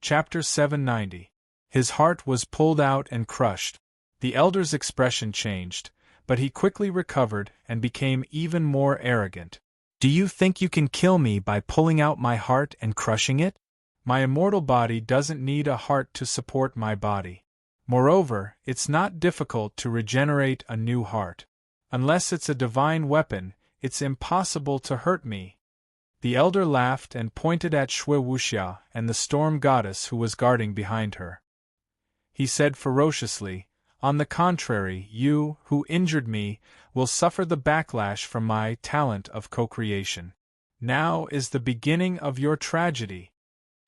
Chapter 790. His heart was pulled out and crushed. The elder's expression changed, but he quickly recovered and became even more arrogant. Do you think you can kill me by pulling out my heart and crushing it? My immortal body doesn't need a heart to support my body. Moreover, it's not difficult to regenerate a new heart. Unless it's a divine weapon, it's impossible to hurt me. The elder laughed and pointed at Shui Wuxia and the storm goddess who was guarding behind her. He said ferociously, "On the contrary, you, who injured me, will suffer the backlash from my talent of co-creation. Now is the beginning of your tragedy."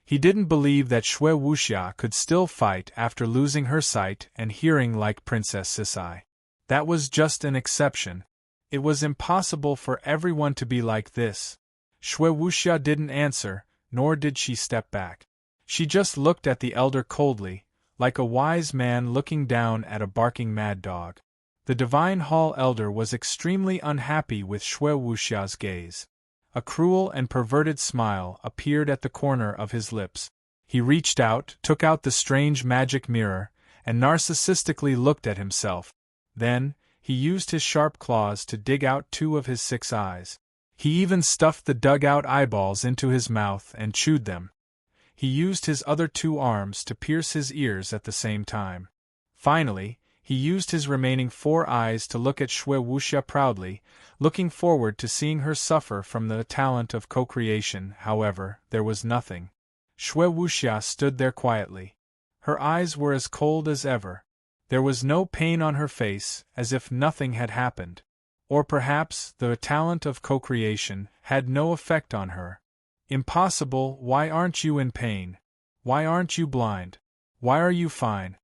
He didn't believe that Shui Wuxia could still fight after losing her sight and hearing like Princess Sisai. That was just an exception. It was impossible for everyone to be like this. Shui Wuxia didn't answer, nor did she step back. She just looked at the elder coldly, like a wise man looking down at a barking mad dog. The Divine Hall elder was extremely unhappy with Shui Wuxia's gaze. A cruel and perverted smile appeared at the corner of his lips. He reached out, took out the strange magic mirror, and narcissistically looked at himself. Then, he used his sharp claws to dig out 2 of his 6 eyes. He even stuffed the dug-out eyeballs into his mouth and chewed them. He used his other 2 arms to pierce his ears at the same time. Finally, he used his remaining 4 eyes to look at Shui Wuxia proudly, looking forward to seeing her suffer from the talent of co-creation. However, there was nothing. Shui Wuxia stood there quietly. Her eyes were as cold as ever. There was no pain on her face, as if nothing had happened. Or perhaps the talent of co-creation had no effect on her. Impossible. Why aren't you in pain? Why aren't you blind? Why are you fine?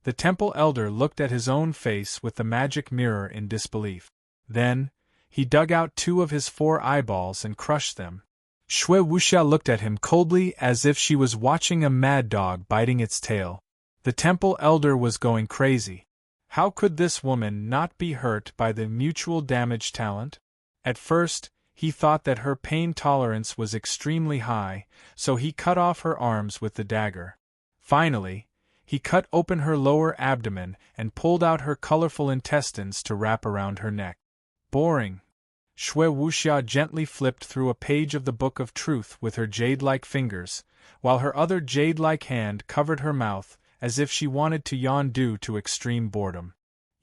The temple elder looked at his own face with the magic mirror in disbelief. Then, he dug out 2 of his 4 eyeballs and crushed them. Shui Wuxia looked at him coldly as if she was watching a mad dog biting its tail. The temple elder was going crazy. How could this woman not be hurt by the mutual damage talent? At first, he thought that her pain tolerance was extremely high, so he cut off her arms with the dagger. Finally, he cut open her lower abdomen and pulled out her colorful intestines to wrap around her neck. Boring. Shui Wuxia gently flipped through a page of the Book of Truth with her jade-like fingers, while her other jade-like hand covered her mouth, as if she wanted to yawn due to extreme boredom.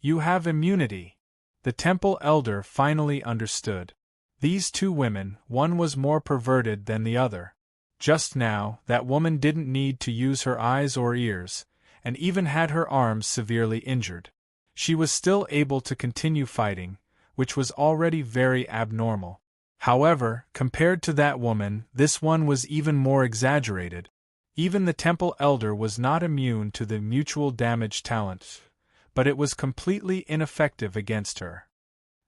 You have immunity. The temple elder finally understood. These 2 women, one was more perverted than the other. Just now, that woman didn't need to use her eyes or ears, and even had her arms severely injured. She was still able to continue fighting, which was already very abnormal. However, compared to that woman, this one was even more exaggerated. Even the temple elder was not immune to the mutual damage talent, but it was completely ineffective against her.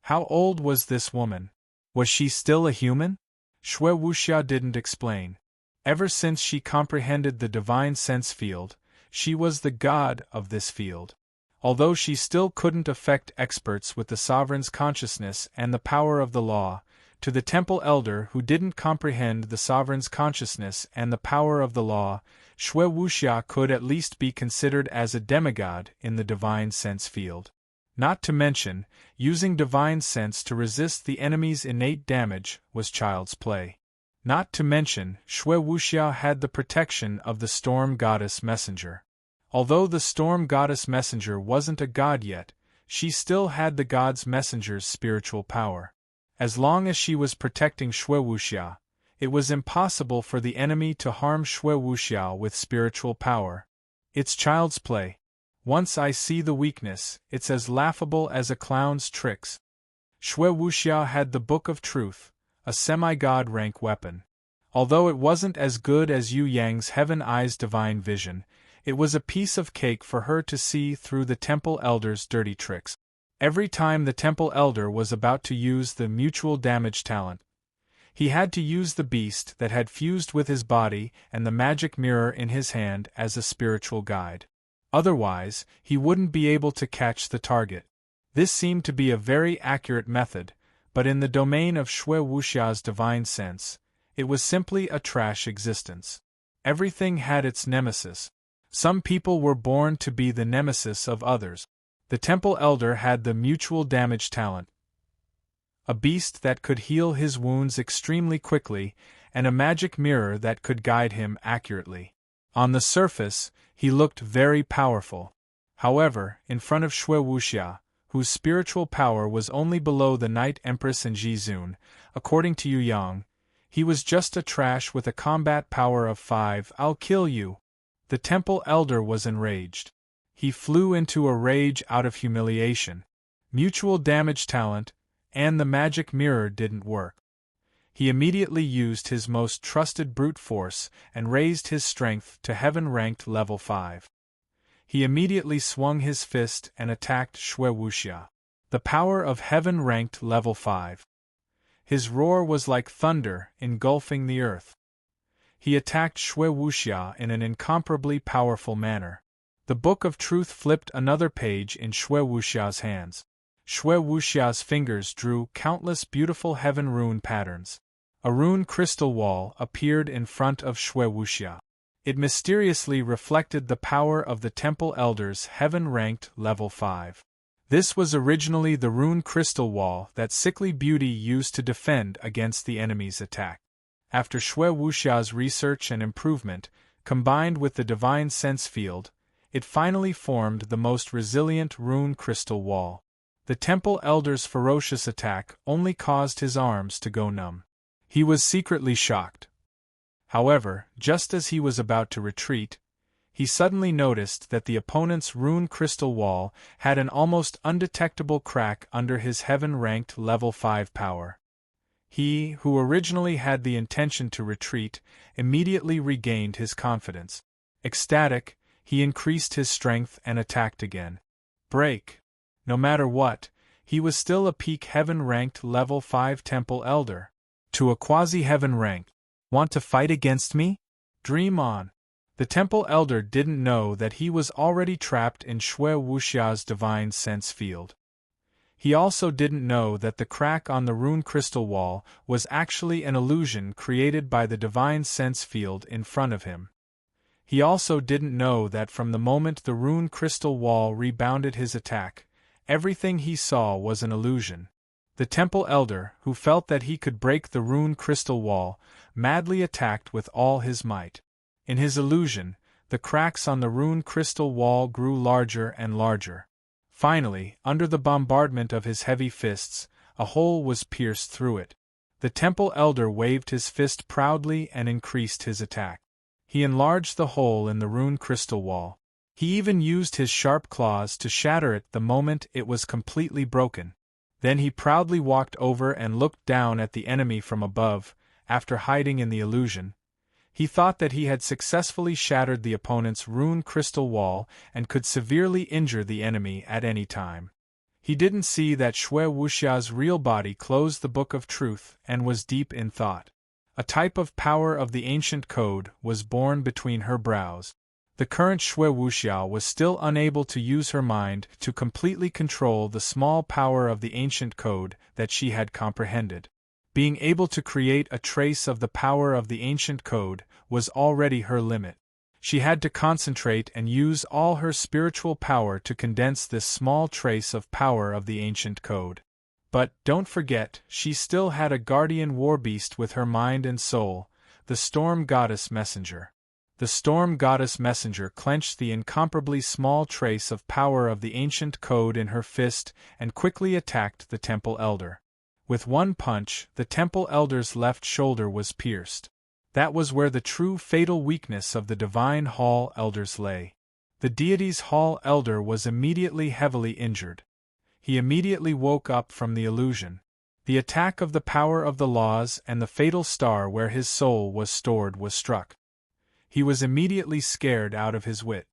How old was this woman? Was she still a human? Shui Wuxia didn't explain. Ever since she comprehended the divine sense field, she was the god of this field. Although she still couldn't affect experts with the sovereign's consciousness and the power of the law, to the temple elder who didn't comprehend the sovereign's consciousness and the power of the law, Shui Wuxia could at least be considered as a demigod in the divine sense field. Not to mention, using divine sense to resist the enemy's innate damage was child's play. Not to mention, Shui Wuxia had the protection of the storm goddess messenger. Although the storm goddess messenger wasn't a god yet, she still had the god's messenger's spiritual power. As long as she was protecting Shui Wuxia, it was impossible for the enemy to harm Shui Wuxia with spiritual power. It's child's play. Once I see the weakness, it's as laughable as a clown's tricks. Shui Wuxia had the Book of Truth, a semi-god rank weapon. Although it wasn't as good as Yu Yang's Heaven Eyes divine vision, it was a piece of cake for her to see through the temple elder's dirty tricks. Every time the temple elder was about to use the mutual damage talent, he had to use the beast that had fused with his body and the magic mirror in his hand as a spiritual guide. Otherwise, he wouldn't be able to catch the target. This seemed to be a very accurate method, but in the domain of Shui Wuxia's divine sense, it was simply a trash existence. Everything had its nemesis. Some people were born to be the nemesis of others. The Temple Elder had the mutual damage talent, a beast that could heal his wounds extremely quickly, and a magic mirror that could guide him accurately. On the surface, he looked very powerful. However, in front of Shui Wuxia, whose spiritual power was only below the Night Empress and Jizun, according to Yu Yang, he was just a trash with a combat power of 5. I'll kill you. The Temple Elder was enraged. He flew into a rage out of humiliation. Mutual damage talent, and the magic mirror didn't work. He immediately used his most trusted brute force and raised his strength to heaven-ranked level 5. He immediately swung his fist and attacked Shui Wuxia. The power of heaven-ranked level 5. His roar was like thunder engulfing the earth. He attacked Shui Wuxia in an incomparably powerful manner. The Book of Truth flipped another page in Shui Wuxia's hands. Shui Wuxia's fingers drew countless beautiful heaven rune patterns. A rune crystal wall appeared in front of Shui Wuxia. It mysteriously reflected the power of the Temple Elder's heaven-ranked level 5. This was originally the rune crystal wall that Sickly Beauty used to defend against the enemy's attack. After Shui Wuxia's research and improvement, combined with the divine sense field, it finally formed the most resilient rune crystal wall. The Temple Elder's ferocious attack only caused his arms to go numb. He was secretly shocked. However, just as he was about to retreat, he suddenly noticed that the opponent's rune crystal wall had an almost undetectable crack under his heaven-ranked level 5 power. He, who originally had the intention to retreat, immediately regained his confidence. Ecstatic, he increased his strength and attacked again. Break! No matter what, he was still a peak heaven-ranked level 5 Temple Elder. To a quasi-heaven rank. Want to fight against me? Dream on. The Temple Elder didn't know that he was already trapped in Shui Wuxia's divine sense field. He also didn't know that the crack on the rune crystal wall was actually an illusion created by the divine sense field in front of him. He also didn't know that from the moment the rune crystal wall rebounded his attack, everything he saw was an illusion. The Temple Elder, who felt that he could break the rune crystal wall, madly attacked with all his might. In his illusion, the cracks on the rune crystal wall grew larger and larger. Finally, under the bombardment of his heavy fists, a hole was pierced through it. The Temple Elder waved his fist proudly and increased his attack. He enlarged the hole in the rune crystal wall. He even used his sharp claws to shatter it the moment it was completely broken. Then he proudly walked over and looked down at the enemy from above, after hiding in the illusion. He thought that he had successfully shattered the opponent's rune crystal wall and could severely injure the enemy at any time. He didn't see that Shui Wuxia's real body closed the Book of Truth and was deep in thought. A type of power of the ancient code was born between her brows. The current Shui Wuxia was still unable to use her mind to completely control the small power of the ancient code that she had comprehended. Being able to create a trace of the power of the ancient code was already her limit. She had to concentrate and use all her spiritual power to condense this small trace of power of the ancient code. But, don't forget, she still had a guardian warbeast with her mind and soul, the Storm Goddess Messenger. The Storm Goddess Messenger clenched the incomparably small trace of power of the ancient code in her fist and quickly attacked the Temple Elder. With one punch, the Temple Elder's left shoulder was pierced. That was where the true fatal weakness of the Divine Hall Elders lay. The deity's Hall Elder was immediately heavily injured. He immediately woke up from the illusion. The attack of the power of the laws and the fatal star where his soul was stored was struck. He was immediately scared out of his wit.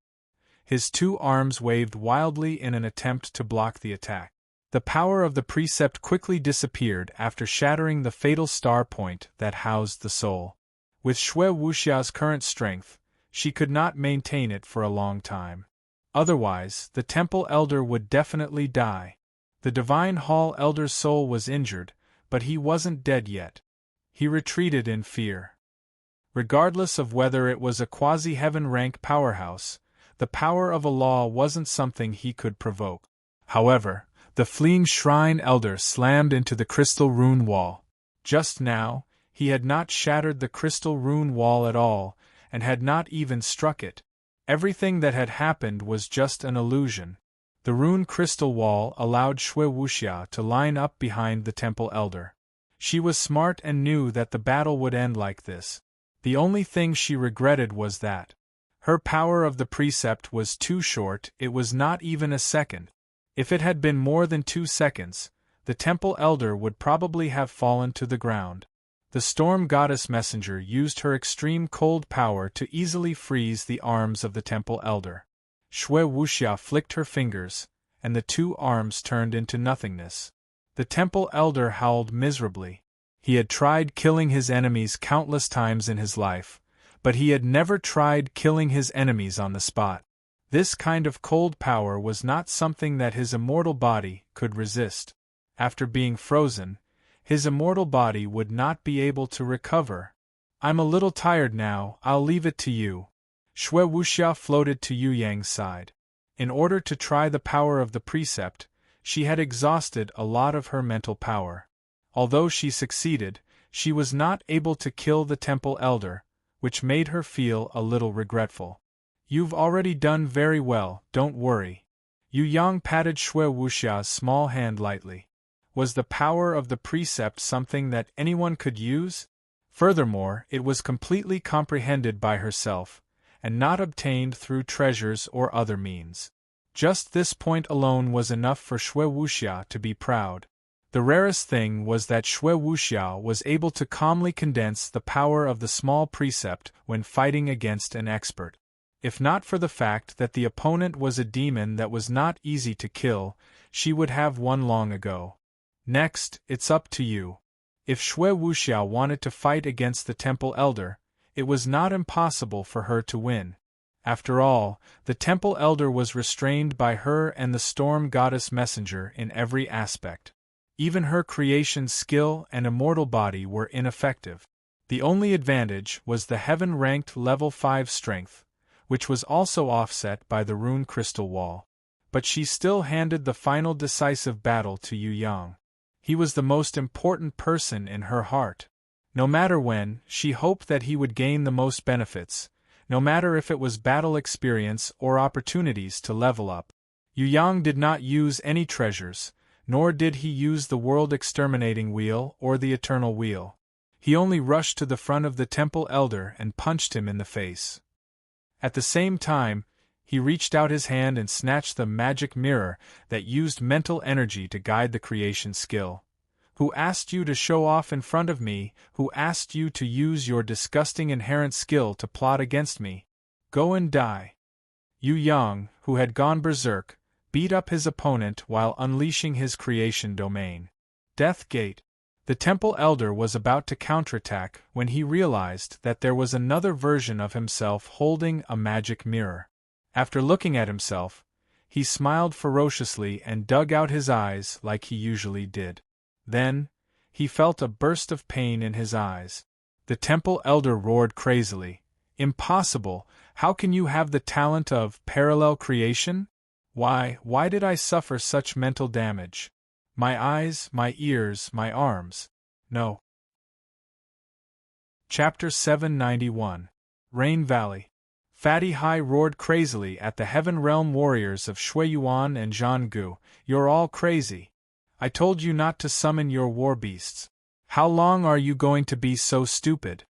His two arms waved wildly in an attempt to block the attack. The power of the precept quickly disappeared after shattering the fatal star point that housed the soul. With Shui Wuxia's current strength, she could not maintain it for a long time. Otherwise, the Temple Elder would definitely die. The Divine Hall Elder's soul was injured, but he wasn't dead yet. He retreated in fear. Regardless of whether it was a quasi-heaven rank powerhouse, the power of a law wasn't something he could provoke. However, the fleeing shrine elder slammed into the crystal rune wall. Just now, he had not shattered the crystal rune wall at all, and had not even struck it. Everything that had happened was just an illusion. The rune crystal wall allowed Shui Wuxia to line up behind the temple elder. She was smart and knew that the battle would end like this. The only thing she regretted was that her power of the precept was too short. It was not even a second. If it had been more than 2 seconds, the temple elder would probably have fallen to the ground. The storm goddess messenger used her extreme cold power to easily freeze the arms of the temple elder. Shui Wuxia flicked her fingers, and the 2 arms turned into nothingness. The temple elder howled miserably. He had tried killing his enemies countless times in his life, but he had never tried killing his enemies on the spot. This kind of cold power was not something that his immortal body could resist. After being frozen, his immortal body would not be able to recover. "I'm a little tired now, I'll leave it to you." Shui Wuxia floated to Yu Yang's side. In order to try the power of the precept, she had exhausted a lot of her mental power. Although she succeeded, she was not able to kill the temple elder, which made her feel a little regretful. "You've already done very well, don't worry." Yu Yang patted Shui Wuxia's small hand lightly. Was the power of the precept something that anyone could use? Furthermore, it was completely comprehended by herself, and not obtained through treasures or other means. Just this point alone was enough for Shui Wuxia to be proud. The rarest thing was that Shui Wuxia was able to calmly condense the power of the small precept when fighting against an expert. If not for the fact that the opponent was a demon that was not easy to kill, she would have won long ago. Next, it's up to you. If Shui Wuxia wanted to fight against the temple elder, it was not impossible for her to win. After all, the temple elder was restrained by her and the storm goddess messenger in every aspect. Even her creation skill and immortal body were ineffective. The only advantage was the heaven-ranked level 5 strength, which was also offset by the rune crystal wall. But she still handed the final decisive battle to Yu Yang. He was the most important person in her heart. No matter when, she hoped that he would gain the most benefits, no matter if it was battle experience or opportunities to level up. Yu Yang did not use any treasures, nor did he use the world-exterminating wheel or the eternal wheel. He only rushed to the front of the temple elder and punched him in the face. At the same time, he reached out his hand and snatched the magic mirror that used mental energy to guide the creation skill. "Who asked you to show off in front of me? Who asked you to use your disgusting inherent skill to plot against me? Go and die." Yu Yang, who had gone berserk, beat up his opponent while unleashing his creation domain. Death Gate. The temple elder was about to counterattack when he realized that there was another version of himself holding a magic mirror. After looking at himself, he smiled ferociously and dug out his eyes like he usually did. Then, he felt a burst of pain in his eyes. The temple elder roared crazily, "Impossible! How can you have the talent of parallel creation? Why did I suffer such mental damage? My eyes, my ears, my arms. No." Chapter 791. Rain Valley. Fatty Hai roared crazily at the Heaven Realm warriors of Shui Yuan and Zhan Gu. "You're all crazy. I told you not to summon your war beasts. How long are you going to be so stupid?"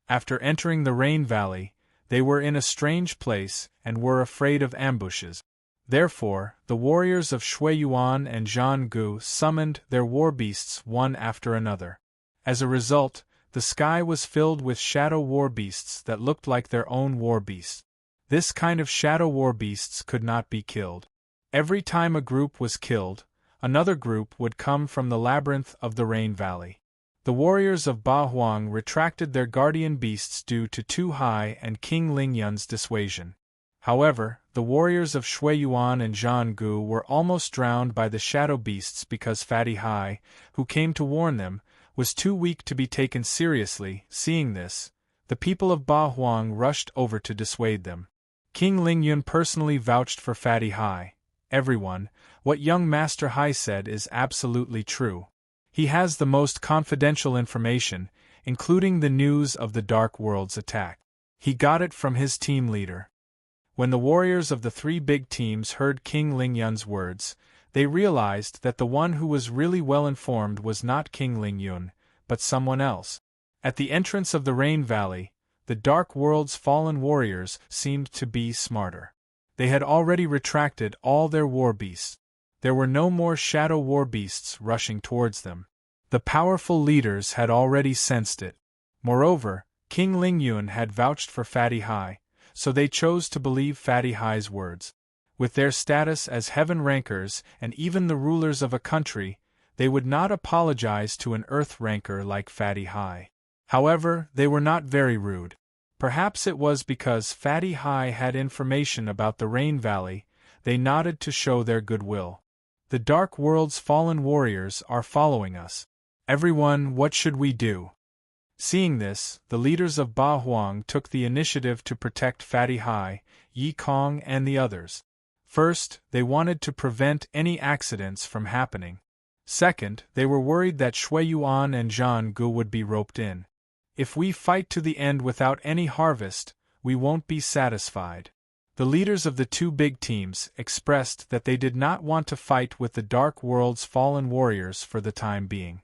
After entering the Rain Valley, they were in a strange place and were afraid of ambushes. Therefore, the warriors of Shui Yuan and Zhan Gu summoned their war beasts one after another. As a result, the sky was filled with shadow war beasts that looked like their own war beasts. This kind of shadow war beasts could not be killed. Every time a group was killed, another group would come from the labyrinth of the Rain Valley. The warriors of Ba Huang retracted their guardian beasts due to Tu Hai and King Lingyun's dissuasion. However, the warriors of Shui Yuan and Zhan Gu were almost drowned by the shadow beasts because Fatty Hai, who came to warn them, was too weak to be taken seriously. Seeing this, The people of Ba Huang rushed over to dissuade them. King Lingyun personally vouched for Fatty Hai. Everyone, what young Master Hai said is absolutely true. He has the most confidential information, including the news of the Dark World's attack. He got it from his team leader. When the warriors of the three big teams heard King Lingyun's words, they realized that the one who was really well informed was not King Lingyun, but someone else. At the entrance of the Rain Valley, the Dark World's fallen warriors seemed to be smarter. They had already retracted all their war beasts. There were no more shadow war beasts rushing towards them. The powerful leaders had already sensed it. Moreover, King Lingyun had vouched for Fatty Hai, so they chose to believe Fatty Hai's words. With their status as heaven rankers and even the rulers of a country, they would not apologize to an earth ranker like Fatty Hai. However, they were not very rude. Perhaps it was because Fatty Hai had information about the Rain Valley, they nodded to show their goodwill. The Dark World's fallen warriors are following us. Everyone, what should we do? Seeing this, the leaders of Ba Huang took the initiative to protect Fatty Hai, Yi Kong and the others. First, they wanted to prevent any accidents from happening. Second, they were worried that Shui Yuan and Zhang Gu would be roped in. If we fight to the end without any harvest, we won't be satisfied. The leaders of the two big teams expressed that they did not want to fight with the Dark World's fallen warriors for the time being.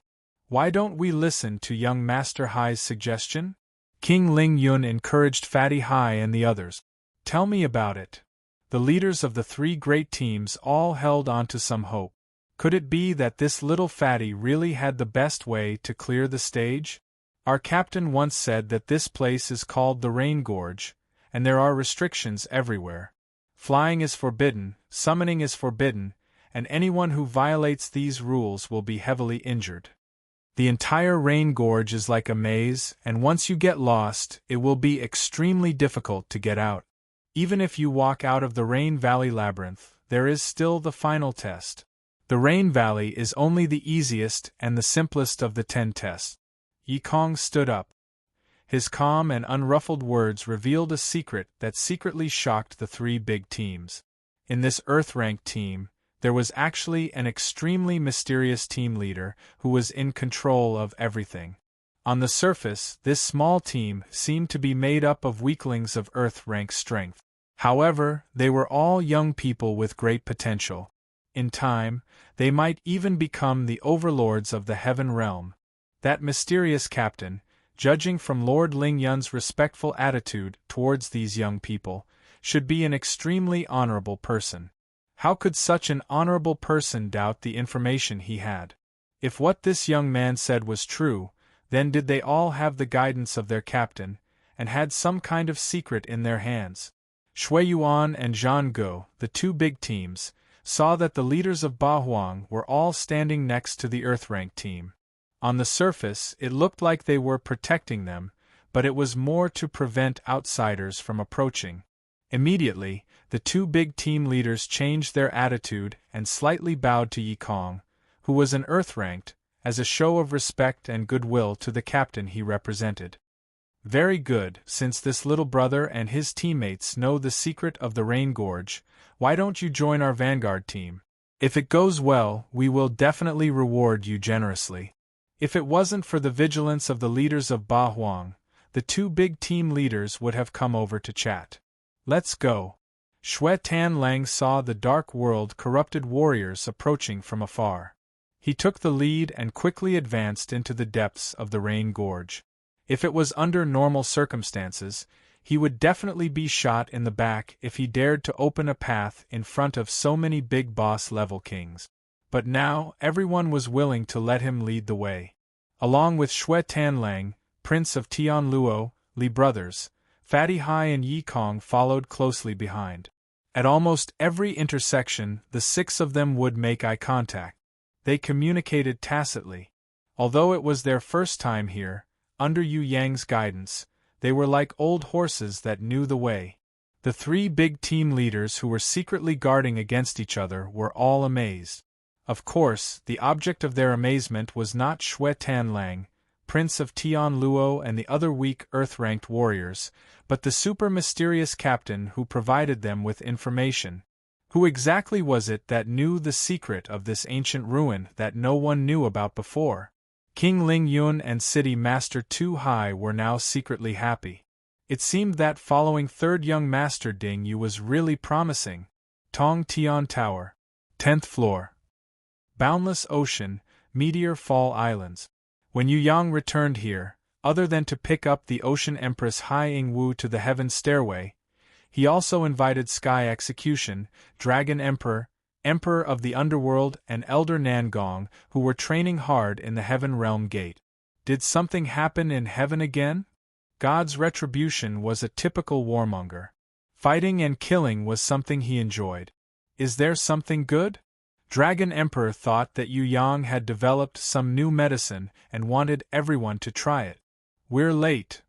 Why don't we listen to young Master Hai's suggestion? King Lingyun encouraged Fatty Hai and the others. Tell me about it. The leaders of the three great teams all held on to some hope. Could it be that this little fatty really had the best way to clear the stage? Our captain once said that this place is called the Rain Gorge, and there are restrictions everywhere. Flying is forbidden, summoning is forbidden, and anyone who violates these rules will be heavily injured. The entire Rain Gorge is like a maze, and once you get lost, it will be extremely difficult to get out. Even if you walk out of the Rain Valley Labyrinth, there is still the final test. The Rain Valley is only the easiest and the simplest of the 10 tests. Yi Kong stood up. His calm and unruffled words revealed a secret that secretly shocked the three big teams. In this Earth-ranked team, there was actually an extremely mysterious team leader who was in control of everything. On the surface, this small team seemed to be made up of weaklings of Earth-rank strength. However, they were all young people with great potential. In time, they might even become the overlords of the Heaven Realm. That mysterious captain, judging from Lord Lingyun's respectful attitude towards these young people, should be an extremely honorable person. How could such an honorable person doubt the information he had? If what this young man said was true, then did they all have the guidance of their captain, and had some kind of secret in their hands? Shui Yuan and Zhang Gu, the two big teams, saw that the leaders of Ba Huang were all standing next to the Earth-rank team. On the surface, it looked like they were protecting them, but it was more to prevent outsiders from approaching. Immediately, the two big team leaders changed their attitude and slightly bowed to Yi Kong, who was an Earth-ranked, as a show of respect and goodwill to the captain he represented. Very good, since this little brother and his teammates know the secret of the Rain Gorge, why don't you join our vanguard team? If it goes well, we will definitely reward you generously. If it wasn't for the vigilance of the leaders of Ba Huang, the two big team leaders would have come over to chat. Let's go. Shui Tan Lang saw the Dark World corrupted warriors approaching from afar. He took the lead and quickly advanced into the depths of the Rain Gorge. If it was under normal circumstances, he would definitely be shot in the back if he dared to open a path in front of so many big boss-level kings. But now, everyone was willing to let him lead the way. Along with Shui Tan Lang, Prince of Tianluo, Li brothers, Fatty Hai and Yi Kong followed closely behind. At almost every intersection, the six of them would make eye contact. They communicated tacitly. Although it was their first time here, under Yu Yang's guidance, they were like old horses that knew the way. The three big team leaders who were secretly guarding against each other were all amazed. Of course, the object of their amazement was not Shui Tan Lang, prince of Tian Luo and the other weak earth-ranked warriors, but the super-mysterious captain who provided them with information. Who exactly was it that knew the secret of this ancient ruin that no one knew about before? King Ling Yun and City Master Tu Hai were now secretly happy. It seemed that following third young Master Ding Yu was really promising. Tong Tian Tower. 10th floor. Boundless ocean, Meteor Fall Islands. When Yu Yang returned here, other than to pick up the Ocean Empress Hai Ing Wu to the Heaven Stairway, he also invited Sky Execution, Dragon Emperor, Emperor of the Underworld and Elder Nangong, who were training hard in the Heaven Realm Gate. Did something happen in heaven again? God's retribution was a typical warmonger. Fighting and killing was something he enjoyed. Is there something good? Dragon Emperor thought that Yu Yang had developed some new medicine and wanted everyone to try it. We're late.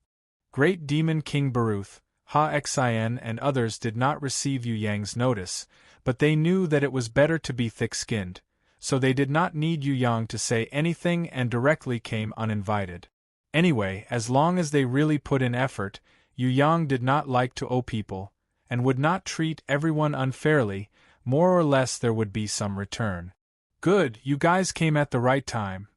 Great Demon King Baruth, Ha Xian and others did not receive Yu Yang's notice, but they knew that it was better to be thick-skinned, so they did not need Yu Yang to say anything and directly came uninvited. Anyway, as long as they really put in effort, Yu Yang did not like to owe people, and would not treat everyone unfairly. More or less there would be some return. Good, you guys came at the right time.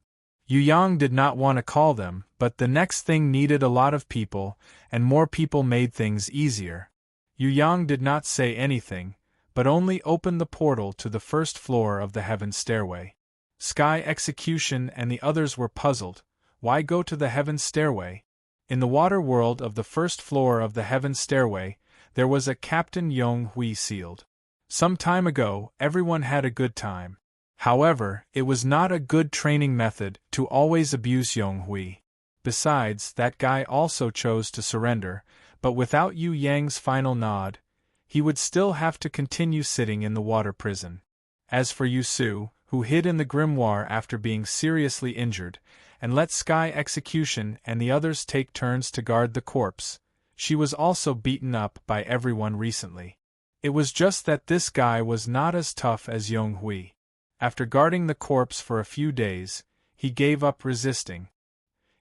Yu Yang did not want to call them, but the next thing needed a lot of people, and more people made things easier. Yu Yang did not say anything, but only opened the portal to the first floor of the Heaven Stairway. Sky Execution and the others were puzzled. Why go to the Heaven Stairway? In the water world of the first floor of the Heaven Stairway, there was a Captain Yong Hui sealed. Some time ago, everyone had a good time. However, it was not a good training method to always abuse Yong Hui. Besides, that guy also chose to surrender, but without Yu Yang's final nod, he would still have to continue sitting in the water prison. As for Yu Su, who hid in the grimoire after being seriously injured, and let Sky Execution and the others take turns to guard the corpse, she was also beaten up by everyone recently. It was just that this guy was not as tough as Yong Hui. After guarding the corpse for a few days, he gave up resisting.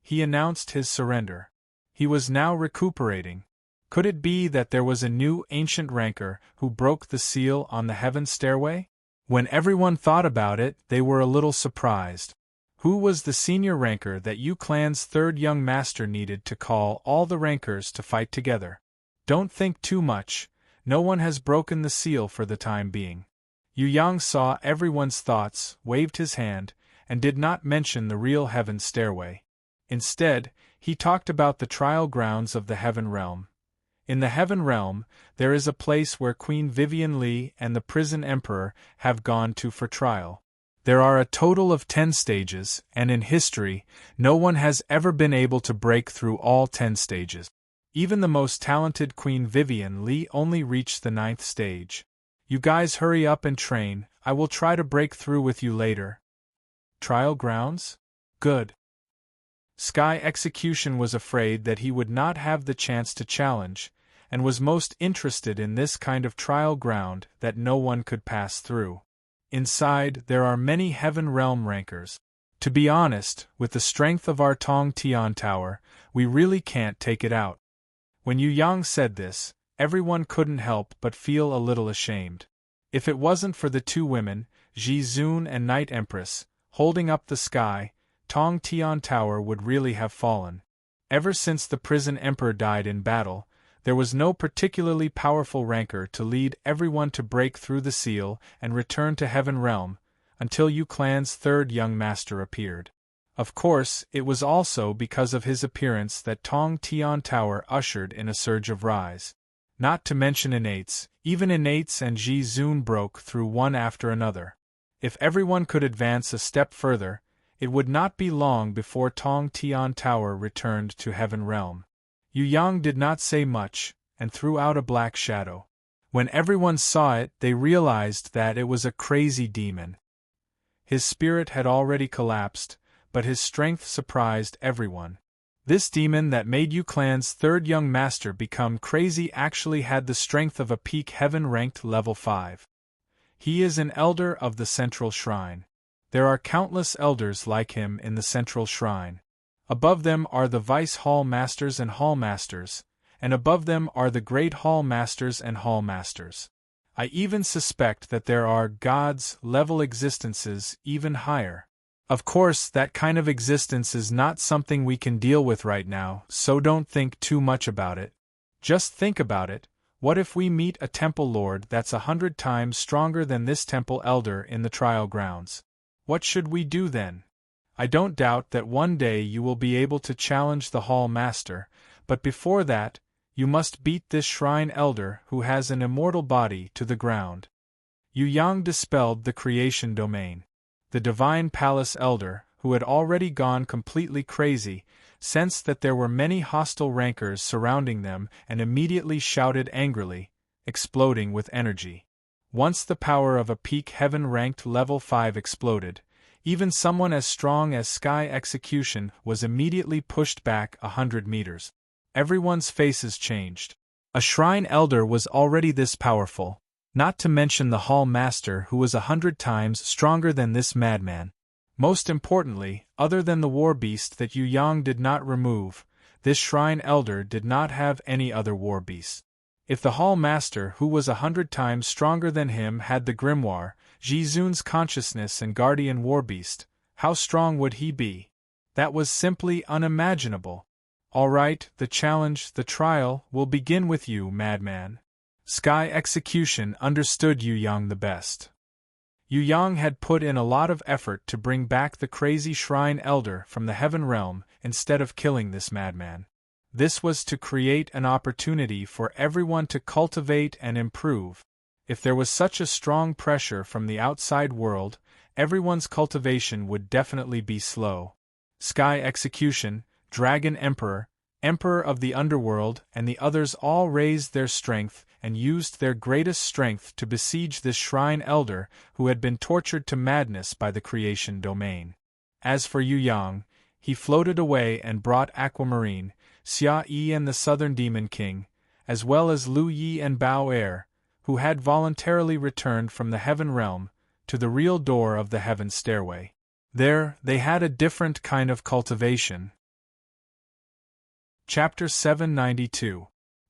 He announced his surrender. He was now recuperating. Could it be that there was a new ancient ranker who broke the seal on the Heaven Stairway? When everyone thought about it, they were a little surprised. Who was the senior ranker that Yu Clan's third young master needed to call all the rankers to fight together? Don't think too much. No one has broken the seal for the time being. Yu Yang saw everyone's thoughts, waved his hand, and did not mention the real Heaven Stairway. Instead, he talked about the trial grounds of the Heaven Realm. In the Heaven Realm, there is a place where Queen Vivian Li and the Prison Emperor have gone to for trial. There are a total of 10 stages, and in history, no one has ever been able to break through all 10 stages. Even the most talented Queen Vivian Li only reached the 9th stage. You guys hurry up and train, I will try to break through with you later. Trial grounds? Good. Sky Execution was afraid that he would not have the chance to challenge, and was most interested in this kind of trial ground that no one could pass through. Inside, there are many Heaven Realm rankers. To be honest, with the strength of our Tong Tian Tower, we really can't take it out. When Yu Yang said this, everyone couldn't help but feel a little ashamed. If it wasn't for the two women, Ji Zun and Night Empress, holding up the sky, Tong Tian Tower would really have fallen. Ever since the Prison Emperor died in battle, there was no particularly powerful ranker to lead everyone to break through the seal and return to Heaven Realm, until Yu Clan's third young master appeared. Of course, it was also because of his appearance that Tong Tian Tower ushered in a surge of rise. Not to mention innates, even innates and Ji Zun broke through one after another. If everyone could advance a step further, it would not be long before Tong Tian Tower returned to Heaven Realm. Yu Yang did not say much, and threw out a black shadow. When everyone saw it, they realized that it was a crazy demon. His spirit had already collapsed, but his strength surprised everyone. This demon that made Yu Clan's third young master become crazy actually had the strength of a peak heaven-ranked level 5. He is an elder of the Central Shrine. There are countless elders like him in the Central Shrine. Above them are the vice hall masters and hall masters, and above them are the great hall masters and hall masters. I even suspect that there are gods-level existences even higher. Of course, that kind of existence is not something we can deal with right now, so don't think too much about it. Just think about it. What if we meet a temple lord that's 100 times stronger than this temple elder in the trial grounds? What should we do then? I don't doubt that one day you will be able to challenge the hall master, but before that, you must beat this shrine elder who has an immortal body to the ground. Yu Yang dispelled the creation domain. The divine palace elder, who had already gone completely crazy, sensed that there were many hostile rankers surrounding them and immediately shouted angrily, exploding with energy. Once the power of a peak heaven-ranked level 5 exploded, even someone as strong as Sky Execution was immediately pushed back 100 meters. Everyone's faces changed. A shrine elder was already this powerful, not to mention the hall master who was 100 times stronger than this madman. Most importantly, other than the war beast that Yu Yang did not remove, this shrine elder did not have any other war beasts. If the hall master who was 100 times stronger than him had the grimoire, Jizun's consciousness and guardian warbeast, how strong would he be? That was simply unimaginable. All right, the challenge, the trial, will begin with you, madman. Sky Execution understood Yu Yang the best. Yu Yang had put in a lot of effort to bring back the crazy shrine elder from the heaven realm instead of killing this madman. This was to create an opportunity for everyone to cultivate and improve. If there was such a strong pressure from the outside world, everyone's cultivation would definitely be slow. Sky Execution, Dragon Emperor, Emperor of the Underworld, and the others all raised their strength and used their greatest strength to besiege this shrine elder who had been tortured to madness by the creation domain. As for Yu Yang, he floated away and brought Aquamarine, Xia Yi and the Southern Demon King, as well as Lu Yi and Bao Er, who had voluntarily returned from the heaven realm, to the real door of the heaven stairway. There, they had a different kind of cultivation. Chapter 792.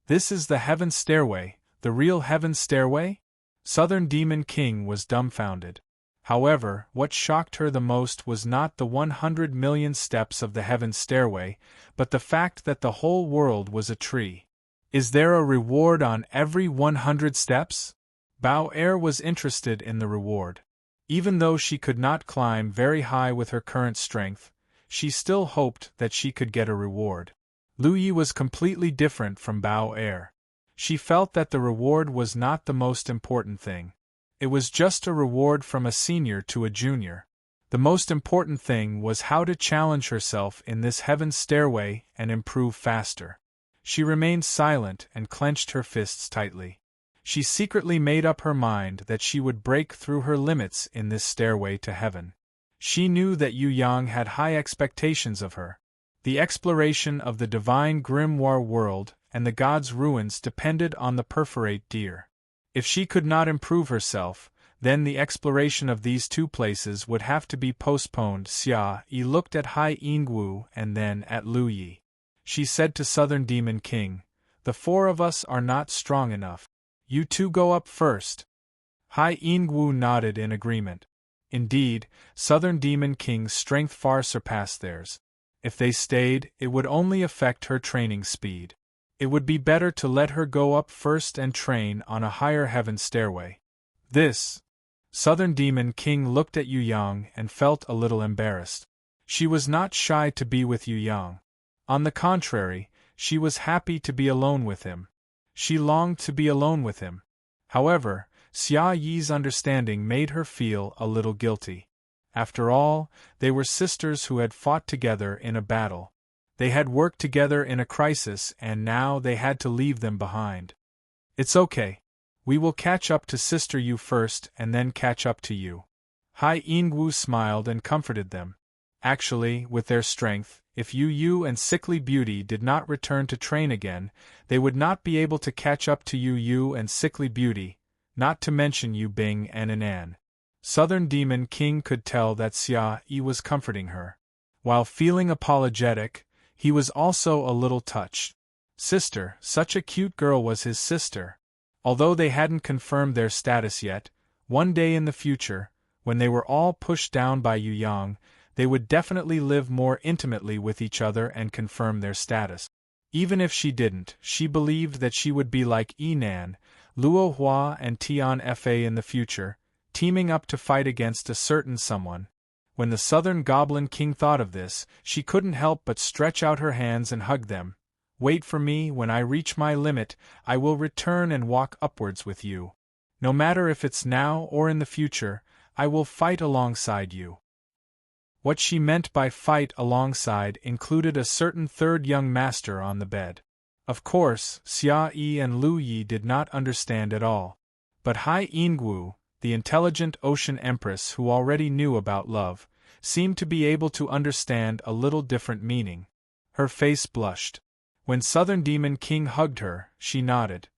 This is the heaven stairway, the real heaven stairway? Southern Demon King was dumbfounded. However, what shocked her the most was not the 100 million steps of the heaven stairway, but the fact that the whole world was a tree. Is there a reward on every 100 steps? Bao Er was interested in the reward. Even though she could not climb very high with her current strength, she still hoped that she could get a reward. Lu Yi was completely different from Bao Er. She felt that the reward was not the most important thing. It was just a reward from a senior to a junior. The most important thing was how to challenge herself in this heaven stairway and improve faster. She remained silent and clenched her fists tightly. She secretly made up her mind that she would break through her limits in this stairway to heaven. She knew that Yu Yang had high expectations of her. The exploration of the divine grimoire world and the gods' ruins depended on the perforate deer. If she could not improve herself, then the exploration of these two places would have to be postponed. Xia Yi looked at Hai Yingwu and then at Lu Yi. She said to Southern Demon King, "The four of us are not strong enough. You two go up first." Hai Yingwu nodded in agreement. Indeed, Southern Demon King's strength far surpassed theirs. If they stayed, it would only affect her training speed. It would be better to let her go up first and train on a higher heaven stairway. This. Southern Demon King looked at Yu Yang and felt a little embarrassed. She was not shy to be with Yu Yang. On the contrary, she was happy to be alone with him. She longed to be alone with him. However, Xia Yi's understanding made her feel a little guilty. After all, they were sisters who had fought together in a battle. They had worked together in a crisis and now they had to leave them behind. "It's okay. We will catch up to Sister Yu first and then catch up to you." Hai Yingwu smiled and comforted them. Actually, with their strength, if Yu and Sickly Beauty did not return to train again, they would not be able to catch up to Yu and Sickly Beauty, not to mention Yu Bing and Anan. Southern Demon King could tell that Xia Yi was comforting her. While feeling apologetic, he was also a little touched. Sister, such a cute girl was his sister. Although they hadn't confirmed their status yet, one day in the future, when they were all pushed down by Yu Yang, they would definitely live more intimately with each other and confirm their status. Even if she didn't, she believed that she would be like Yinan, Luo Hua and Tian Fa in the future, teaming up to fight against a certain someone. When the Southern Goblin King thought of this, she couldn't help but stretch out her hands and hug them. Wait for me, when I reach my limit, I will return and walk upwards with you. No matter if it's now or in the future, I will fight alongside you. What she meant by fight alongside included a certain third young master on the bed. Of course, Xia Yi and Lu Yi did not understand at all. But Hai Yingwu, the intelligent ocean empress who already knew about love, seemed to be able to understand a little different meaning. Her face blushed. When Southern Demon King hugged her, she nodded.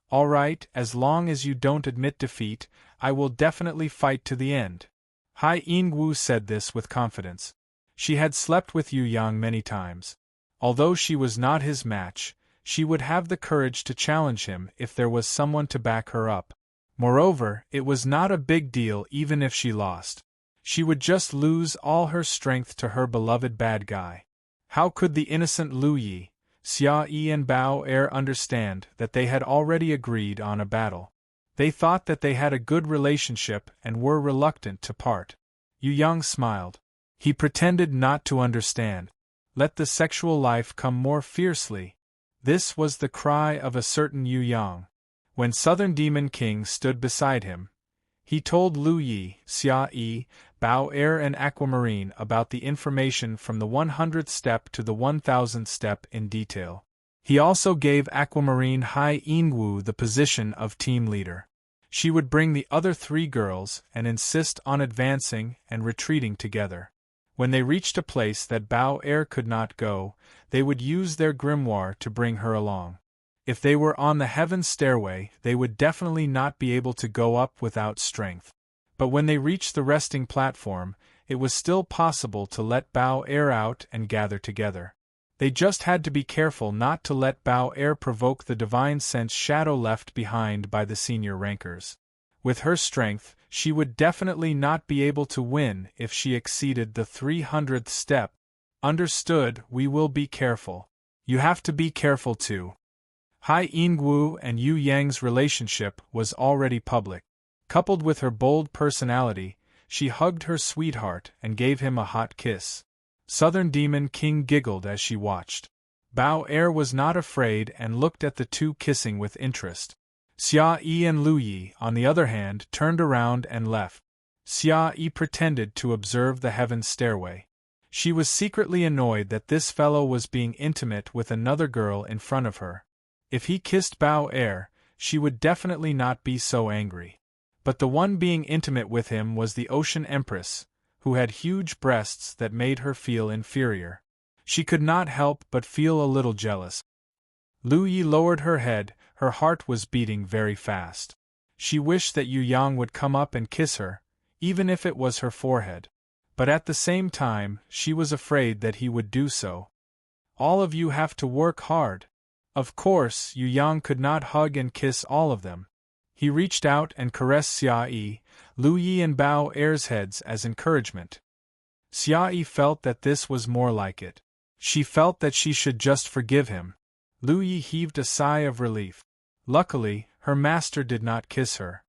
All right, as long as you don't admit defeat, I will definitely fight to the end. Hai Yingwu said this with confidence. She had slept with Yu Yang many times. Although she was not his match, she would have the courage to challenge him if there was someone to back her up. Moreover, it was not a big deal even if she lost. She would just lose all her strength to her beloved bad guy. How could the innocent Lu Yi, Xia Yi and Bao Er understand that they had already agreed on a battle? They thought that they had a good relationship and were reluctant to part. Yu Yang smiled. He pretended not to understand. Let the sexual life come more fiercely. This was the cry of a certain Yu Yang. When Southern Demon King stood beside him, he told Lu Yi, Xia Yi, Bao Er and Aquamarine about the information from the 100th step to the 1000th step in detail. He also gave Aquamarine Hai Yingwu the position of team leader. She would bring the other three girls and insist on advancing and retreating together. When they reached a place that Bao Er could not go, they would use their grimoire to bring her along. If they were on the heaven stairway, they would definitely not be able to go up without strength. But when they reached the resting platform, it was still possible to let Bao Er out and gather together. They just had to be careful not to let Bao Er provoke the divine sense shadow left behind by the senior rankers. With her strength, she would definitely not be able to win if she exceeded the 300th step. Understood, we will be careful. You have to be careful too. Hai Yingwu and Yu Yang's relationship was already public. Coupled with her bold personality, she hugged her sweetheart and gave him a hot kiss. Southern Demon King giggled as she watched. Bao Er was not afraid and looked at the two kissing with interest. Xia Yi and Lu Yi, on the other hand, turned around and left. Xia Yi pretended to observe the heaven stairway. She was secretly annoyed that this fellow was being intimate with another girl in front of her. If he kissed Bao Er, she would definitely not be so angry. But the one being intimate with him was the Ocean Empress, who had huge breasts that made her feel inferior. She could not help but feel a little jealous. Lu Yi lowered her head, her heart was beating very fast. She wished that Yu Yang would come up and kiss her, even if it was her forehead. But at the same time, she was afraid that he would do so. All of you have to work hard. Of course, Yu Yang could not hug and kiss all of them. He reached out and caressed Xia Yi, Lu Yi and Bao Er's heads as encouragement. Xia Yi felt that this was more like it. She felt that she should just forgive him. Lu Yi heaved a sigh of relief. Luckily, her master did not kiss her.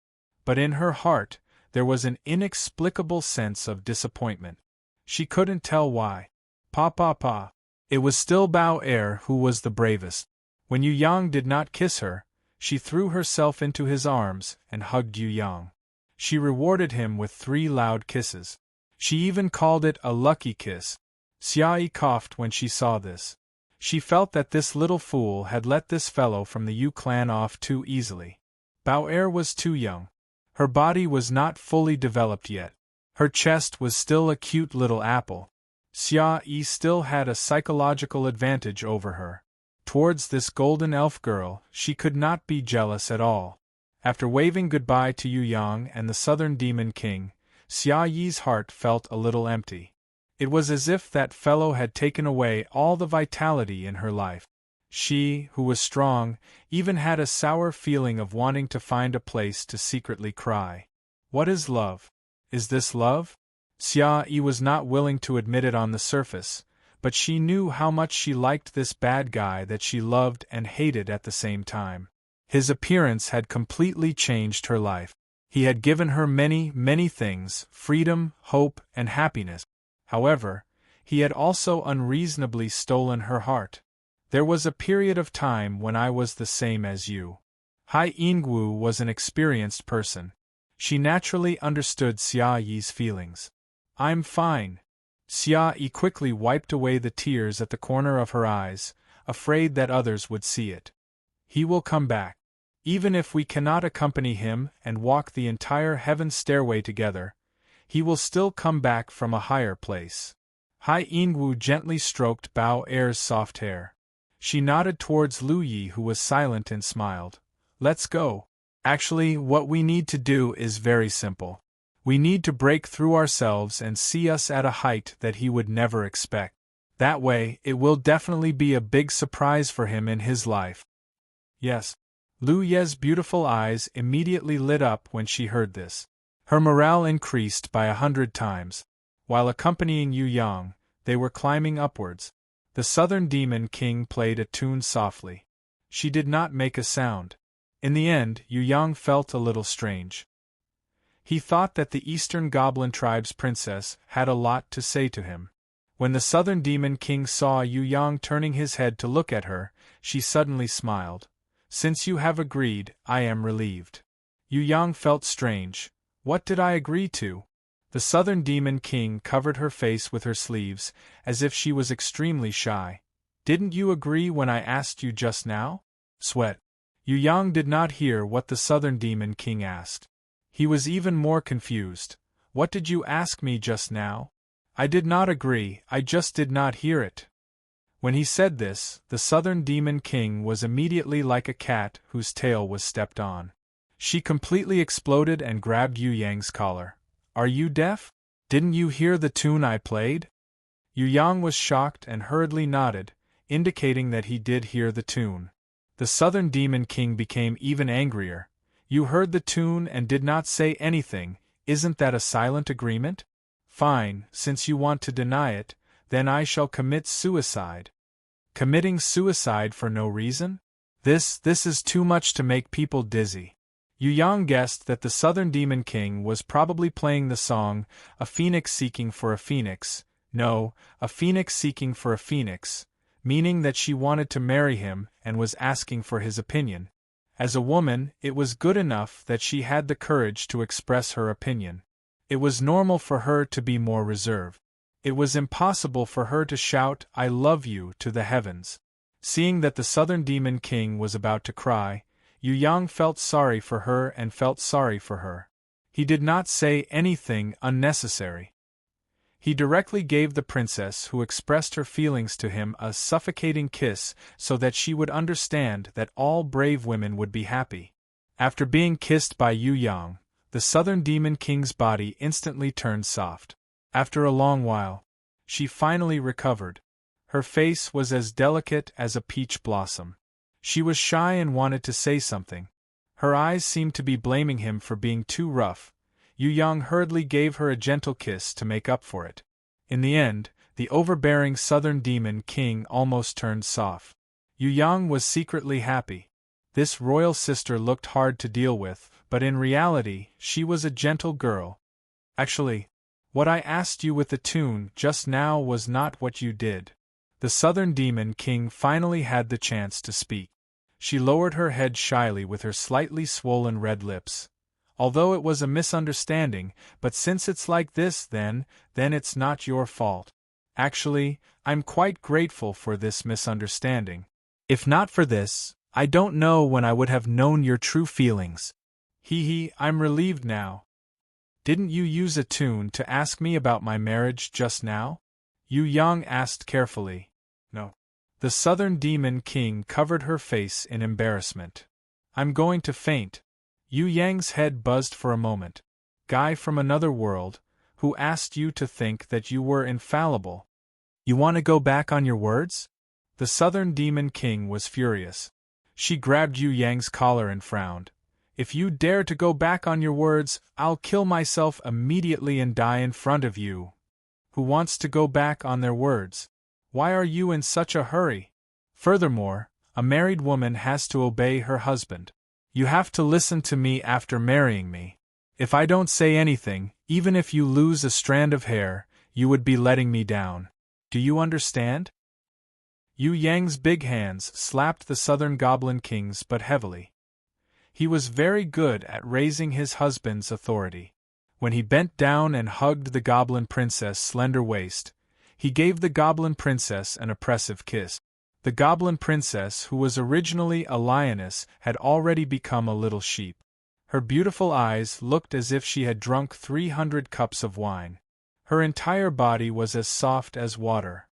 But in her heart, there was an inexplicable sense of disappointment. She couldn't tell why. Pa. It was still Bao Er who was the bravest. When Yu Yang did not kiss her, she threw herself into his arms and hugged Yu Yang. She rewarded him with 3 loud kisses. She even called it a lucky kiss. Xia Yi coughed when she saw this. She felt that this little fool had let this fellow from the Yu clan off too easily. Bao Er was too young. Her body was not fully developed yet. Her chest was still a cute little apple. Xia Yi still had a psychological advantage over her. Towards this golden elf girl, she could not be jealous at all. After waving goodbye to Yu Yang and the Southern Demon King, Xia Yi's heart felt a little empty. It was as if that fellow had taken away all the vitality in her life. She, who was strong, even had a sour feeling of wanting to find a place to secretly cry. What is love? Is this love? Xia Yi was not willing to admit it on the surface, but she knew how much she liked this bad guy that she loved and hated at the same time. His appearance had completely changed her life. He had given her many, many things: freedom, hope, and happiness. However, he had also unreasonably stolen her heart. There was a period of time when I was the same as you. Hai Yingwu was an experienced person. She naturally understood Xia Yi's feelings. I'm fine. Xia Yi quickly wiped away the tears at the corner of her eyes, afraid that others would see it. He will come back. Even if we cannot accompany him and walk the entire heaven stairway together, he will still come back from a higher place. Hai Yingwu gently stroked Bao Er's soft hair. She nodded towards Lu Yi, who was silent, and smiled. Let's go. Actually, what we need to do is very simple. We need to break through ourselves and see us at a height that he would never expect. That way, it will definitely be a big surprise for him in his life. Yes. Lu Ye's beautiful eyes immediately lit up when she heard this. Her morale increased by 100 times. While accompanying Yu Yang, they were climbing upwards. The Southern Demon King played a tune softly. She did not make a sound. In the end, Yu Yang felt a little strange. He thought that the Eastern Goblin Tribe's princess had a lot to say to him. When the Southern Demon King saw Yu Yang turning his head to look at her, she suddenly smiled. Since you have agreed, I am relieved. Yu Yang felt strange. What did I agree to? The Southern Demon King covered her face with her sleeves, as if she was extremely shy. Didn't you agree when I asked you just now? Sweat. Yu Yang did not hear what the Southern Demon King asked. He was even more confused. What did you ask me just now? I did not agree, I just did not hear it. When he said this, the Southern Demon King was immediately like a cat whose tail was stepped on. She completely exploded and grabbed Yu Yang's collar. Are you deaf? Didn't you hear the tune I played? Yu Yang was shocked and hurriedly nodded, indicating that he did hear the tune. The Southern Demon King became even angrier. You heard the tune and did not say anything, isn't that a silent agreement? Fine, since you want to deny it, then I shall commit suicide. Committing suicide for no reason? This is too much to make people dizzy. Yu Yang guessed that the Southern Demon King was probably playing the song, A Phoenix Seeking for a Phoenix. No, A Phoenix Seeking for a Phoenix, meaning that she wanted to marry him and was asking for his opinion. As a woman, it was good enough that she had the courage to express her opinion. It was normal for her to be more reserved. It was impossible for her to shout, I love you, to the heavens. Seeing that the Southern Demon King was about to cry, Yu Yang felt sorry for her and felt sorry for her. He did not say anything unnecessary. He directly gave the princess who expressed her feelings to him a suffocating kiss so that she would understand that all brave women would be happy. After being kissed by Yu Yang, the Southern Demon King's body instantly turned soft. After a long while, she finally recovered. Her face was as delicate as a peach blossom. She was shy and wanted to say something. Her eyes seemed to be blaming him for being too rough. Yu Yang hurriedly gave her a gentle kiss to make up for it. In the end, the overbearing Southern Demon King almost turned soft. Yu Yang was secretly happy. This royal sister looked hard to deal with, but in reality, she was a gentle girl. Actually, what I asked you with the tune just now was not what you did. The Southern Demon King finally had the chance to speak. She lowered her head shyly with her slightly swollen red lips. Although it was a misunderstanding, but since it's like this then it's not your fault. Actually, I'm quite grateful for this misunderstanding. If not for this, I don't know when I would have known your true feelings. I'm relieved now. Didn't you use a tune to ask me about my marriage just now? Yu Yang asked carefully. No. The Southern Demon King covered her face in embarrassment. I'm going to faint. Yu Yang's head buzzed for a moment. Guy from another world, Who asked you to think that you were infallible? You want to go back on your words? The Southern Demon King was furious. She grabbed Yu Yang's collar and frowned. If you dare to go back on your words, I'll kill myself immediately and die in front of you. Who wants to go back on their words? Why are you in such a hurry? Furthermore, a married woman has to obey her husband. You have to listen to me after marrying me. If I don't say anything, even if you lose a strand of hair, you would be letting me down. Do you understand? Yu Yang's big hands slapped the Southern Goblin King's but heavily. He was very good at raising his husband's authority. When he bent down and hugged the Goblin Princess' slender waist, he gave the Goblin Princess an oppressive kiss. The Goblin Princess, who was originally a lioness, had already become a little sheep. Her beautiful eyes looked as if she had drunk 300 cups of wine. Her entire body was as soft as water.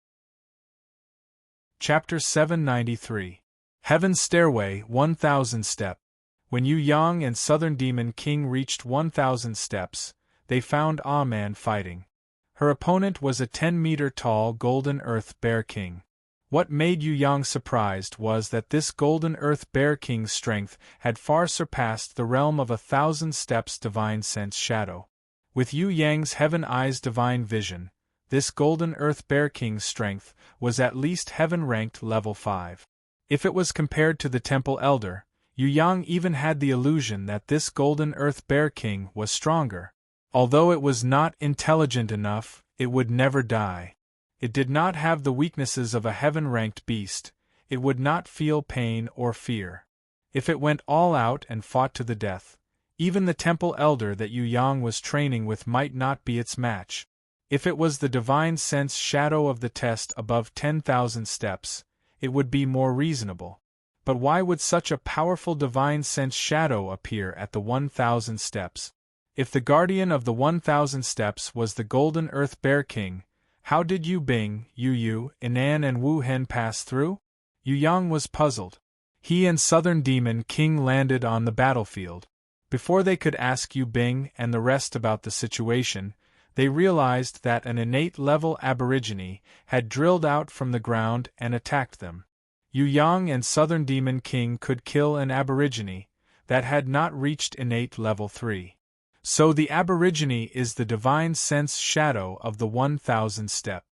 Chapter 793. Heaven's Stairway, 1000 Step. When Yu Yang and Southern Demon King reached 1000 steps, they found Ah Man fighting. Her opponent was a 10-meter-tall Golden Earth Bear King. What made Yu Yang surprised was that this Golden Earth Bear King's strength had far surpassed the realm of 1000 steps divine sense shadow. With Yu Yang's Heaven Eyes divine vision, this Golden Earth Bear King's strength was at least heaven-ranked level 5. If it was compared to the Temple Elder, Yu Yang even had the illusion that this Golden Earth Bear King was stronger. Although it was not intelligent enough, it would never die. It did not have the weaknesses of a heaven-ranked beast. It would not feel pain or fear. If it went all out and fought to the death, even the Temple Elder that Yu Yang was training with might not be its match. If it was the divine sense shadow of the test above 10,000 steps, it would be more reasonable. But why would such a powerful divine sense shadow appear at the 1000 steps? If the guardian of the 1000 steps was the Golden Earth Bear King, how did Yu Bing, Yu Yu, Inan and Wu Hen pass through? Yu Yang was puzzled. He and Southern Demon King landed on the battlefield. Before they could ask Yu Bing and the rest about the situation, they realized that an innate-level aborigine had drilled out from the ground and attacked them. Yu Yang and Southern Demon King could kill an aborigine that had not reached innate level 3. So the aborigine is the divine sense shadow of the 1000 step.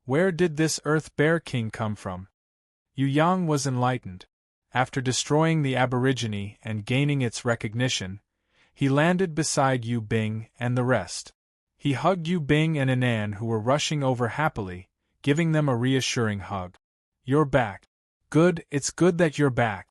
Where did this Earth Bear King come from? Yu Yang was enlightened. After destroying the aborigine and gaining its recognition, he landed beside Yu Bing and the rest. He hugged Yu Bing and Inan, who were rushing over happily, giving them a reassuring hug. You're back. Good, it's good that you're back.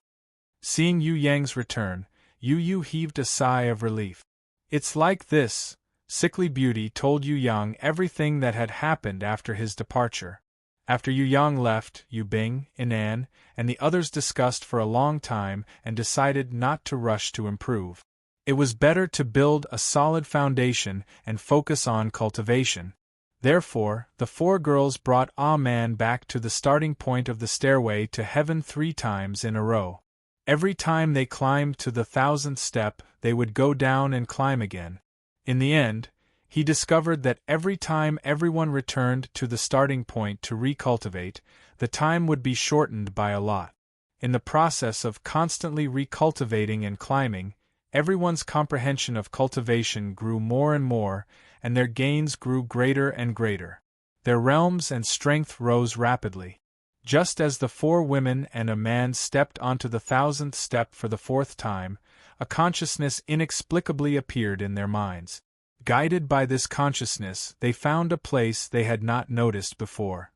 Seeing Yu Yang's return, Yu Yu heaved a sigh of relief. It's like this, Sickly Beauty told Yu Yang everything that had happened after his departure. After Yu Yang left, Yu Bing, Inan, and the others discussed for a long time and decided not to rush to improve. It was better to build a solid foundation and focus on cultivation. Therefore, the 4 girls brought Ah Man back to the starting point of the stairway to heaven 3 times in a row. Every time they climbed to the 1000th step, they would go down and climb again. In the end, he discovered that every time everyone returned to the starting point to recultivate, the time would be shortened by a lot. In the process of constantly recultivating and climbing, everyone's comprehension of cultivation grew more and more, and their gains grew greater and greater. Their realms and strength rose rapidly. Just as the 4 women and a man stepped onto the 1000th step for the 4th time, a consciousness inexplicably appeared in their minds. Guided by this consciousness, they found a place they had not noticed before.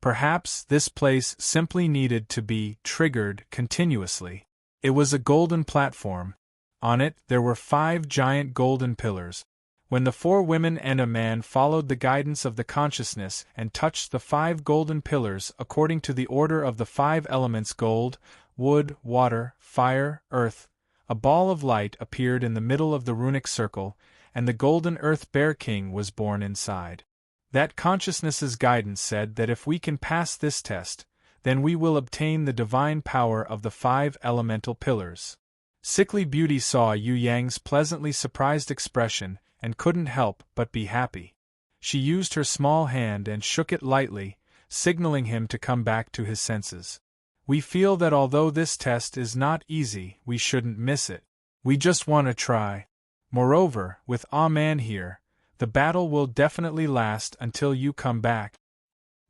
Perhaps this place simply needed to be triggered continuously. It was a golden platform. On it there were 5 giant golden pillars. When the 4 women and a man followed the guidance of the consciousness and touched the 5 golden pillars according to the order of the 5 elements gold, wood, water, fire, earth, a ball of light appeared in the middle of the runic circle, and the Golden Earth Bear King was born inside. That consciousness's guidance said that if we can pass this test, then we will obtain the divine power of the 5 elemental pillars. Sickly Beauty saw Yu Yang's pleasantly surprised expression and couldn't help but be happy. She used her small hand and shook it lightly, signaling him to come back to his senses. We feel that although this test is not easy, we shouldn't miss it. We just want to try. Moreover, with Man here, the battle will definitely last until you come back.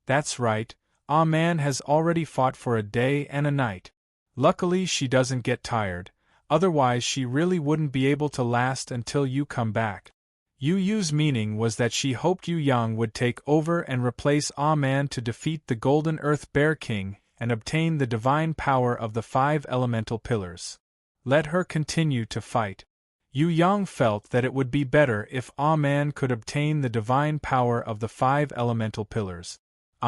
That's right, Man has already fought for a day and a night. Luckily she doesn't get tired, otherwise she really wouldn't be able to last until you come back. Yu Yu's meaning was that she hoped Yu Yang would take over and replace Man to defeat the Golden Earth Bear King and obtain the divine power of the 5 elemental pillars. Let her continue to fight. Yu Yang felt that it would be better if Man could obtain the divine power of the 5 elemental pillars.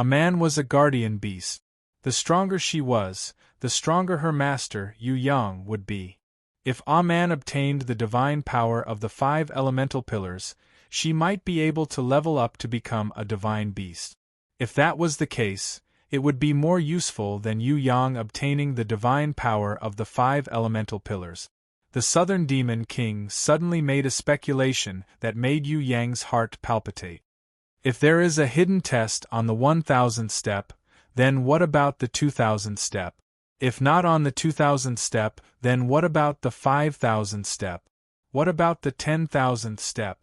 Man was a guardian beast. The stronger she was, the stronger her master, Yu Yang, would be. If Man obtained the divine power of the 5 elemental pillars, she might be able to level up to become a divine beast. If that was the case, it would be more useful than Yu Yang obtaining the divine power of the 5 elemental pillars. The Southern Demon King suddenly made a speculation that made Yu Yang's heart palpitate. If there is a hidden test on the 1000th step, then what about the 2000th step? If not on the 2000th step, then what about the 5000th step? What about the 10,000th step?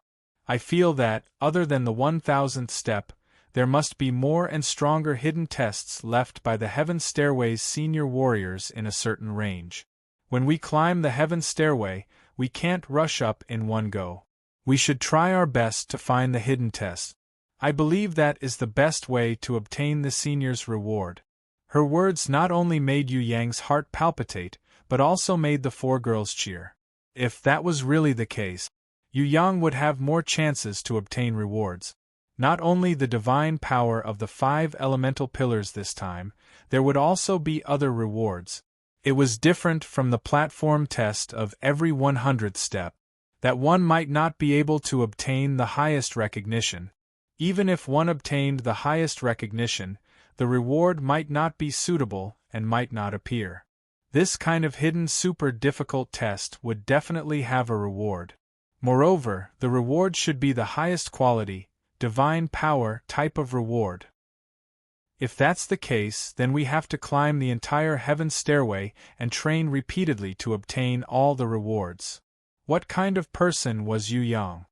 I feel that, other than the 1000th step, there must be more and stronger hidden tests left by the Heaven Stairway's senior warriors in a certain range. When we climb the Heaven Stairway, we can't rush up in one go. We should try our best to find the hidden tests. I believe that is the best way to obtain the senior's reward. Her words not only made Yu Yang's heart palpitate, but also made the 4 girls cheer. If that was really the case, Yu Yang would have more chances to obtain rewards. Not only the divine power of the 5 elemental pillars this time, there would also be other rewards. It was different from the platform test of every 100th step, that one might not be able to obtain the highest recognition. Even if one obtained the highest recognition, the reward might not be suitable and might not appear. This kind of hidden super difficult test would definitely have a reward. Moreover, the reward should be the highest quality, divine power type of reward. If that's the case, then we have to climb the entire Heaven Stairway and train repeatedly to obtain all the rewards. What kind of person was Yu Yang?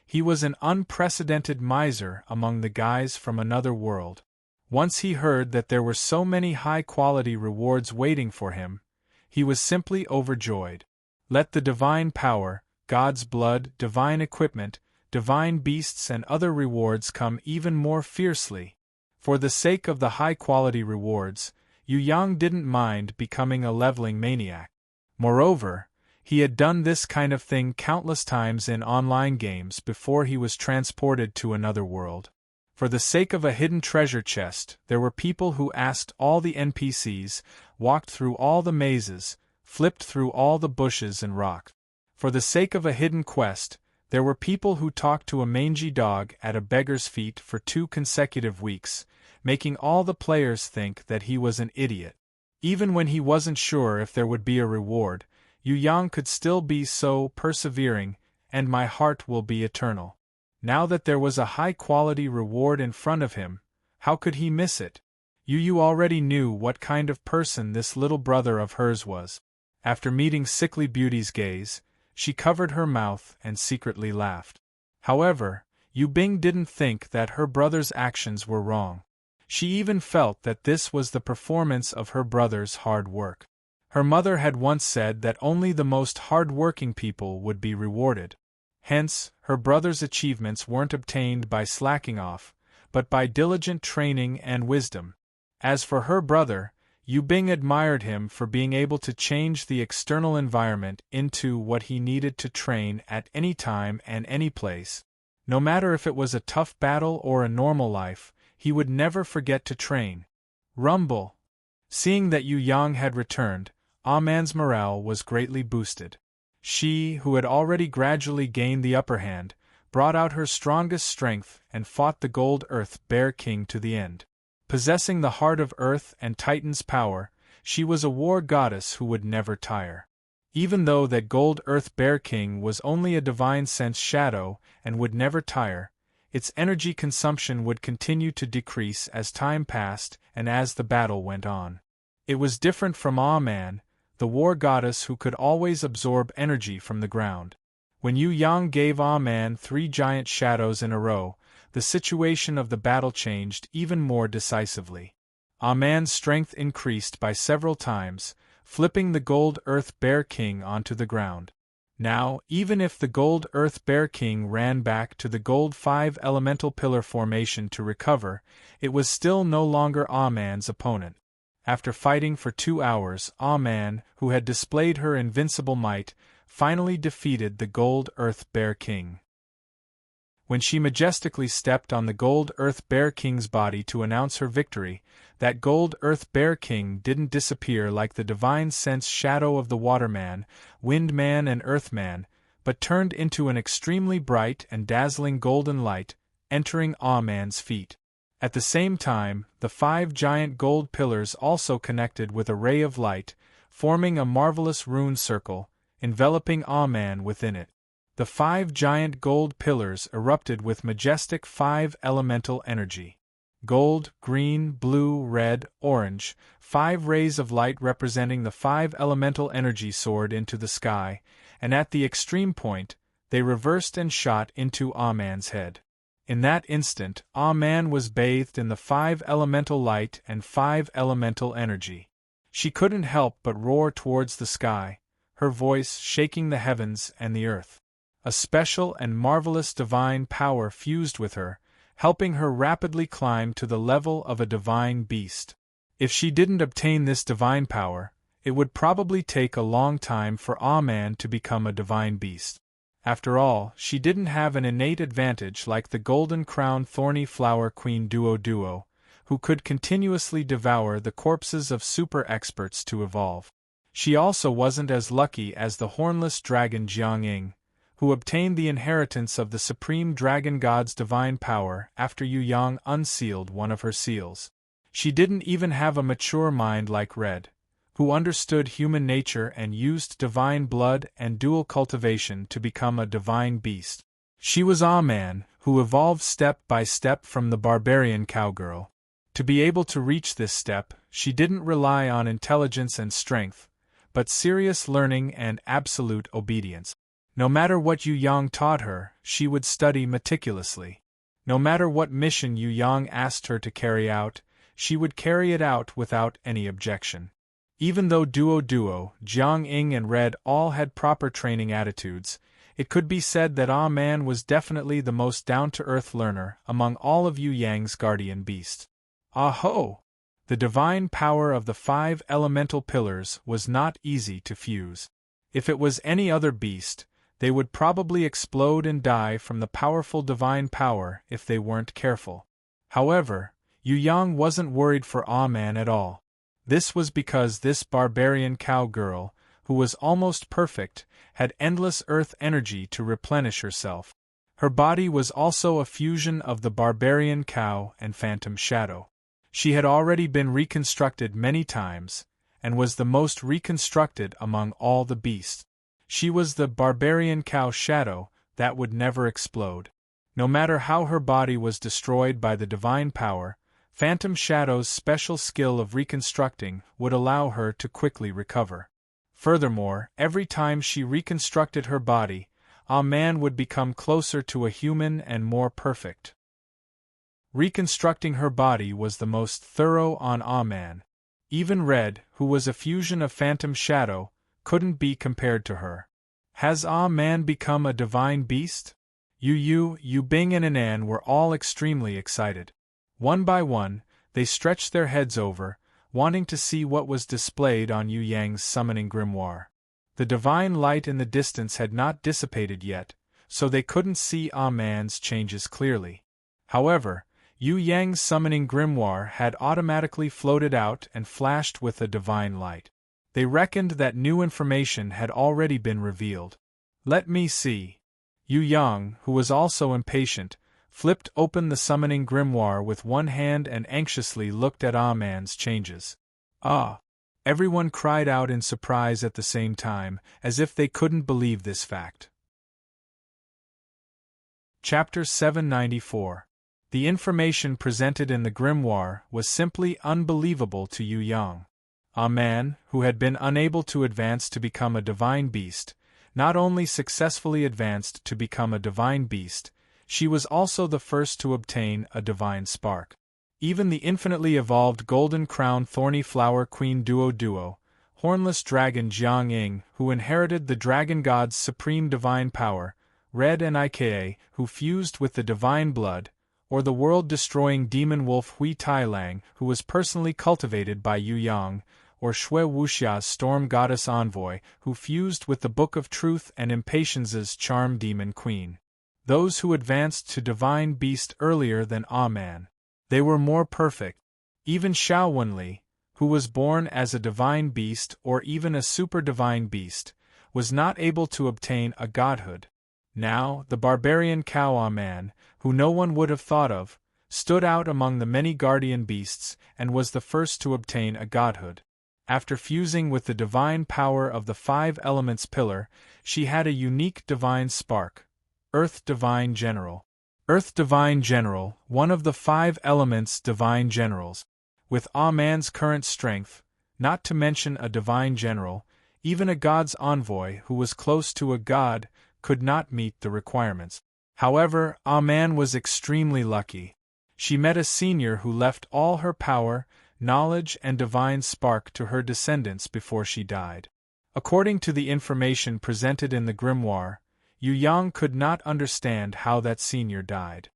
He was an unprecedented miser among the guys from another world. Once he heard that there were so many high-quality rewards waiting for him, he was simply overjoyed. Let the divine power, God's blood, divine equipment, divine beasts and other rewards come even more fiercely. For the sake of the high-quality rewards, Yu Yang didn't mind becoming a leveling maniac. Moreover, he had done this kind of thing countless times in online games before he was transported to another world. For the sake of a hidden treasure chest, there were people who asked all the NPCs, walked through all the mazes, flipped through all the bushes and rocks. For the sake of a hidden quest, there were people who talked to a mangy dog at a beggar's feet for 2 consecutive weeks, making all the players think that he was an idiot. Even when he wasn't sure if there would be a reward, Yu Yang could still be so persevering, and my heart will be eternal. Now that there was a high-quality reward in front of him, how could he miss it? Yu Yu already knew what kind of person this little brother of hers was. After meeting Sickly Beauty's gaze, she covered her mouth and secretly laughed. However, Yu Bing didn't think that her brother's actions were wrong. She even felt that this was the performance of her brother's hard work. Her mother had once said that only the most hard-working people would be rewarded. Hence, her brother's achievements weren't obtained by slacking off, but by diligent training and wisdom. As for her brother, Yu Bing admired him for being able to change the external environment into what he needed to train at any time and any place. No matter if it was a tough battle or a normal life, he would never forget to train. Rumble. Seeing that Yu Yang had returned, Man's morale was greatly boosted. She, who had already gradually gained the upper hand, brought out her strongest strength and fought the Gold Earth Bear King to the end. Possessing the heart of Earth and Titan's power, she was a war goddess who would never tire. Even though that gold Earth Bear King was only a divine sense shadow and would never tire, its energy consumption would continue to decrease as time passed and as the battle went on. It was different from Man, the war goddess who could always absorb energy from the ground. When Yu Yang gave Man 3 giant shadows in a row, the situation of the battle changed even more decisively. Man's strength increased by several times, flipping the gold Earth Bear King onto the ground. Now, even if the gold Earth Bear King ran back to the gold 5 elemental pillar formation to recover, it was still no longer Man's opponent. After fighting for 2 hours, Man, who had displayed her invincible might, finally defeated the gold Earth Bear King. When she majestically stepped on the gold Earth Bear King's body to announce her victory, that gold Earth Bear King didn't disappear like the divine sense shadow of the Waterman, Windman and Earthman, but turned into an extremely bright and dazzling golden light, entering Man's feet. At the same time, the 5 giant gold pillars also connected with a ray of light, forming a marvelous rune circle, enveloping Man within it. The 5 giant gold pillars erupted with majestic 5 elemental energy. Gold, green, blue, red, orange, 5 rays of light representing the 5 elemental energy soared into the sky, and at the extreme point, they reversed and shot into Man's head. In that instant, Man was bathed in the 5 elemental light and 5 elemental energy. She couldn't help but roar towards the sky, her voice shaking the heavens and the earth. A special and marvelous divine power fused with her, helping her rapidly climb to the level of a divine beast. If she didn't obtain this divine power, it would probably take a long time for Man to become a divine beast. After all, she didn't have an innate advantage like the golden-crowned thorny flower queen Duo, who could continuously devour the corpses of super-experts to evolve. She also wasn't as lucky as the hornless dragon Jiang, who obtained the inheritance of the supreme dragon god's divine power after Yu Yang unsealed one of her seals. She didn't even have a mature mind like Red, who understood human nature and used divine blood and dual cultivation to become a divine beast. She was Man, who evolved step by step from the barbarian cowgirl. To be able to reach this step, she didn't rely on intelligence and strength, but serious learning and absolute obedience. No matter what Yu Yang taught her, she would study meticulously. No matter what mission Yu Yang asked her to carry out, she would carry it out without any objection. Even though Duo, Jiang and Red all had proper training attitudes, it could be said that Man was definitely the most down-to-earth learner among all of Yu Yang's guardian beasts. Ah-ho! The divine power of the 5 elemental pillars was not easy to fuse. If it was any other beast, they would probably explode and die from the powerful divine power if they weren't careful. However, Yu Yang wasn't worried for Man at all. This was because this barbarian cowgirl, who was almost perfect, had endless earth energy to replenish herself. Her body was also a fusion of the barbarian cow and phantom shadow. She had already been reconstructed many times, and was the most reconstructed among all the beasts. She was the barbarian cow shadow that would never explode. No matter how her body was destroyed by the divine power, Phantom Shadow's special skill of reconstructing would allow her to quickly recover. Furthermore, every time she reconstructed her body, Man would become closer to a human and more perfect. Reconstructing her body was the most thorough on Man. Even Red, who was a fusion of Phantom Shadow, couldn't be compared to her. Has Man become a divine beast? Yu Bing and Anan were all extremely excited. One by one, they stretched their heads over, wanting to see what was displayed on Yu Yang's summoning grimoire. The divine light in the distance had not dissipated yet, so they couldn't see Man's changes clearly. However, Yu Yang's summoning grimoire had automatically floated out and flashed with a divine light. They reckoned that new information had already been revealed. Let me see. Yu Yang, who was also impatient, flipped open the summoning grimoire with one hand and anxiously looked at Man's changes. Everyone cried out in surprise at the same time, as if they couldn't believe this fact. Chapter 794. The information presented in the grimoire was simply unbelievable to Yu Yang. A man, who had been unable to advance to become a divine beast, not only successfully advanced to become a divine beast, she was also the first to obtain a divine spark. Even the infinitely evolved golden crown thorny flower queen Duo, hornless dragon Jiang Ying, who inherited the dragon god's supreme divine power, Red and Ika, who fused with the divine blood, or the world-destroying demon wolf Hui Tailang, who was personally cultivated by Yu Yang, or Shui Wuxia's storm goddess envoy, who fused with the Book of Truth and Impatience's charm demon queen. Those who advanced to divine beast earlier than Man. They were more perfect. Even Xiao Wenli, who was born as a divine beast or even a super-divine beast, was not able to obtain a godhood. Now, the barbarian Cao Man, who no one would have thought of, stood out among the many guardian beasts and was the first to obtain a godhood. After fusing with the divine power of the five elements pillar, she had a unique divine spark, Earth Divine General. Earth Divine General, one of the five elements divine generals. With Man's current strength, not to mention a divine general, even a god's envoy who was close to a god, could not meet the requirements. However, Man was extremely lucky. She met a senior who left all her power, knowledge and divine spark to her descendants before she died. According to the information presented in the grimoire, Yu Yang could not understand how that senior died.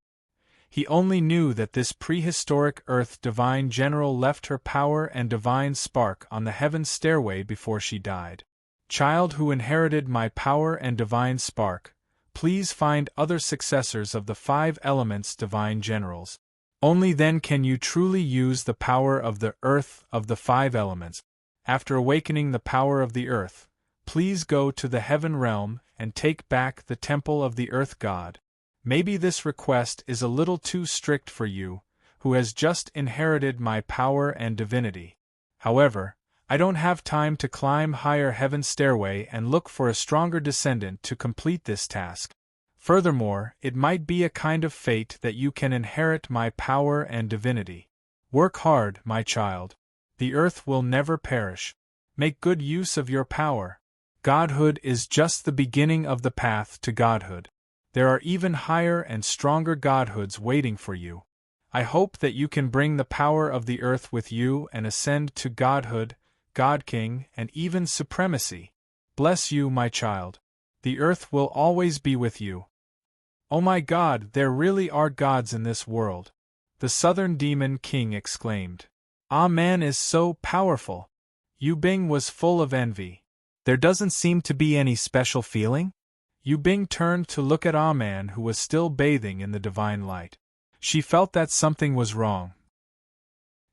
He only knew that this prehistoric Earth Divine General left her power and divine spark on the heaven stairway before she died. Child who inherited my power and divine spark, please find other successors of the five elements divine generals. Only then can you truly use the power of the earth of the five elements. After awakening the power of the earth, please go to the heaven realm and take back the temple of the earth god. Maybe this request is a little too strict for you, who has just inherited my power and divinity. However, I don't have time to climb higher heaven stairway and look for a stronger descendant to complete this task. Furthermore, it might be a kind of fate that you can inherit my power and divinity. Work hard, my child. The earth will never perish. Make good use of your power. Godhood is just the beginning of the path to godhood. There are even higher and stronger godhoods waiting for you. I hope that you can bring the power of the earth with you and ascend to godhood, God King, and even supremacy. Bless you, my child. The earth will always be with you. Oh my God, there really are gods in this world, the southern demon king exclaimed. Man is so powerful. Yu Bing was full of envy. There doesn't seem to be any special feeling? Yu Bing turned to look at Man, who was still bathing in the divine light. She felt that something was wrong.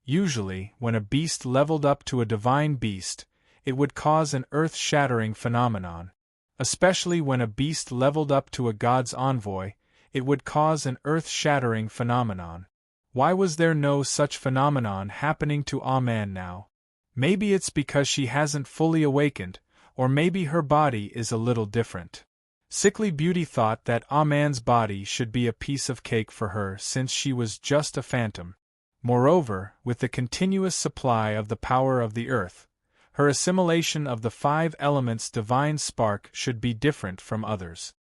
Usually, when a beast leveled up to a divine beast, it would cause an earth-shattering phenomenon. Especially when a beast leveled up to a god's envoy, it would cause an earth-shattering phenomenon. Why was there no such phenomenon happening to Man now? Maybe it's because she hasn't fully awakened, or maybe her body is a little different. Sickly Beauty thought that Man's body should be a piece of cake for her since she was just a phantom. Moreover, with the continuous supply of the power of the earth, her assimilation of the five elements' divine spark should be different from others.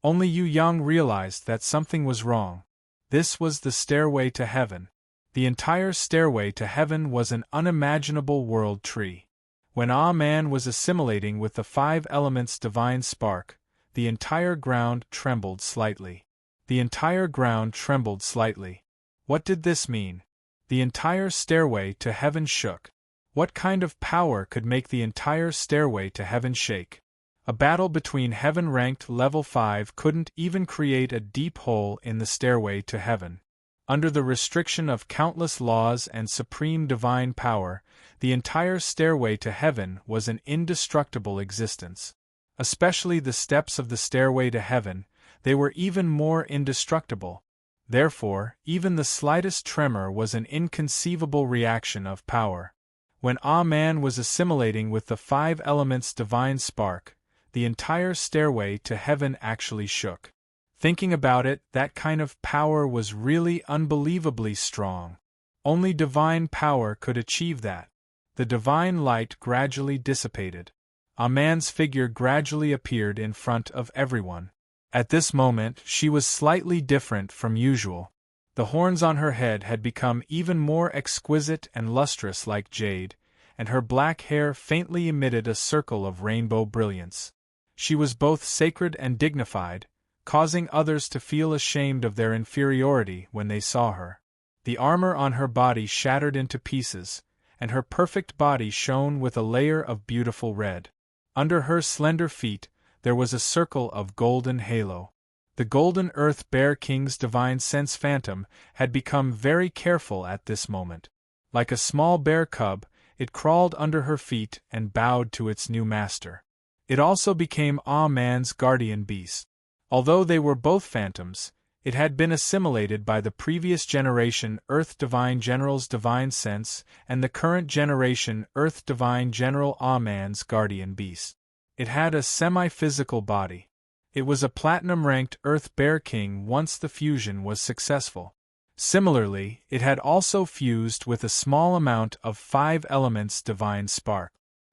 Only Yu Yang realized that something was wrong. This was the stairway to heaven. The entire stairway to heaven was an unimaginable world tree. When Man was assimilating with the five elements' divine spark, the entire ground trembled slightly. The entire ground trembled slightly. What did this mean? The entire stairway to heaven shook. What kind of power could make the entire stairway to heaven shake? A battle between heaven-ranked level 5 couldn't even create a deep hole in the stairway to heaven. Under the restriction of countless laws and supreme divine power, the entire stairway to heaven was an indestructible existence. Especially the steps of the stairway to heaven, they were even more indestructible. Therefore, even the slightest tremor was an inconceivable reaction of power. When Ah-Man was assimilating with the 5 elements' divine spark, the entire stairway to heaven actually shook. Thinking about it, that kind of power was really unbelievably strong. Only divine power could achieve that. The divine light gradually dissipated. Ah-Man's figure gradually appeared in front of everyone. At this moment, she was slightly different from usual. The horns on her head had become even more exquisite and lustrous like jade, and her black hair faintly emitted a circle of rainbow brilliance. She was both sacred and dignified, causing others to feel ashamed of their inferiority when they saw her. The armor on her body shattered into pieces, and her perfect body shone with a layer of beautiful red. Under her slender feet, there was a circle of golden halo. The golden earth bear king's divine sense phantom had become very careful at this moment. Like a small bear cub, it crawled under her feet and bowed to its new master. It also became Ah-Man's guardian beast. Although they were both phantoms, it had been assimilated by the previous generation Earth Divine General's divine sense and the current generation Earth Divine General Ah-Man's guardian beast. It had a semi-physical body. It was a platinum-ranked Earth Bear King once the fusion was successful. Similarly, it had also fused with a small amount of 5 elements divine spark.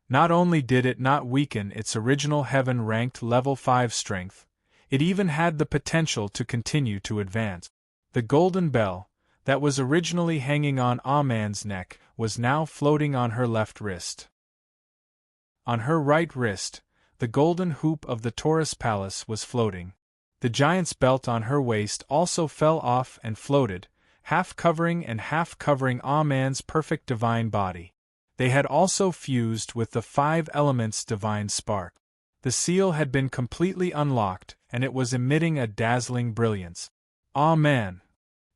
Not only did it not weaken its original heaven-ranked level 5 strength, it even had the potential to continue to advance. The golden bell, that was originally hanging on Ah-Man's neck, was now floating on her left wrist. On her right wrist, the golden hoop of the Taurus Palace was floating. The giant's belt on her waist also fell off and floated, half covering Ah-Man's perfect divine body. They had also fused with the 5 elements' divine spark. The seal had been completely unlocked, and it was emitting a dazzling brilliance. Ah-Man!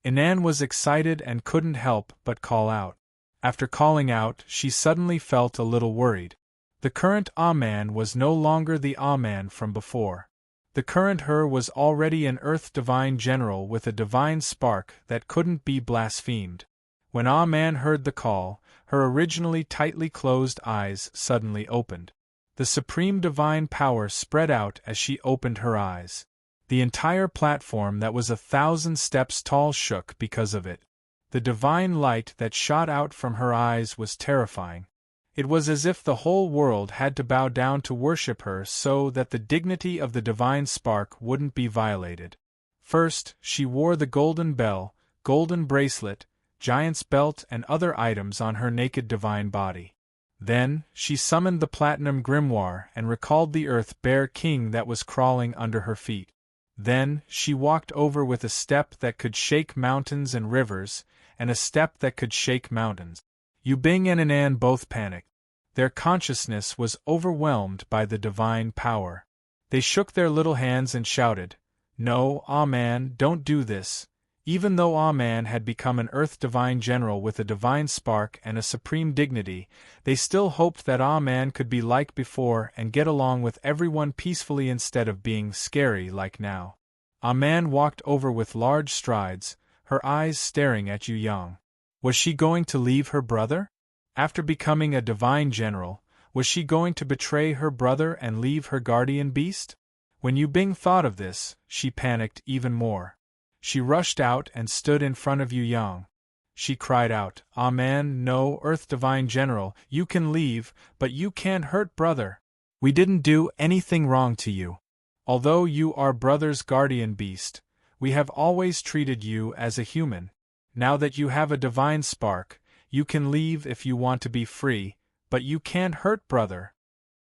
Inan was excited and couldn't help but call out. After calling out, she suddenly felt a little worried. The current Ah-Man was no longer the Ah-Man from before. The current her was already an Earth Divine General with a divine spark that couldn't be blasphemed. When Ah-Man heard the call, her originally tightly closed eyes suddenly opened. The supreme divine power spread out as she opened her eyes. The entire platform that was 1,000 steps tall shook because of it. The divine light that shot out from her eyes was terrifying. It was as if the whole world had to bow down to worship her so that the dignity of the divine spark wouldn't be violated. First, she wore the golden bell, golden bracelet, giant's belt and other items on her naked divine body. Then, she summoned the platinum grimoire and recalled the Earth Bear King that was crawling under her feet. Then, she walked over with a step that could shake mountains and rivers, and a step that could shake mountains. Yubing and Inan both panicked. Their consciousness was overwhelmed by the divine power. They shook their little hands and shouted, "No, Ah-Man, don't do this." Even though Ah-Man had become an Earth Divine General with a divine spark and a supreme dignity, they still hoped that Ah-Man could be like before and get along with everyone peacefully instead of being scary like now. Ah-Man walked over with large strides, her eyes staring at Yu Yang. Was she going to leave her brother? After becoming a divine general, was she going to betray her brother and leave her guardian beast? When Yubing thought of this, she panicked even more. She rushed out and stood in front of Yu Yang. She cried out, "Ah-Man, no, Earth Divine General, you can leave, but you can't hurt brother. We didn't do anything wrong to you. Although you are brother's guardian beast, we have always treated you as a human. Now that you have a divine spark, you can leave if you want to be free, but you can't hurt brother."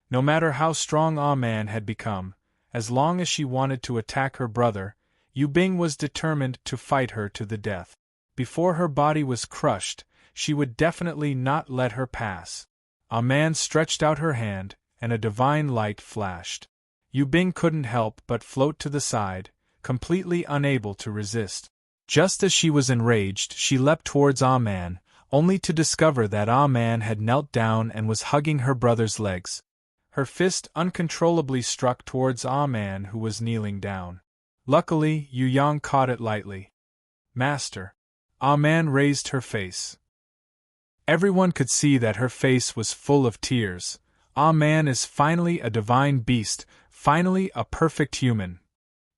No matter how strong Ah-Man had become, as long as she wanted to attack her brother, Yubing was determined to fight her to the death. Before her body was crushed, she would definitely not let her pass. Ah-Man stretched out her hand, and a divine light flashed. Yubing couldn't help but float to the side, completely unable to resist. Just as she was enraged, she leapt towards Ah-Man, only to discover that Ah-Man had knelt down and was hugging her brother's legs. Her fist uncontrollably struck towards Ah-Man, who was kneeling down. Luckily, Yu Yang caught it lightly. "Master." Ah-Man raised her face. Everyone could see that her face was full of tears. Ah, man is finally a divine beast, finally a perfect human.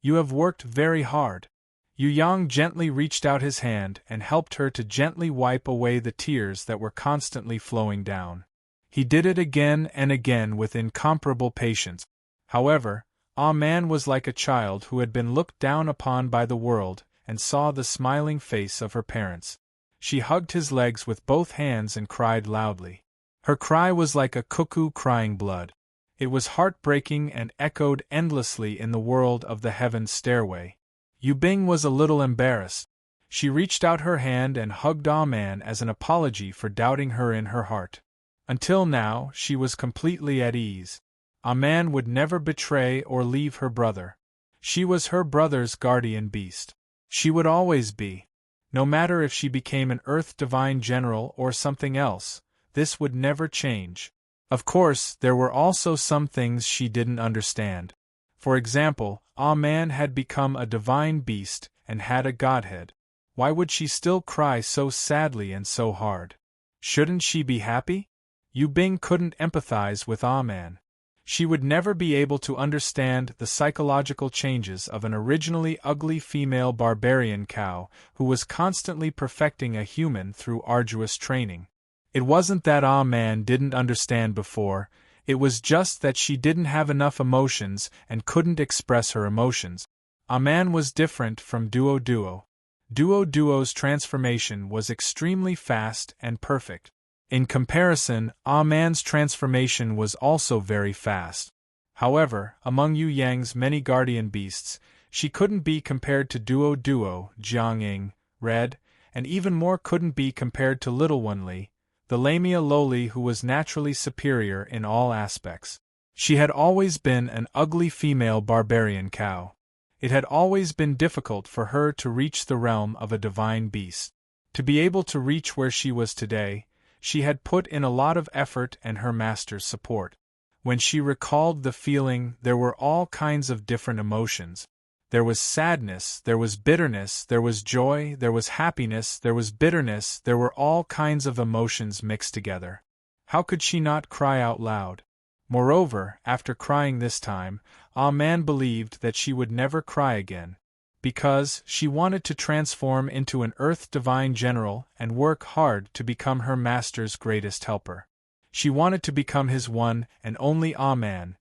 You have worked very hard. Yu Yang gently reached out his hand and helped her to gently wipe away the tears that were constantly flowing down. He did it again and again with incomparable patience. However, Ah Man was like a child who had been looked down upon by the world and saw the smiling face of her parents. She hugged his legs with both hands and cried loudly. Her cry was like a cuckoo crying blood. It was heartbreaking and echoed endlessly in the world of the heaven's stairway. Yu Bing was a little embarrassed. She reached out her hand and hugged Ah Man as an apology for doubting her in her heart. Until now, she was completely at ease. Ah Man would never betray or leave her brother. She was her brother's guardian beast. She would always be. No matter if she became an Earth Divine General or something else, this would never change. Of course, there were also some things she didn't understand. For example, Ah Man had become a divine beast and had a godhead. Why would she still cry so sadly and so hard? Shouldn't she be happy? Yu Bing couldn't empathize with Ah Man. She would never be able to understand the psychological changes of an originally ugly female barbarian cow who was constantly perfecting a human through arduous training. It wasn't that Ah Man didn't understand before, it was just that she didn't have enough emotions and couldn't express her emotions. Ah Man was different from Duo Duo. Duo Duo's transformation was extremely fast and perfect. In comparison, Ah Man's transformation was also very fast. However, among Yu Yang's many guardian beasts, she couldn't be compared to Duo Duo, Jiangying, Red, and even more couldn't be compared to Little One Li, the Lamia Loli who was naturally superior in all aspects. She had always been an ugly female barbarian cow. It had always been difficult for her to reach the realm of a divine beast. To be able to reach where she was today, she had put in a lot of effort and her master's support. When she recalled the feeling, there were all kinds of different emotions. There was sadness, there was bitterness, there was joy, there was happiness, there was bitterness, there were all kinds of emotions mixed together. How could she not cry out loud? Moreover, after crying this time, Ah Man believed that she would never cry again, because she wanted to transform into an Earth Divine General and work hard to become her master's greatest helper. She wanted to become his one and only Ah Man.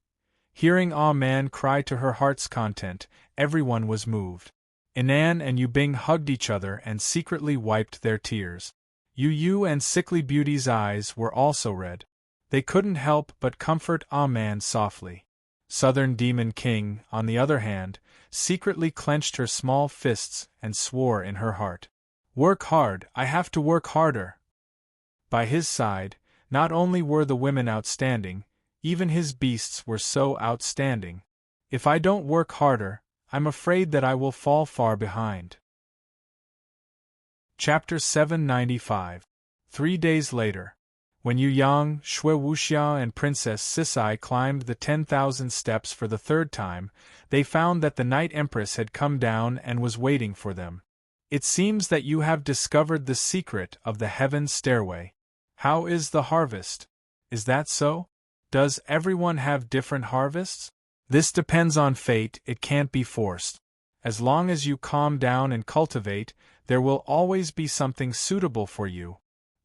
Hearing Ah Man cry to her heart's content, everyone was moved. Inan and Yu Bing hugged each other and secretly wiped their tears. Yu Yu and Sickly Beauty's eyes were also red. They couldn't help but comfort Ah Man softly. Southern Demon King, on the other hand, secretly clenched her small fists and swore in her heart. Work hard, I have to work harder. By his side, not only were the women outstanding, even his beasts were so outstanding. If I don't work harder, I'm afraid that I will fall far behind. Chapter 795. 3 days later. When Yu Yang, Shui Wuxia and Princess Sisai climbed the 10,000 steps for the third time, they found that the Night Empress had come down and was waiting for them. It seems that you have discovered the secret of the Heaven's Stairway. How is the harvest? Is that so? Does everyone have different harvests? This depends on fate, it can't be forced. As long as you calm down and cultivate, there will always be something suitable for you.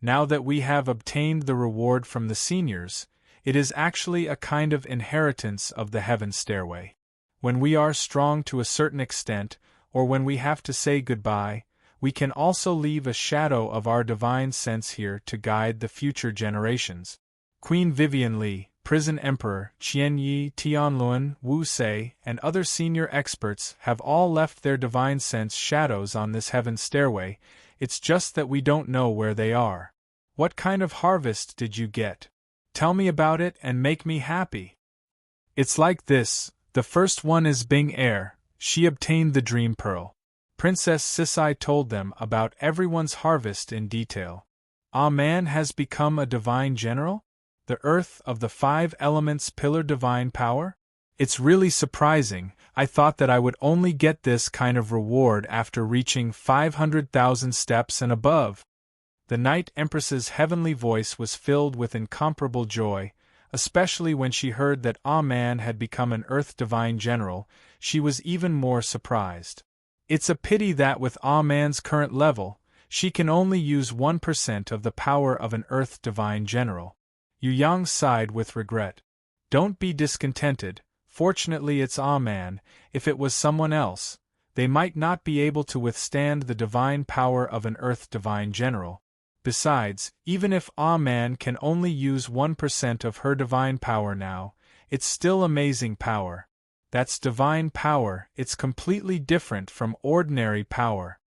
Now that we have obtained the reward from the seniors, it is actually a kind of inheritance of the Heaven Stairway. When we are strong to a certain extent, or when we have to say goodbye, we can also leave a shadow of our divine sense here to guide the future generations. Queen Vivian Li, Prison Emperor, Qian Yi, Tianlun, Wu Sei, and other senior experts have all left their divine sense shadows on this Heaven Stairway. It's just that we don't know where they are. What kind of harvest did you get? Tell me about it and make me happy. It's like this, the first one is Bing Air, she obtained the Dream Pearl. Princess Sisai told them about everyone's harvest in detail. Ah Man has become a divine general? The earth of the 5 elements pillar divine power? It's really surprising. I thought that I would only get this kind of reward after reaching 500,000 steps and above. The Night Empress's heavenly voice was filled with incomparable joy, especially when she heard that Man had become an Earth Divine General. She was even more surprised. It's a pity that with Man's current level, she can only use 1% of the power of an Earth Divine General. Yu Yang sighed with regret. Don't be discontented, fortunately it's Man. If it was someone else, they might not be able to withstand the divine power of an Earth Divine General. Besides, even if Man can only use 1% of her divine power now, it's still amazing power. That's divine power, it's completely different from ordinary power.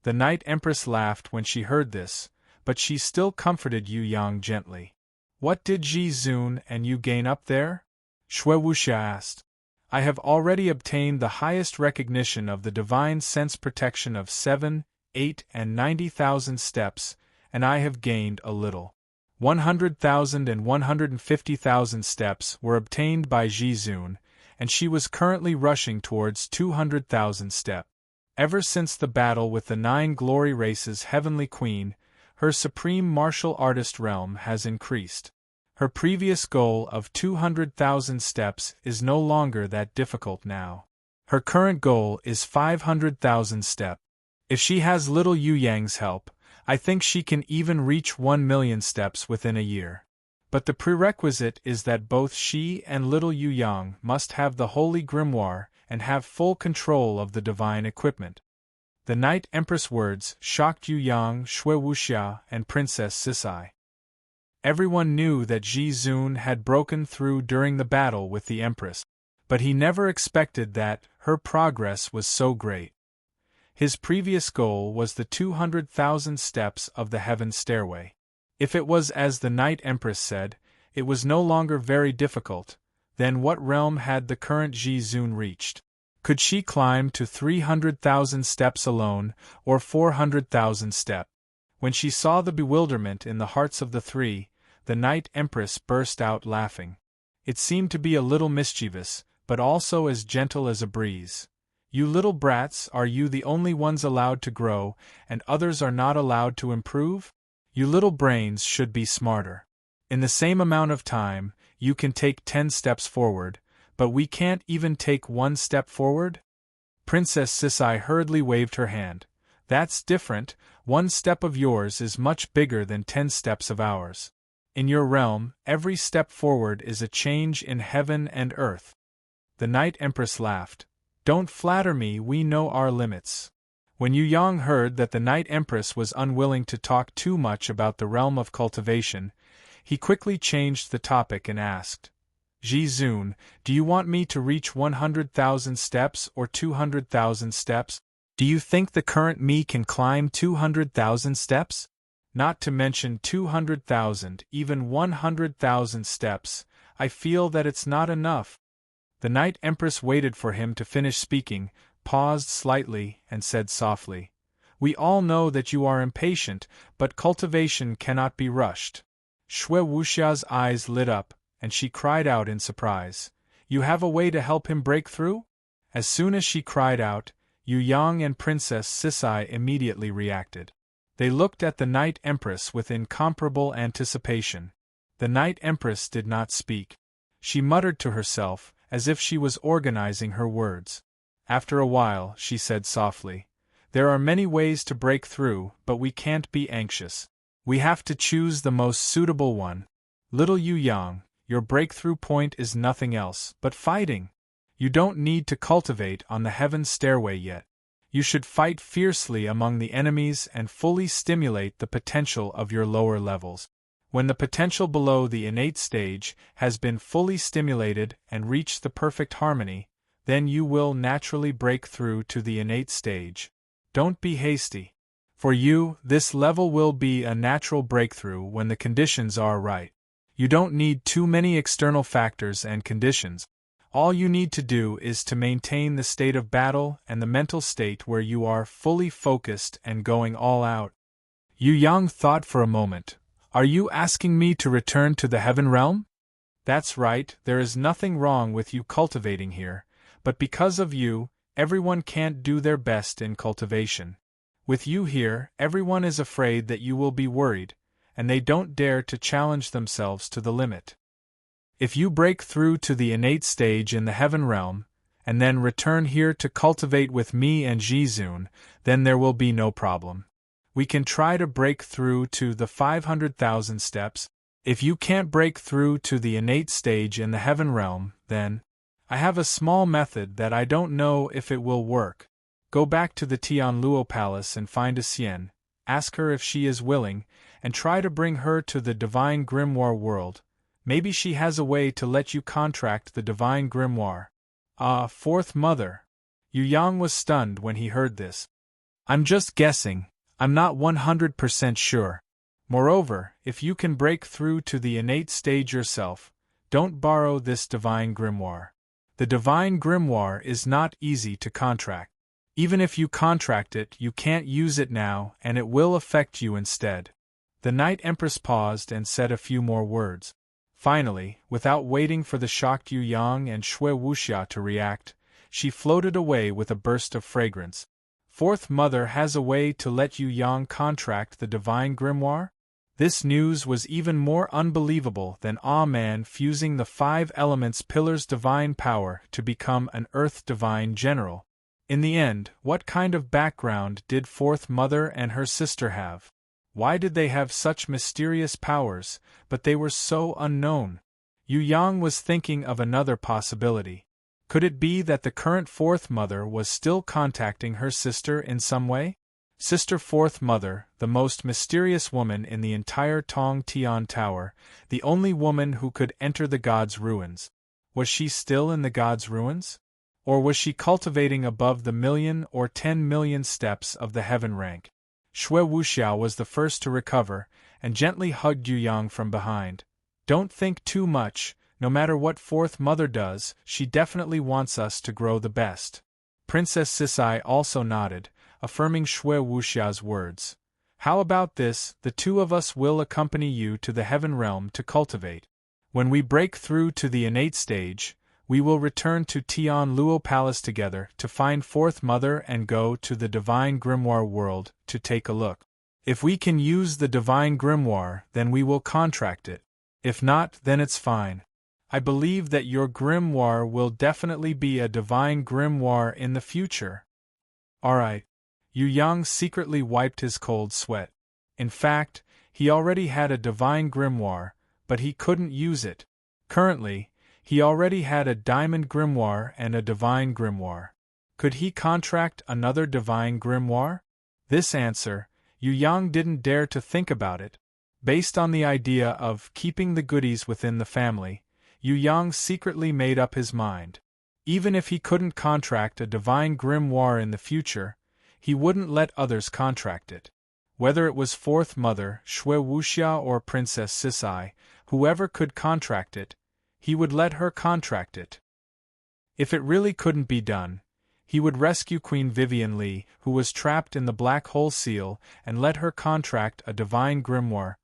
The Night Empress laughed when she heard this, but she still comforted Yu Yang gently. What did Ji Zun and you gain up there? Shui Wuxia asked. I have already obtained the highest recognition of the divine sense protection of 7, 8 and 90,000 steps, and I have gained a little. 100,000 and 150,000 steps were obtained by Ji Zun, and she was currently rushing towards 200,000 steps. Ever since the battle with the 9 glory races Heavenly Queen, her supreme martial artist realm has increased. Her previous goal of 200,000 steps is no longer that difficult now. Her current goal is 500,000 steps. If she has little Yu Yang's help, I think she can even reach 1 million steps within a year. But the prerequisite is that both she and little Yu Yang must have the Holy Grimoire and have full control of the divine equipment. The Night Empress' words shocked Yu Yang, Shui Wuxia, and Princess Sisai. Everyone knew that Ji Zun had broken through during the battle with the Empress, but he never expected that her progress was so great. His previous goal was the 200,000 steps of the Heaven Stairway. If it was as the Night Empress said, it was no longer very difficult, then what realm had the current Ji Zun reached? Could she climb to 300,000 steps alone, or 400,000 steps? When she saw the bewilderment in the hearts of the three, the Night Empress burst out laughing. It seemed to be a little mischievous, but also as gentle as a breeze. You little brats, are you the only ones allowed to grow, and others are not allowed to improve? You little brains should be smarter. In the same amount of time, you can take 10 steps forward, but we can't even take 1 step forward? Princess Sisai hurriedly waved her hand. That's different, 1 step of yours is much bigger than 10 steps of ours. In your realm, every step forward is a change in heaven and earth. The Night Empress laughed. Don't flatter me, we know our limits. When Yu Yang heard that the Night Empress was unwilling to talk too much about the realm of cultivation, he quickly changed the topic and asked, Ji Zun, do you want me to reach 100,000 steps or 200,000 steps? Do you think the current me can climb 200,000 steps? Not to mention 200,000, even 100,000 steps, I feel that it's not enough. The Night Empress waited for him to finish speaking, paused slightly, and said softly, We all know that you are impatient, but cultivation cannot be rushed. Shui Wuxia's eyes lit up, and she cried out in surprise, You have a way to help him break through? As soon as she cried out, Yu Yang and Princess Sisai immediately reacted. They looked at the Night Empress with incomparable anticipation. The Night Empress did not speak. She muttered to herself, as if she was organizing her words. After a while, she said softly, There are many ways to break through, but we can't be anxious. We have to choose the most suitable one. Little Yu Yang, your breakthrough point is nothing else but fighting. You don't need to cultivate on the Heaven Stairway yet. You should fight fiercely among the enemies and fully stimulate the potential of your lower levels. When the potential below the innate stage has been fully stimulated and reached the perfect harmony, then you will naturally break through to the innate stage. Don't be hasty. For you, this level will be a natural breakthrough when the conditions are right. You don't need too many external factors and conditions. All you need to do is to maintain the state of battle and the mental state where you are fully focused and going all out. Yu Yang thought for a moment. Are you asking me to return to the Heaven Realm? That's right, there is nothing wrong with you cultivating here, but because of you, everyone can't do their best in cultivation. With you here, everyone is afraid that you will be worried, and they don't dare to challenge themselves to the limit. If you break through to the innate stage in the heaven realm, and then return here to cultivate with me and Jizun, then there will be no problem. We can try to break through to the 500,000 steps. If you can't break through to the innate stage in the heaven realm, then I have a small method that I don't know if it will work. Go back to the Tianluo Palace and find a Xian, ask her if she is willing, and try to bring her to the Divine Grimoire world. Maybe she has a way to let you contract the Divine Grimoire. Fourth Mother. Yu Yang was stunned when he heard this. I'm just guessing, I'm not 100% sure. Moreover, if you can break through to the innate stage yourself, don't borrow this Divine Grimoire. The Divine Grimoire is not easy to contract. Even if you contract it, you can't use it now, and it will affect you instead. The Night Empress paused and said a few more words. Finally, without waiting for the shocked Yu Yang and Shui Wuxia to react, she floated away with a burst of fragrance. Fourth Mother has a way to let Yu Yang contract the Divine Grimoire? This news was even more unbelievable than Man fusing the 5 elements pillars' divine power to become an Earth divine general. In the end, what kind of background did Fourth Mother and her sister have? Why did they have such mysterious powers, but they were so unknown? Yu Yang was thinking of another possibility. Could it be that the current Fourth Mother was still contacting her sister in some way? Sister Fourth Mother, the most mysterious woman in the entire Tong Tian Tower, the only woman who could enter the gods' ruins. Was she still in the gods' ruins? Or was she cultivating above the 1,000,000 or 10,000,000 steps of the heaven rank? Shui Wuxiao was the first to recover, and gently hugged Yu Yang from behind. Don't think too much, no matter what Fourth Mother does, she definitely wants us to grow the best. Princess Sisai also nodded, affirming Shui Wuxia's words. How about this, the 2 of us will accompany you to the heaven realm to cultivate. When we break through to the innate stage, we will return to Tianluo Palace together to find Fourth Mother and go to the Divine Grimoire world to take a look. If we can use the Divine Grimoire, then we will contract it. If not, then it's fine. I believe that your grimoire will definitely be a Divine Grimoire in the future. Alright. Yu Yang secretly wiped his cold sweat. In fact, he already had a Divine Grimoire, but he couldn't use it. Currently, he already had a Diamond Grimoire and a Divine Grimoire. Could he contract another Divine Grimoire? This answer, Yu Yang didn't dare to think about it. Based on the idea of keeping the goodies within the family, Yu Yang secretly made up his mind. Even if he couldn't contract a Divine Grimoire in the future, he wouldn't let others contract it. Whether it was Fourth Mother, Shui Wuxia or Princess Sisai, whoever could contract it, he would let her contract it. If it really couldn't be done, he would rescue Queen Vivian Li, who was trapped in the Black Hole Seal, and let her contract a Divine Grimoire.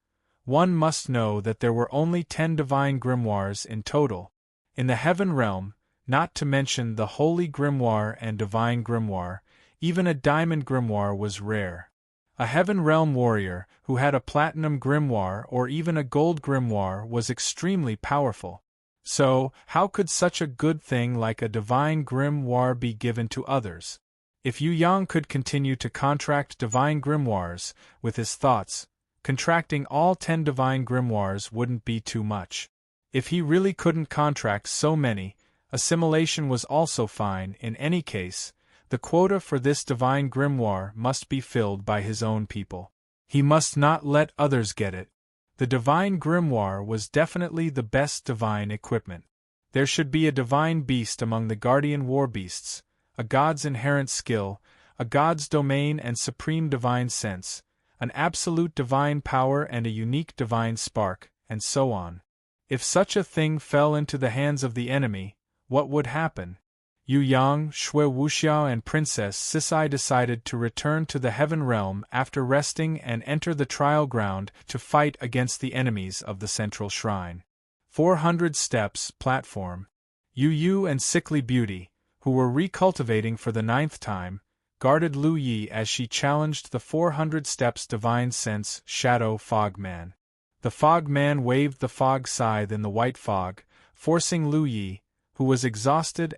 One must know that there were only 10 Divine Grimoires in total. In the Heaven Realm, not to mention the Holy Grimoire and Divine Grimoire, even a Diamond Grimoire was rare. A Heaven Realm warrior who had a Platinum Grimoire or even a Gold Grimoire was extremely powerful. So, how could such a good thing like a Divine Grimoire be given to others? If Yu Yang could continue to contract Divine Grimoires, with his thoughts, contracting all 10 Divine Grimoires wouldn't be too much. If he really couldn't contract so many, assimilation was also fine. In any case, the quota for this Divine Grimoire must be filled by his own people. He must not let others get it. The Divine Grimoire was definitely the best divine equipment. There should be a divine beast among the guardian war beasts, a god's inherent skill, a god's domain and supreme divine sense, an absolute divine power and a unique divine spark, and so on. If such a thing fell into the hands of the enemy, what would happen? Yu Yang, Shui Wuxiao and Princess Sisai decided to return to the Heaven Realm after resting and enter the trial ground to fight against the enemies of the Central Shrine. 400 steps, platform. Yu Yu and Sickly Beauty, who were recultivating for the 9th time, guarded Lu Yi as she challenged the 400 steps divine sense shadow fog man. The fog man waved the fog scythe in the white fog, forcing Lu Yi, who was exhausted,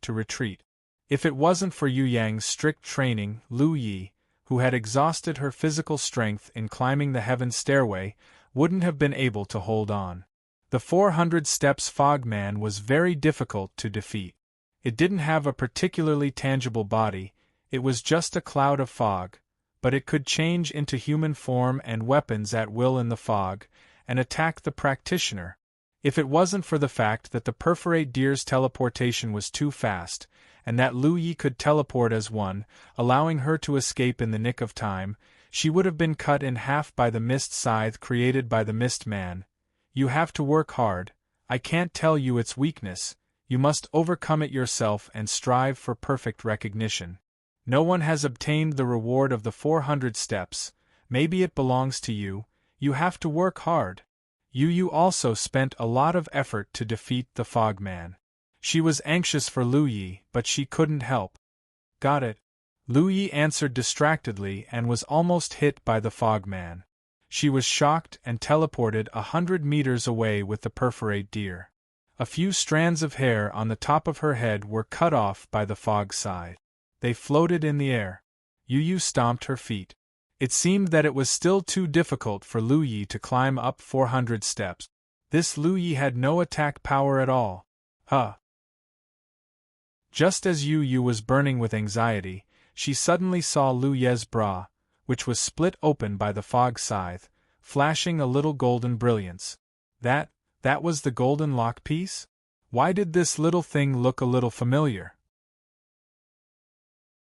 to retreat. If it wasn't for Yu Yang's strict training, Lu Yi, who had exhausted her physical strength in climbing the heaven stairway, wouldn't have been able to hold on. The 400 steps fog man was very difficult to defeat. It didn't have a particularly tangible body, it was just a cloud of fog, but it could change into human form and weapons at will in the fog, and attack the practitioner. If it wasn't for the fact that the perforate deer's teleportation was too fast, and that Lu Yi could teleport as one, allowing her to escape in the nick of time, she would have been cut in half by the mist scythe created by the mist man. You have to work hard, I can't tell you its weakness, you must overcome it yourself and strive for perfect recognition. No one has obtained the reward of the 400 steps, maybe it belongs to you, you have to work hard. Yu also spent a lot of effort to defeat the fog man. She was anxious for Lu Yi, but she couldn't help. Got it. Lu Yi answered distractedly and was almost hit by the fog man. She was shocked and teleported 100 meters away with the perforate deer. A few strands of hair on the top of her head were cut off by the fog scythe. They floated in the air. Yu stomped her feet. It seemed that it was still too difficult for Lu Yi to climb up 400 steps. This Lu Yi had no attack power at all. Huh. Just as Yu was burning with anxiety, she suddenly saw Lu Ye's bra, which was split open by the fog scythe, flashing a little golden brilliance. That was the golden lock piece? Why did this little thing look a little familiar?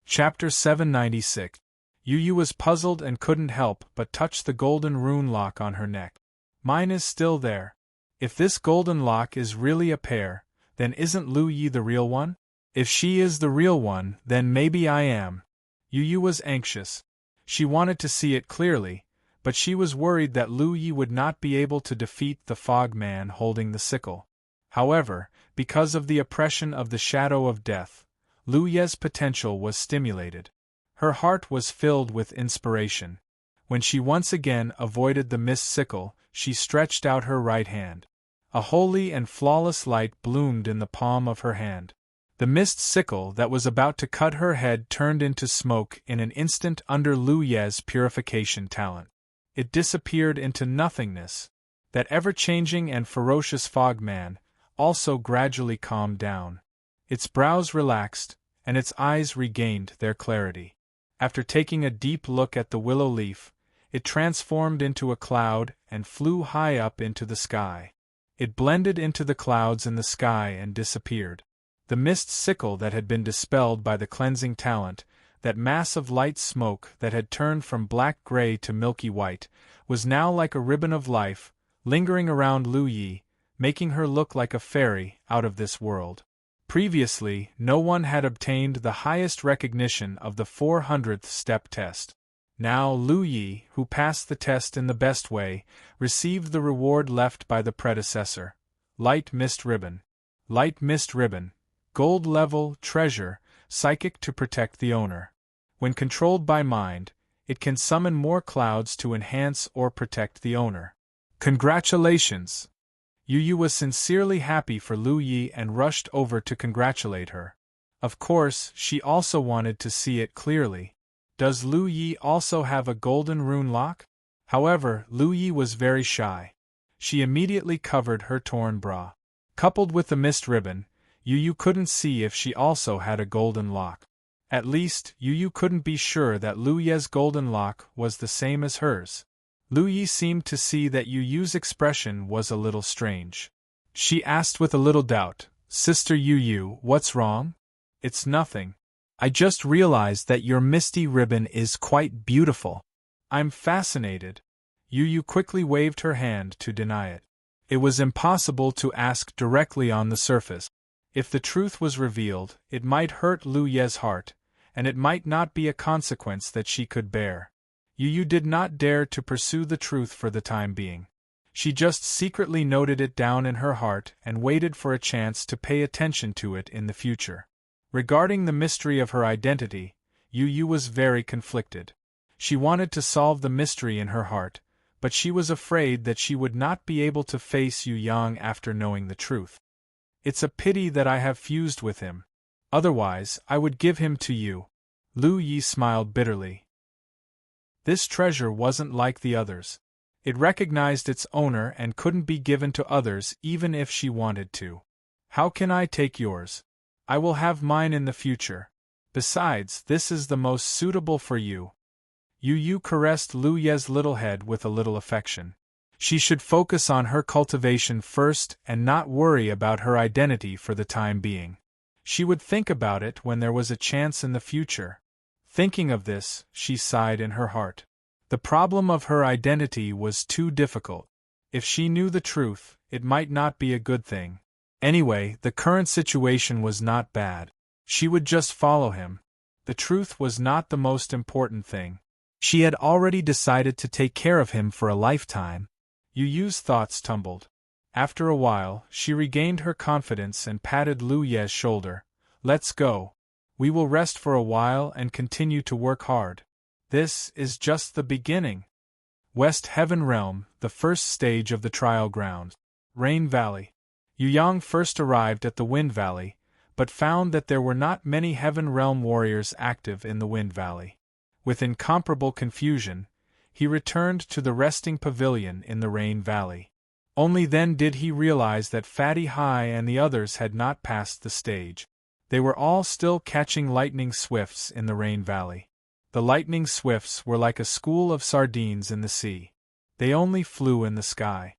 Chapter 796. Yu was puzzled and couldn't help but touch the golden rune lock on her neck. Mine is still there. If this golden lock is really a pair, then isn't Lu Yi the real one? If she is the real one, then maybe I am. Yu was anxious. She wanted to see it clearly, but she was worried that Lu Yi would not be able to defeat the fog man holding the sickle. However, because of the oppression of the shadow of death, Lu Ye's potential was stimulated. Her heart was filled with inspiration. When she once again avoided the mist sickle, she stretched out her right hand. A holy and flawless light bloomed in the palm of her hand. The mist sickle that was about to cut her head turned into smoke in an instant under Lu Ye's purification talent. It disappeared into nothingness. That ever-changing and ferocious fog man also gradually calmed down. Its brows relaxed, and its eyes regained their clarity. After taking a deep look at the willow leaf, it transformed into a cloud and flew high up into the sky. It blended into the clouds in the sky and disappeared. The mist sickle that had been dispelled by the cleansing talent, that mass of light smoke that had turned from black-gray to milky white, was now like a ribbon of life, lingering around Lu Yi, making her look like a fairy out of this world. Previously, no one had obtained the highest recognition of the 400th step test. Now Lu Yi, who passed the test in the best way, received the reward left by the predecessor. Light Mist Ribbon. Light Mist Ribbon. Gold level, treasure, psychic to protect the owner. When controlled by mind, it can summon more clouds to enhance or protect the owner. Congratulations! Yu was sincerely happy for Lu Yi and rushed over to congratulate her. Of course, she also wanted to see it clearly. Does Lu Yi also have a golden rune lock? However, Lu Yi was very shy. She immediately covered her torn bra. Coupled with the mist ribbon, Yu couldn't see if she also had a golden lock. At least, Yu couldn't be sure that Lu Ye's golden lock was the same as hers. Lu Yi seemed to see that Yu's expression was a little strange. She asked with a little doubt, "Sister Yu, what's wrong?" "It's nothing. I just realized that your misty ribbon is quite beautiful. I'm fascinated." Yu quickly waved her hand to deny it. It was impossible to ask directly on the surface. If the truth was revealed, it might hurt Lu Ye's heart, and it might not be a consequence that she could bear. Yu did not dare to pursue the truth for the time being. She just secretly noted it down in her heart and waited for a chance to pay attention to it in the future. Regarding the mystery of her identity, Yu Yu was very conflicted. She wanted to solve the mystery in her heart, but she was afraid that she would not be able to face Yu Yang after knowing the truth. It's a pity that I have fused with him. Otherwise, I would give him to you. Lu Yi smiled bitterly. This treasure wasn't like the others. It recognized its owner and couldn't be given to others even if she wanted to. How can I take yours? I will have mine in the future. Besides, this is the most suitable for you. Yu Yu caressed Lu Ye's little head with a little affection. She should focus on her cultivation first and not worry about her identity for the time being. She would think about it when there was a chance in the future. Thinking of this, she sighed in her heart. The problem of her identity was too difficult. If she knew the truth, it might not be a good thing. Anyway, the current situation was not bad. She would just follow him. The truth was not the most important thing. She had already decided to take care of him for a lifetime. Yu Yu's thoughts tumbled. After a while, she regained her confidence and patted Lu Ye's shoulder. Let's go. We will rest for a while and continue to work hard. This is just the beginning. West Heaven Realm, the first stage of the trial ground. Rain Valley. Yu Yang first arrived at the Wind Valley, but found that there were not many Heaven Realm warriors active in the Wind Valley. With incomparable confusion, he returned to the resting pavilion in the Rain Valley. Only then did he realize that Fatty High and the others had not passed the stage. They were all still catching lightning swifts in the Rain Valley. The lightning swifts were like a school of sardines in the sea. They only flew in the sky.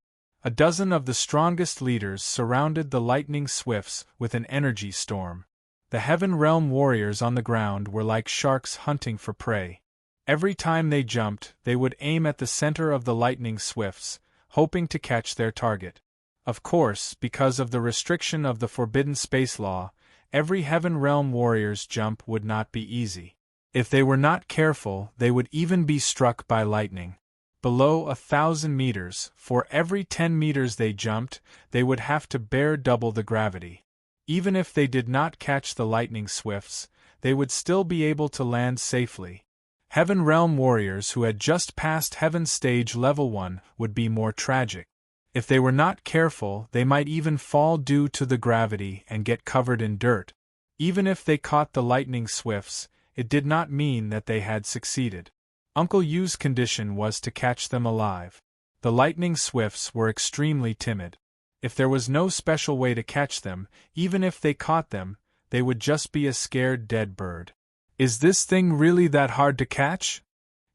A dozen of the strongest leaders surrounded the lightning swifts with an energy storm. The Heaven Realm warriors on the ground were like sharks hunting for prey. Every time they jumped, they would aim at the center of the lightning swifts, hoping to catch their target. Of course, because of the restriction of the Forbidden Space Law, every Heaven Realm warrior's jump would not be easy. If they were not careful, they would even be struck by lightning. Below 1,000 meters, for every 10 meters they jumped, they would have to bear double the gravity. Even if they did not catch the lightning swifts, they would still be able to land safely. Heaven Realm warriors who had just passed Heaven Stage Level 1 would be more tragic. If they were not careful, they might even fall due to the gravity and get covered in dirt. Even if they caught the lightning swifts, it did not mean that they had succeeded. Uncle Yu's condition was to catch them alive. The lightning swifts were extremely timid. If there was no special way to catch them, even if they caught them, they would just be a scared dead bird. Is this thing really that hard to catch?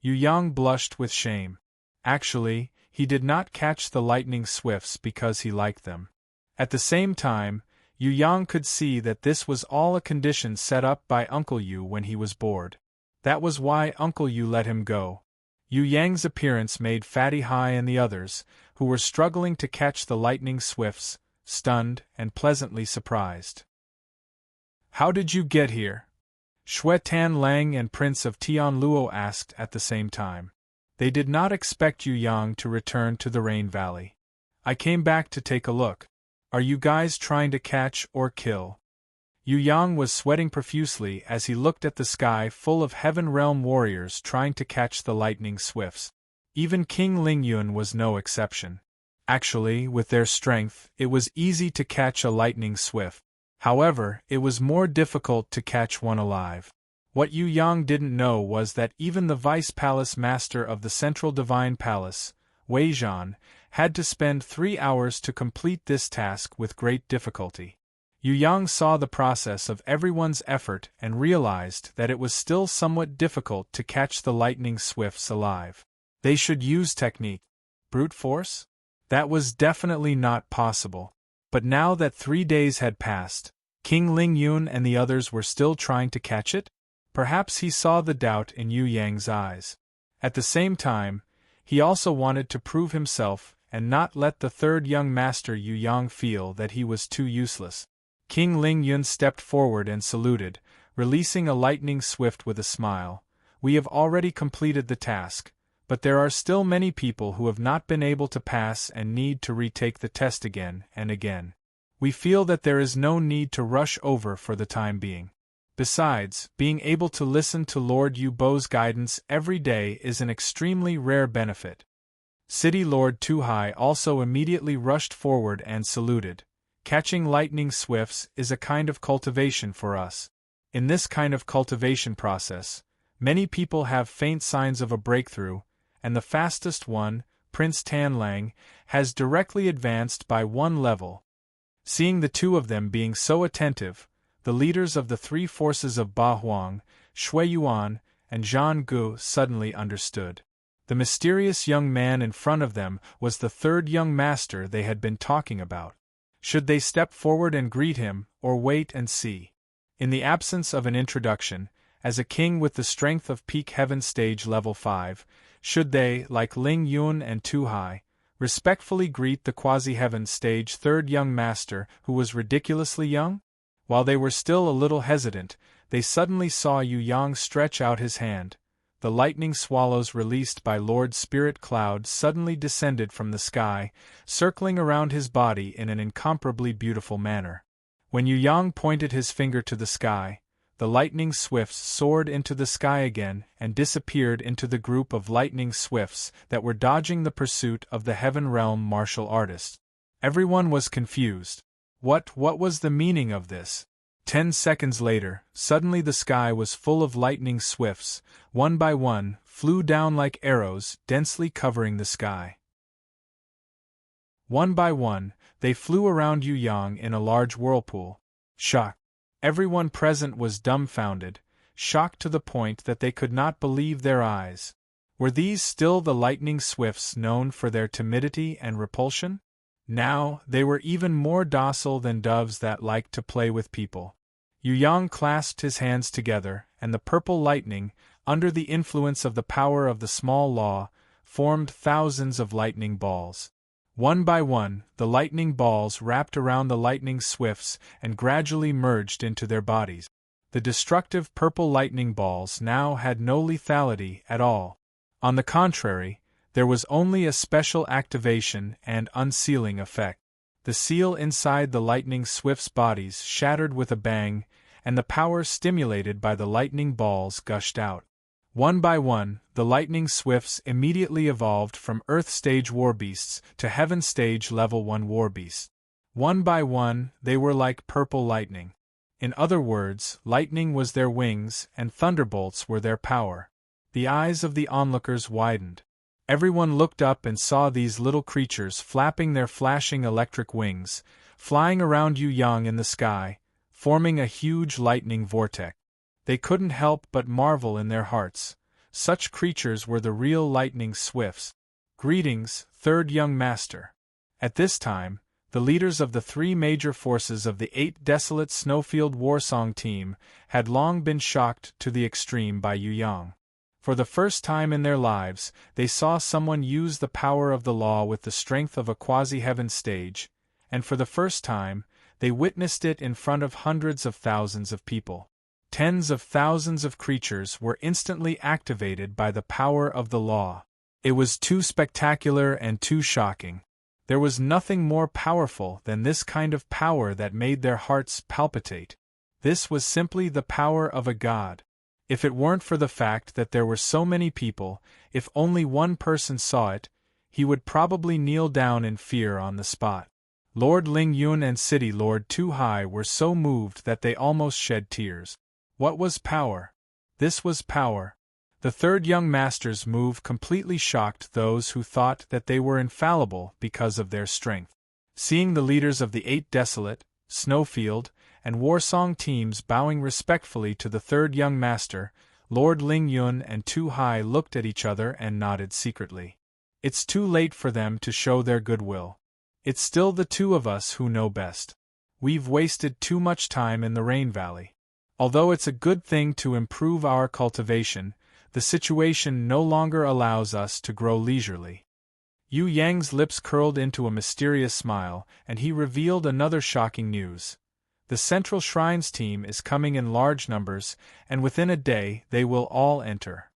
Yu Yang blushed with shame. Actually, he did not catch the lightning swifts because he liked them. At the same time, Yu Yang could see that this was all a condition set up by Uncle Yu when he was bored. That was why Uncle Yu let him go. Yu Yang's appearance made Fatty High and the others, who were struggling to catch the lightning swifts, stunned and pleasantly surprised. How did you get here? Xue Tan Lang and Prince of Tianluo asked at the same time. They did not expect Yu Yang to return to the Rain Valley. I came back to take a look. Are you guys trying to catch or kill? Yu Yang was sweating profusely as he looked at the sky full of Heaven Realm warriors trying to catch the lightning swifts. Even King Lingyun was no exception. Actually, with their strength, it was easy to catch a lightning swift. However, it was more difficult to catch one alive. What Yu Yang didn't know was that even the Vice Palace Master of the Central Divine Palace, Wei Zhan, had to spend 3 hours to complete this task with great difficulty. Yu Yang saw the process of everyone's effort and realized that it was still somewhat difficult to catch the lightning swifts alive. They should use technique. Brute force? That was definitely not possible. But now that 3 days had passed, King Lingyun and the others were still trying to catch it? Perhaps he saw the doubt in Yu Yang's eyes. At the same time, he also wanted to prove himself and not let the third young master Yu Yang feel that he was too useless. King Lingyun stepped forward and saluted, releasing a lightning swift with a smile. We have already completed the task, but there are still many people who have not been able to pass and need to retake the test again and again. We feel that there is no need to rush over for the time being. Besides, being able to listen to Lord Yu Bo's guidance every day is an extremely rare benefit. City Lord Tuhai also immediately rushed forward and saluted. Catching lightning swifts is a kind of cultivation for us. In this kind of cultivation process, many people have faint signs of a breakthrough, and the fastest one, Prince Tanlang, has directly advanced by one level. Seeing the two of them being so attentive, the leaders of the three forces of Ba Huang, Shui Yuan, and Zhang Gu suddenly understood. The mysterious young man in front of them was the third young master they had been talking about. Should they step forward and greet him, or wait and see? In the absence of an introduction, as a king with the strength of peak heaven stage level 5, should they, like Ling Yun and Tu Hai, respectfully greet the quasi-heaven stage third young master who was ridiculously young? While they were still a little hesitant, they suddenly saw Yu Yang stretch out his hand. The lightning swallows released by Lord Spirit Cloud suddenly descended from the sky, circling around his body in an incomparably beautiful manner. When Yu Yang pointed his finger to the sky, the lightning swifts soared into the sky again and disappeared into the group of lightning swifts that were dodging the pursuit of the Heaven Realm martial artist. Everyone was confused. What was the meaning of this? 10 seconds later, suddenly the sky was full of lightning swifts, one by one, flew down like arrows, densely covering the sky. One by one, they flew around Yu Yang in a large whirlpool. Shock. Everyone present was dumbfounded, shocked to the point that they could not believe their eyes. Were these still the lightning swifts known for their timidity and repulsion? Now, they were even more docile than doves that liked to play with people. Yu Yang clasped his hands together, and the purple lightning, under the influence of the power of the small law, formed thousands of lightning balls. One by one, the lightning balls wrapped around the lightning swifts and gradually merged into their bodies. The destructive purple lightning balls now had no lethality at all. On the contrary, there was only a special activation and unsealing effect. The seal inside the lightning swifts' bodies shattered with a bang, and the power stimulated by the lightning balls gushed out. One by one, the lightning swifts immediately evolved from Earth Stage warbeasts to Heaven Stage Level 1 warbeasts. One by one, they were like purple lightning. In other words, lightning was their wings and thunderbolts were their power. The eyes of the onlookers widened. Everyone looked up and saw these little creatures flapping their flashing electric wings, flying around Yu Yang in the sky, forming a huge lightning vortex. They couldn't help but marvel in their hearts. Such creatures were the real lightning swifts. Greetings, third young master. At this time, the leaders of the three major forces of the 8 desolate Snowfield Warsong team had long been shocked to the extreme by Yu Yang. For the first time in their lives, they saw someone use the power of the law with the strength of a quasi-heaven stage, and for the first time, they witnessed it in front of hundreds of thousands of people. Tens of thousands of creatures were instantly activated by the power of the law. It was too spectacular and too shocking. There was nothing more powerful than this kind of power that made their hearts palpitate. This was simply the power of a god. If it weren't for the fact that there were so many people, if only one person saw it, he would probably kneel down in fear on the spot. Lord Ling Yun and City Lord Tu Hai were so moved that they almost shed tears. What was power? This was power. The third young master's move completely shocked those who thought that they were infallible because of their strength. Seeing the leaders of the 8 desolate, Snowfield, and Warsong teams bowing respectfully to the third young master, Lord Ling Yun and Tu Hai looked at each other and nodded secretly. It's too late for them to show their goodwill. It's still the two of us who know best. We've wasted too much time in the Rain Valley. Although it's a good thing to improve our cultivation, the situation no longer allows us to grow leisurely. Yu Yang's lips curled into a mysterious smile, and he revealed another shocking news. The Central Shrines team is coming in large numbers, and within a day they will all enter.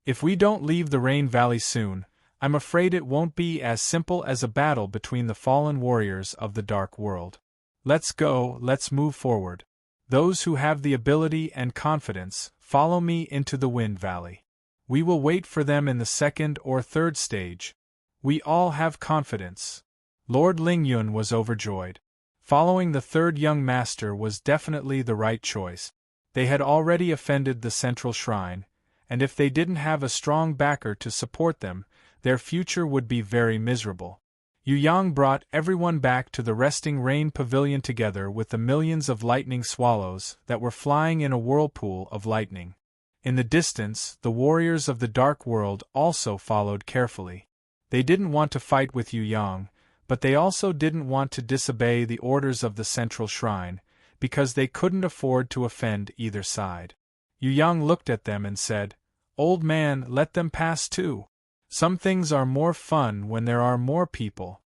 If we don't leave the Rain Valley soon, I'm afraid it won't be as simple as a battle between the fallen warriors of the Dark World. Let's go, let's move forward. Those who have the ability and confidence, follow me into the Wind Valley. We will wait for them in the second or third stage. We all have confidence." Lord Lingyun was overjoyed. Following the third young master was definitely the right choice. They had already offended the central shrine, and if they didn't have a strong backer to support them, their future would be very miserable. Yu Yang brought everyone back to the resting rain pavilion together with the millions of lightning swallows that were flying in a whirlpool of lightning. In the distance, the warriors of the Dark World also followed carefully. They didn't want to fight with Yu Yang, but they also didn't want to disobey the orders of the central shrine, because they couldn't afford to offend either side. Yu Yang looked at them and said, "Old man, let them pass too. Some things are more fun when there are more people."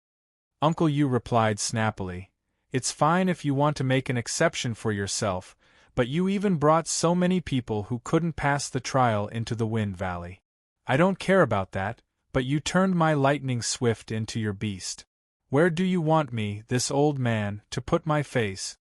Uncle Yu replied snappily, "It's fine if you want to make an exception for yourself, but you even brought so many people who couldn't pass the trial into the Wind Valley. I don't care about that, but you turned my lightning swift into your beast. Where do you want me, this old man, to put my face?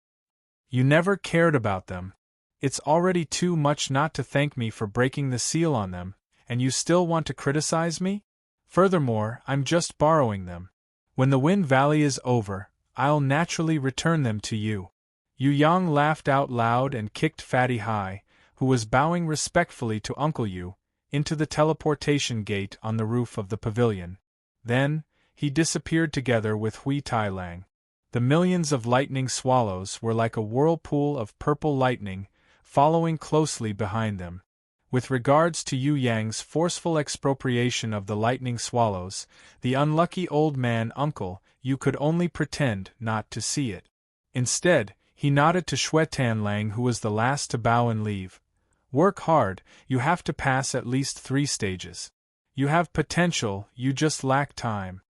You never cared about them. It's already too much not to thank me for breaking the seal on them, and you still want to criticize me? Furthermore, I'm just borrowing them. When the Wind Valley is over, I'll naturally return them to you." Yu Yang laughed out loud and kicked Fatty Hai, who was bowing respectfully to Uncle Yu, into the teleportation gate on the roof of the pavilion. Then, he disappeared together with Hui Tai Lang. The millions of lightning swallows were like a whirlpool of purple lightning, following closely behind them. With regards to Yu Yang's forceful expropriation of the lightning swallows, the unlucky old man Uncle Yu could only pretend not to see it. Instead, he nodded to Shui Tan Lang, who was the last to bow and leave. "Work hard, you have to pass at least 3 stages. You have potential, you just lack time."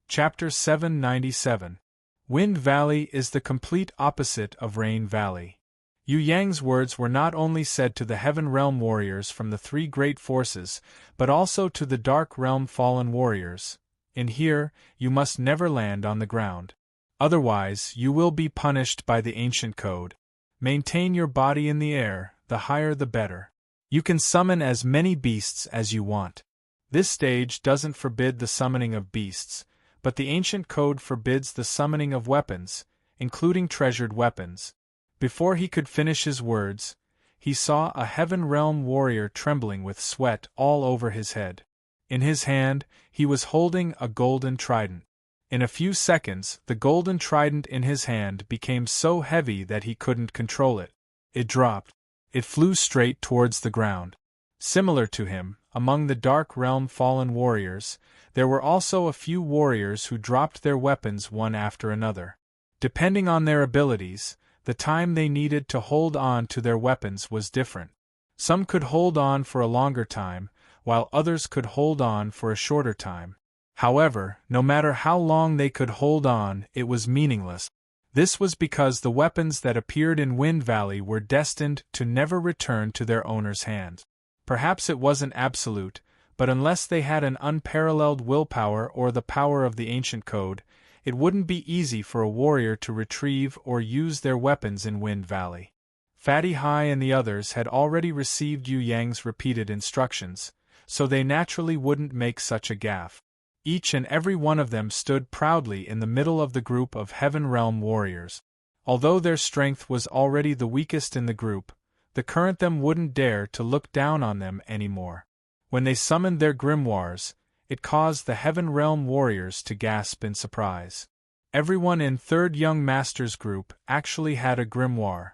Chapter 797. Wind Valley is the complete opposite of Rain Valley. Yu Yang's words were not only said to the Heaven Realm warriors from the 3 great forces, but also to the Dark Realm fallen warriors. In here, you must never land on the ground. Otherwise, you will be punished by the ancient code. Maintain your body in the air, the higher the better. You can summon as many beasts as you want. This stage doesn't forbid the summoning of beasts, but the ancient code forbids the summoning of weapons, including treasured weapons. Before he could finish his words, he saw a Heaven Realm warrior trembling with sweat all over his head. In his hand, he was holding a golden trident. In a few seconds, the golden trident in his hand became so heavy that he couldn't control it. It dropped. It flew straight towards the ground. Similar to him, among the Dark Realm fallen warriors, there were also a few warriors who dropped their weapons one after another. Depending on their abilities, the time they needed to hold on to their weapons was different. Some could hold on for a longer time, while others could hold on for a shorter time. However, no matter how long they could hold on, it was meaningless. This was because the weapons that appeared in Wind Valley were destined to never return to their owner's hands. Perhaps it wasn't absolute, but unless they had an unparalleled willpower or the power of the ancient code, it wouldn't be easy for a warrior to retrieve or use their weapons in Wind Valley. Fatty Hai and the others had already received Yu Yang's repeated instructions, so they naturally wouldn't make such a gaffe. Each and every one of them stood proudly in the middle of the group of Heaven Realm warriors. Although their strength was already the weakest in the group, the current them wouldn't dare to look down on them anymore. When they summoned their grimoires, it caused the Heaven Realm warriors to gasp in surprise. Everyone in Third Young Master's group actually had a grimoire.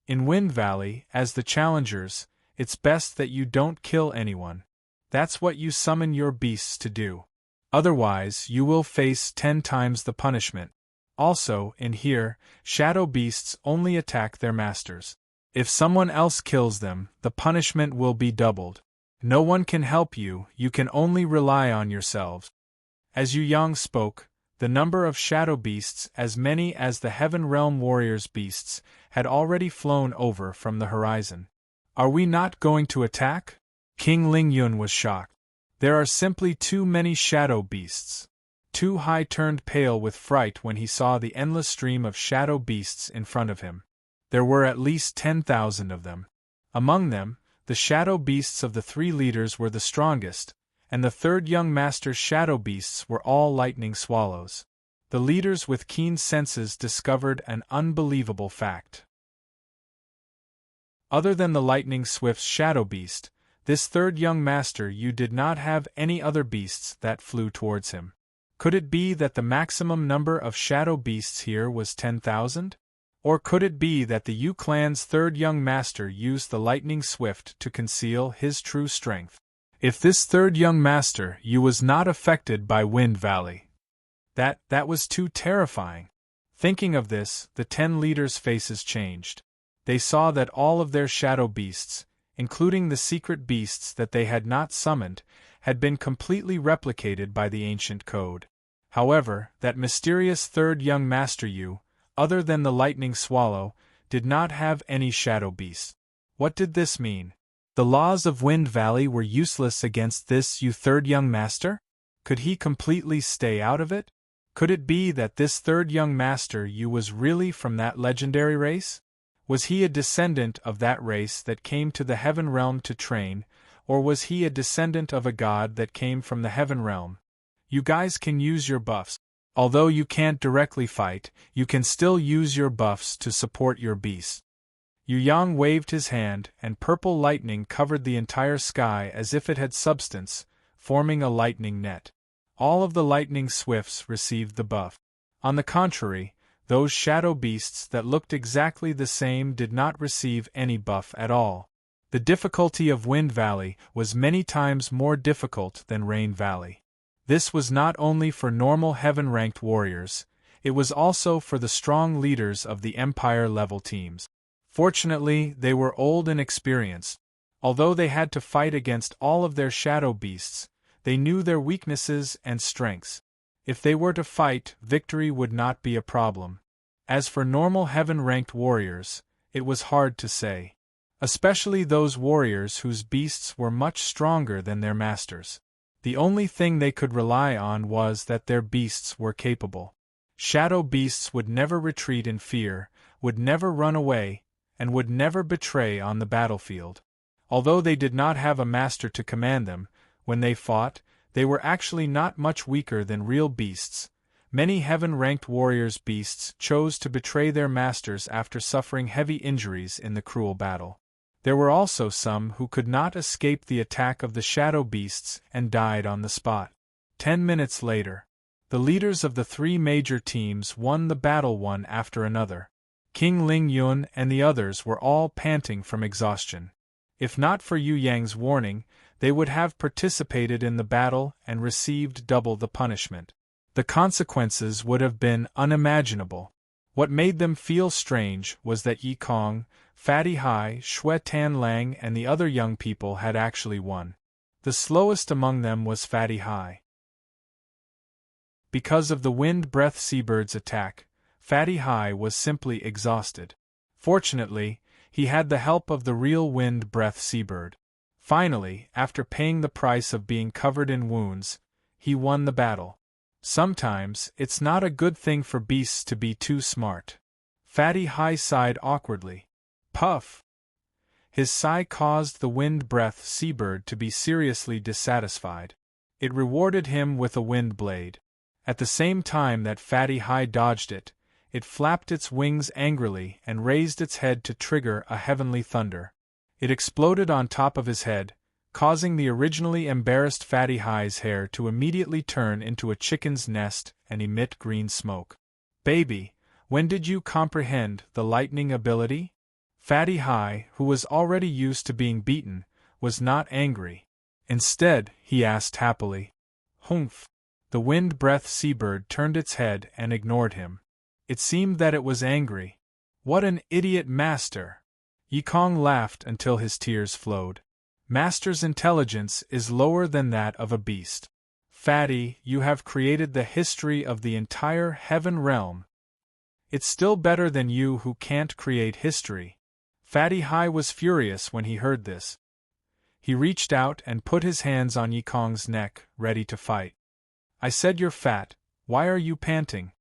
In Wind Valley, as the challengers, it's best that you don't kill anyone. That's what you summon your beasts to do. Otherwise, you will face 10 times the punishment. Also, in here, shadow beasts only attack their masters. If someone else kills them, the punishment will be doubled. No one can help you, you can only rely on yourselves. As Yu Yang spoke, the number of shadow beasts, as many as the Heaven Realm warriors' beasts, had already flown over from the horizon. "Are we not going to attack?" King Lingyun was shocked. "There are simply too many shadow beasts. Tu Hai turned pale with fright when he saw the endless stream of shadow beasts in front of him. There were at least 10,000 of them. Among them, the shadow beasts of the 3 leaders were the strongest, and the 3rd young master's shadow beasts were all lightning swallows. The leaders with keen senses discovered an unbelievable fact. Other than the lightning swift's shadow beast, this 3rd young master did not have any other beasts that flew towards him. Could it be that the maximum number of shadow beasts here was 10,000? Or could it be that the Yu clan's 3rd young master used the lightning swift to conceal his true strength? If this 3rd young master was not affected by Wind Valley, that was too terrifying. Thinking of this, the 10 leaders' faces changed. They saw that all of their shadow beasts, including the secret beasts that they had not summoned, had been completely replicated by the ancient code. However, that mysterious 3rd young master other than the lightning swallow, did not have any shadow beasts. What did this mean? The laws of Wind Valley were useless against this 3rd young master? Could he completely stay out of it? Could it be that this 3rd young master was really from that legendary race? Was he a descendant of that race that came to the Heaven Realm to train, or was he a descendant of a god that came from the Heaven Realm? You guys can use your buffs. Although you can't directly fight, you can still use your buffs to support your beasts. Yu Yang waved his hand, and purple lightning covered the entire sky as if it had substance, forming a lightning net. All of the lightning swifts received the buff. On the contrary, those shadow beasts that looked exactly the same did not receive any buff at all. The difficulty of Wind Valley was many times more difficult than Rain Valley. This was not only for normal heaven-ranked warriors, it was also for the strong leaders of the Empire-level teams. Fortunately, they were old and experienced. Although they had to fight against all of their shadow beasts, they knew their weaknesses and strengths. If they were to fight, victory would not be a problem. As for normal heaven-ranked warriors, it was hard to say. Especially those warriors whose beasts were much stronger than their masters. The only thing they could rely on was that their beasts were capable. Shadow beasts would never retreat in fear, would never run away, and would never betray on the battlefield. Although they did not have a master to command them, when they fought, they were actually not much weaker than real beasts. Many heaven-ranked warriors' beasts chose to betray their masters after suffering heavy injuries in the cruel battle. There were also some who could not escape the attack of the shadow beasts and died on the spot. 10 minutes later, the leaders of the 3 major teams won the battle one after another. King Ling Yun and the others were all panting from exhaustion. If not for Yu Yang's warning, they would have participated in the battle and received double the punishment. The consequences would have been unimaginable. What made them feel strange was that Yi Kong, Fatty Hai, Xue Tan Lang and the other young people had actually won. The slowest among them was Fatty Hai. Because of the wind breath seabird's attack, Fatty Hai was simply exhausted. Fortunately, he had the help of the real wind breath seabird. Finally, after paying the price of being covered in wounds, he won the battle. Sometimes, it's not a good thing for beasts to be too smart. Fatty Hai sighed awkwardly. Puff! His sigh caused the wind breath seabird to be seriously dissatisfied. It rewarded him with a wind blade. At the same time that Fatty Hai dodged it, it flapped its wings angrily and raised its head to trigger a heavenly thunder. It exploded on top of his head, causing the originally embarrassed Fatty Hai's hair to immediately turn into a chicken's nest and emit green smoke. Baby, when did you comprehend the lightning ability? Fatty Hai, who was already used to being beaten, was not angry. Instead, he asked happily. Humph! The wind breath seabird turned its head and ignored him. It seemed that it was angry. What an idiot master! Yi Kong laughed until his tears flowed. Master's intelligence is lower than that of a beast. Fatty, you have created the history of the entire heaven realm. It's still better than you who can't create history. Fatty Hai was furious when he heard this. He reached out and put his hands on Yi Kong's neck, ready to fight. I said you're fat, Why are you panting?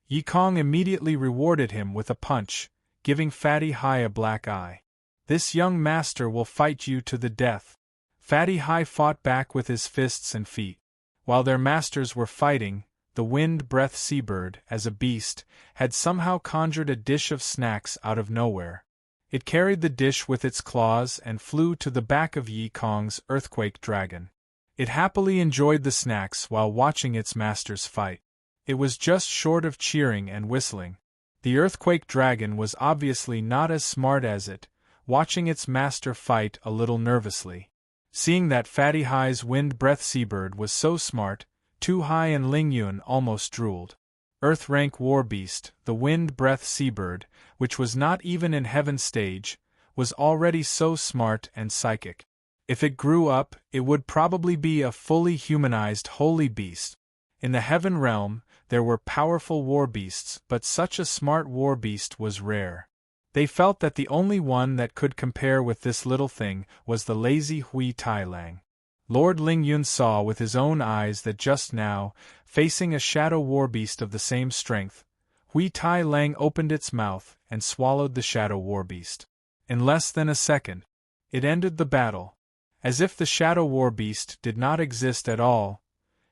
Yi Kong immediately rewarded him with a punch, giving Fatty Hai a black eye. This young master will fight you to the death. Fatty Hai fought back with his fists and feet. While their masters were fighting, the wind-breath seabird, as a beast, had somehow conjured a dish of snacks out of nowhere. It carried the dish with its claws and flew to the back of Yi Kong's earthquake dragon. It happily enjoyed the snacks while watching its masters fight. It was just short of cheering and whistling. The earthquake dragon was obviously not as smart as it, watching its master fight a little nervously. Seeing that Fatty Hai's wind-breath seabird was so smart, Tu Hai and Ling Yun almost drooled. Earth-rank war beast, the wind-breath seabird, which was not even in heaven stage, was already so smart and psychic. If it grew up, it would probably be a fully humanized holy beast. In the heaven realm, there were powerful war beasts, but such a smart war beast was rare. They felt that the only one that could compare with this little thing was the lazy Hui Tai Lang. Lord Ling Yun saw with his own eyes that just now, facing a shadow war beast of the same strength, Hui Tai Lang opened its mouth and swallowed the shadow war beast. In less than a second, it ended the battle. As if the shadow war beast did not exist at all,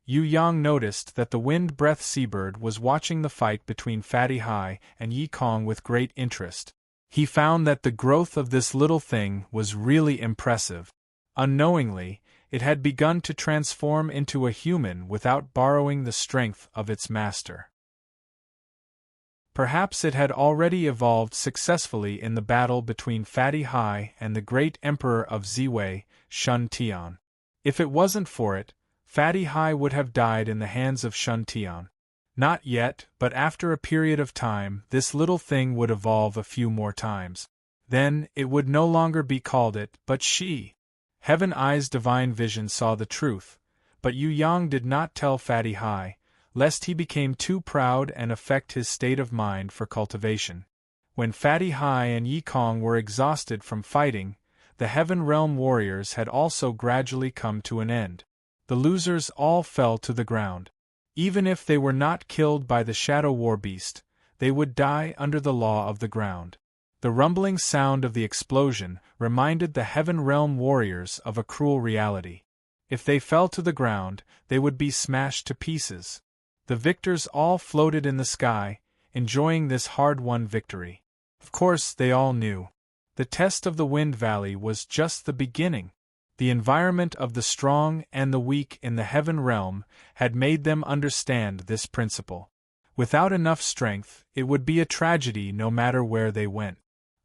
Yu Yang noticed that the wind-breath seabird was watching the fight between Fatty Hai and Yi Kong with great interest. He found that the growth of this little thing was really impressive. Unknowingly, it had begun to transform into a human without borrowing the strength of its master. Perhaps it had already evolved successfully in the battle between Fatty Hai and the great emperor of Ziwei, Shun Tian. If it wasn't for it, Fatty Hai would have died in the hands of Shun Tian. Not yet, but after a period of time, this little thing would evolve a few more times. Then, it would no longer be called it, but she. Heaven Eye's divine vision saw the truth, but Yu Yang did not tell Fatty Hai, lest he became too proud and affect his state of mind for cultivation. When Fatty Hai and Yi Kong were exhausted from fighting, the Heaven Realm warriors had also gradually come to an end. The losers all fell to the ground. Even if they were not killed by the Shadow War Beast, they would die under the law of the ground. The rumbling sound of the explosion reminded the Heaven Realm warriors of a cruel reality. If they fell to the ground, they would be smashed to pieces. The victors all floated in the sky, enjoying this hard-won victory. Of course, they all knew. The test of the Wind Valley was just the beginning. The environment of the strong and the weak in the Heaven Realm had made them understand this principle. Without enough strength, it would be a tragedy no matter where they went.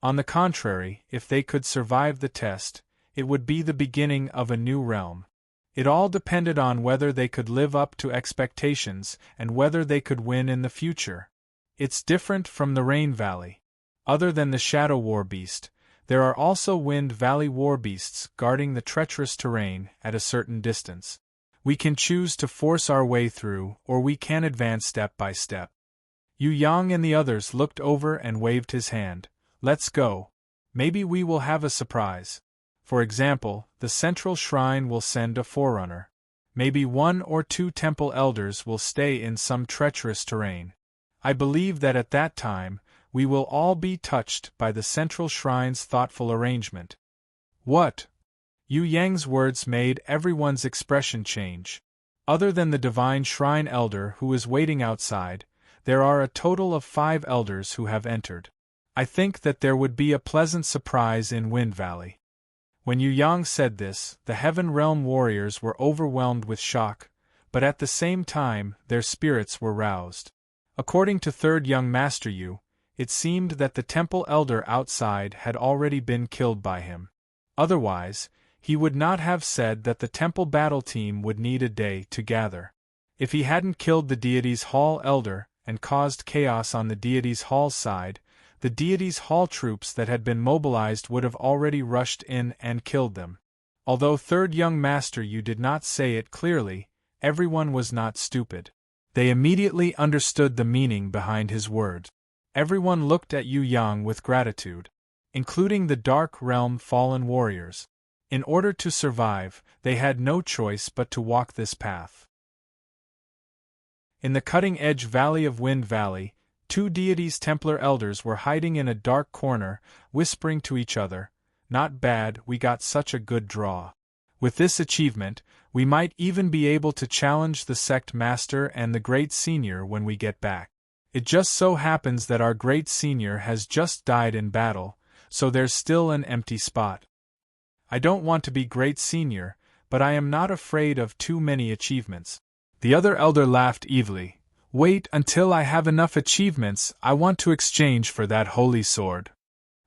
On the contrary, if they could survive the test, it would be the beginning of a new realm. It all depended on whether they could live up to expectations and whether they could win in the future. It's different from the Rain Valley. Other than the Shadow War Beast, there are also Wind Valley War Beasts guarding the treacherous terrain at a certain distance. We can choose to force our way through, or we can advance step by step. Yu Yang and the others looked over and waved his hand. Let's go. Maybe we will have a surprise. For example, the central shrine will send a forerunner. Maybe 1 or 2 temple elders will stay in some treacherous terrain. I believe that at that time, we will all be touched by the central shrine's thoughtful arrangement. What? Yu Yang's words made everyone's expression change. Other than the divine shrine elder who is waiting outside, there are a total of 5 elders who have entered. I think that there would be a pleasant surprise in Wind Valley. When Yu Yang said this, the Heaven Realm warriors were overwhelmed with shock, but at the same time, their spirits were roused. According to Third Young Master Yu, it seemed that the temple elder outside had already been killed by him. Otherwise, he would not have said that the temple battle team would need a day to gather. If he hadn't killed the deity's hall elder and caused chaos on the deity's hall's side, the deity's hall troops that had been mobilized would have already rushed in and killed them. Although Third Young Master Yu did not say it clearly, everyone was not stupid. They immediately understood the meaning behind his words. Everyone looked at Yu Yang with gratitude, including the Dark Realm fallen warriors. In order to survive, they had no choice but to walk this path. In the cutting-edge valley of Wind Valley, two deities' Templar elders were hiding in a dark corner, whispering to each other, "Not bad, we got such a good draw. With this achievement, we might even be able to challenge the sect master and the Great Senior when we get back. It just so happens that our Great Senior has just died in battle, so there's still an empty spot. I don't want to be Great Senior, but I am not afraid of too many achievements." The other elder laughed evilly. "Wait until I have enough achievements I want to exchange for that holy sword."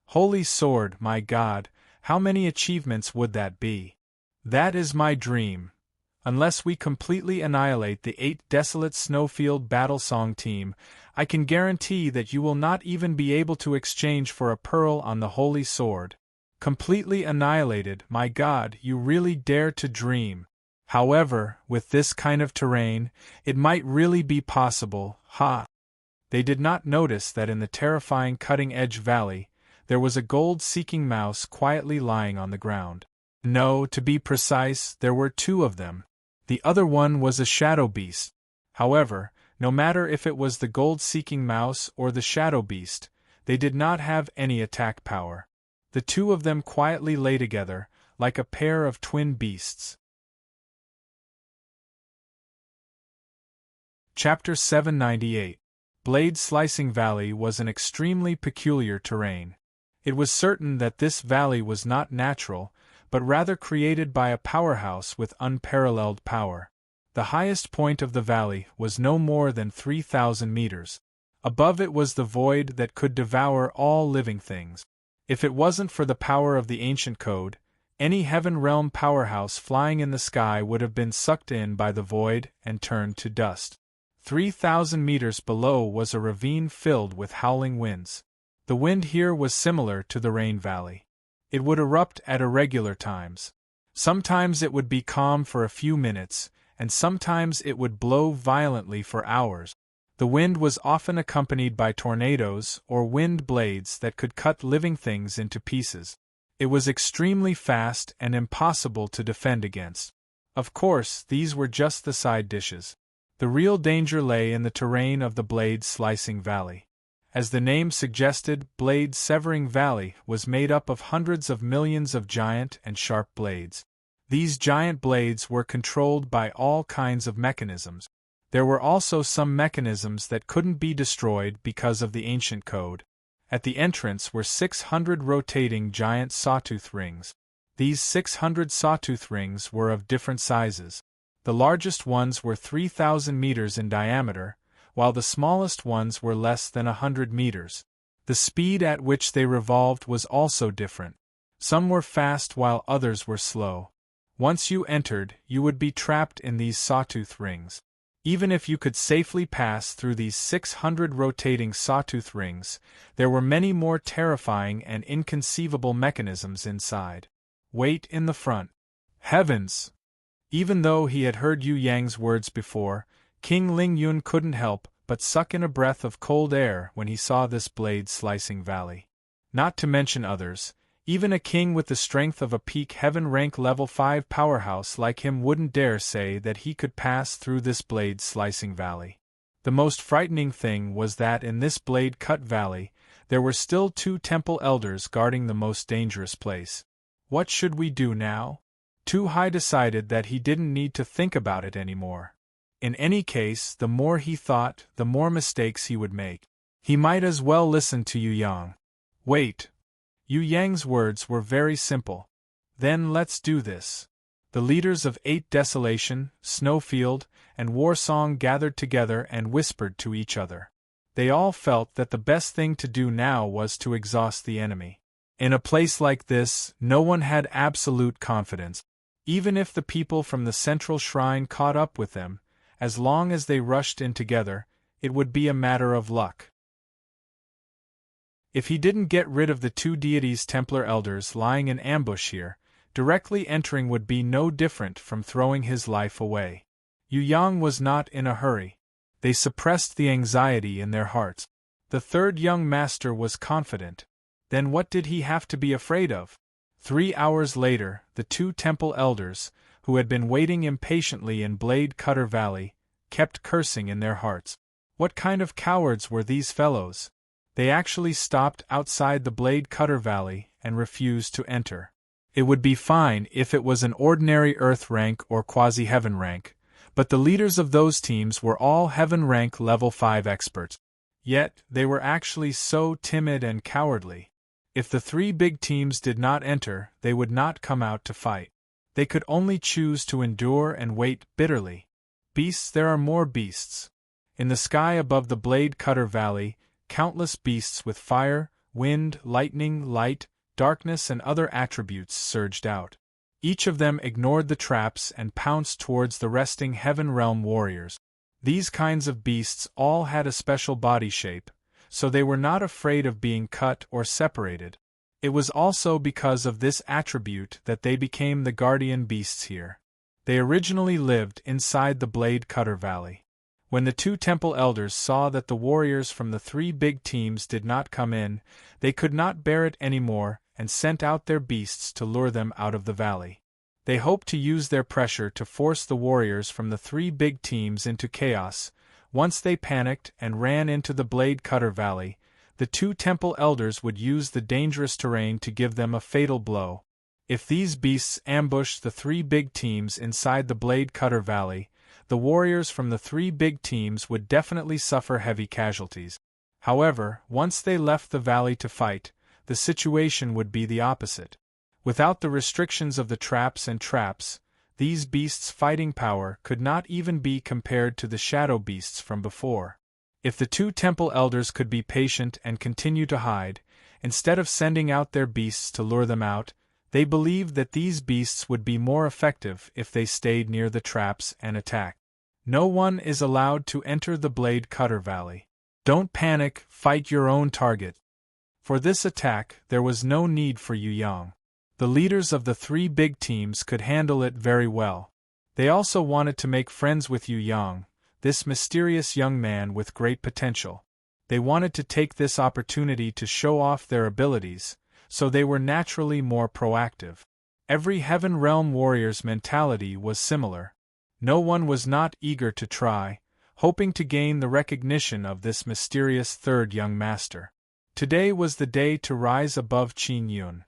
"Holy sword, my God, how many achievements would that be?" "That is my dream. Unless we completely annihilate the 8 desolate Snowfield Battlesong team, I can guarantee that you will not even be able to exchange for a pearl on the holy sword. Completely annihilated, my God, you really dare to dream. However, with this kind of terrain, it might really be possible, ha!" They did not notice that in the terrifying cutting-edge valley, there was a gold-seeking mouse quietly lying on the ground. No, to be precise, there were 2 of them. The other one was a shadow beast. However, no matter if it was the gold-seeking mouse or the shadow beast, they did not have any attack power. The 2 of them quietly lay together, like a pair of twin beasts. Chapter 798. Blade Slicing Valley was an extremely peculiar terrain. It was certain that this valley was not natural, but rather created by a powerhouse with unparalleled power. The highest point of the valley was no more than 3,000 meters. Above it was the void that could devour all living things. If it wasn't for the power of the ancient code, any Heaven Realm powerhouse flying in the sky would have been sucked in by the void and turned to dust. 3,000 meters below was a ravine filled with howling winds. The wind here was similar to the Rain Valley. It would erupt at irregular times. Sometimes it would be calm for a few minutes, and sometimes it would blow violently for hours. The wind was often accompanied by tornadoes or wind blades that could cut living things into pieces. It was extremely fast and impossible to defend against. Of course, these were just the side dishes. The real danger lay in the terrain of the Blade Slicing Valley. As the name suggested, Blade Severing Valley was made up of hundreds of millions of giant and sharp blades. These giant blades were controlled by all kinds of mechanisms. There were also some mechanisms that couldn't be destroyed because of the ancient code. At the entrance were 600 rotating giant sawtooth rings. These 600 sawtooth rings were of different sizes. The largest ones were 3,000 meters in diameter, while the smallest ones were less than 100 meters. The speed at which they revolved was also different. Some were fast while others were slow. Once you entered, you would be trapped in these sawtooth rings. Even if you could safely pass through these 600 rotating sawtooth rings, there were many more terrifying and inconceivable mechanisms inside. Wait in the front. Heavens! Even though he had heard Yu Yang's words before, King Ling Yun couldn't help but suck in a breath of cold air when he saw this blade-slicing valley. Not to mention others, even a king with the strength of a peak heaven rank level 5 powerhouse like him wouldn't dare say that he could pass through this blade-slicing valley. The most frightening thing was that in this blade-cut valley, there were still 2 temple elders guarding the most dangerous place. What should we do now? Tu Hai decided that he didn't need to think about it anymore. In any case, the more he thought, the more mistakes he would make. He might as well listen to Yu Yang. Wait. Yu Yang's words were very simple. Then let's do this. The leaders of 8 Desolation, Snowfield, and Warsong gathered together and whispered to each other. They all felt that the best thing to do now was to exhaust the enemy. In a place like this, no one had absolute confidence. Even if the people from the central shrine caught up with them, as long as they rushed in together, it would be a matter of luck. If he didn't get rid of the 2 deities' Templar elders lying in ambush here, directly entering would be no different from throwing his life away. Yu Yang was not in a hurry. They suppressed the anxiety in their hearts. The 3rd young master was confident. Then what did he have to be afraid of? 3 hours later, the 2 temple elders, who had been waiting impatiently in Blade Cutter Valley, kept cursing in their hearts. What kind of cowards were these fellows? They actually stopped outside the Blade Cutter Valley and refused to enter. It would be fine if it was an ordinary Earth rank or quasi-heaven rank, but the leaders of those teams were all heaven rank level 5 experts. Yet, they were actually so timid and cowardly. If the three big teams did not enter, they would not come out to fight. They could only choose to endure and wait bitterly. Beasts, there are more beasts. In the sky above the Blade Cutter Valley, countless beasts with fire, wind, lightning, light, darkness and other attributes surged out. Each of them ignored the traps and pounced towards the resting Heaven Realm warriors. These kinds of beasts all had a special body shape, so they were not afraid of being cut or separated. It was also because of this attribute that they became the guardian beasts here. They originally lived inside the Blade Cutter Valley. When the two temple elders saw that the warriors from the three big teams did not come in, they could not bear it anymore and sent out their beasts to lure them out of the valley. They hoped to use their pressure to force the warriors from the three big teams into chaos. Once they panicked and ran into the Blade Cutter Valley, the two temple elders would use the dangerous terrain to give them a fatal blow. If these beasts ambushed the three big teams inside the Blade Cutter Valley, the warriors from the three big teams would definitely suffer heavy casualties. However, once they left the valley to fight, the situation would be the opposite. Without the restrictions of the traps, these beasts' fighting power could not even be compared to the shadow beasts from before. If the two temple elders could be patient and continue to hide, instead of sending out their beasts to lure them out, they believed that these beasts would be more effective if they stayed near the traps and attacked. No one is allowed to enter the Blade Cutter Valley. Don't panic, fight your own target. For this attack, there was no need for Yu Yang. The leaders of the three big teams could handle it very well. They also wanted to make friends with Yu Yang, this mysterious young man with great potential. They wanted to take this opportunity to show off their abilities, so they were naturally more proactive. Every Heaven Realm warrior's mentality was similar. No one was not eager to try, hoping to gain the recognition of this mysterious third young master. Today was the day to rise above Qin Yun.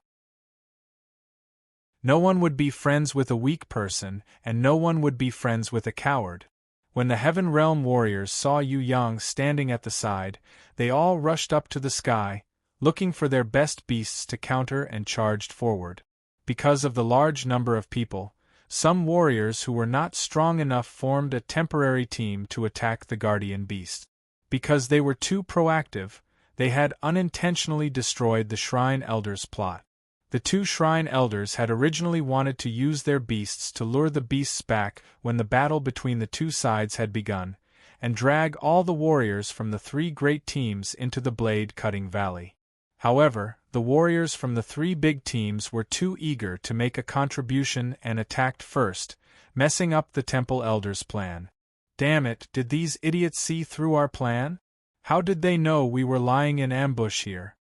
No one would be friends with a weak person, and no one would be friends with a coward. When the Heaven Realm warriors saw Yu Yang standing at the side, they all rushed up to the sky, looking for their best beasts to counter and charged forward. Because of the large number of people, some warriors who were not strong enough formed a temporary team to attack the guardian beast. Because they were too proactive, they had unintentionally destroyed the Shrine Elders' plot. The two Shrine Elders had originally wanted to use their beasts to lure the beasts back when the battle between the two sides had begun, and drag all the warriors from the three great teams into the Blade Cutting Valley. However, the warriors from the three big teams were too eager to make a contribution and attacked first, messing up the Temple Elders' plan. Damn it, did these idiots see through our plan? How did they know we were lying in ambush here?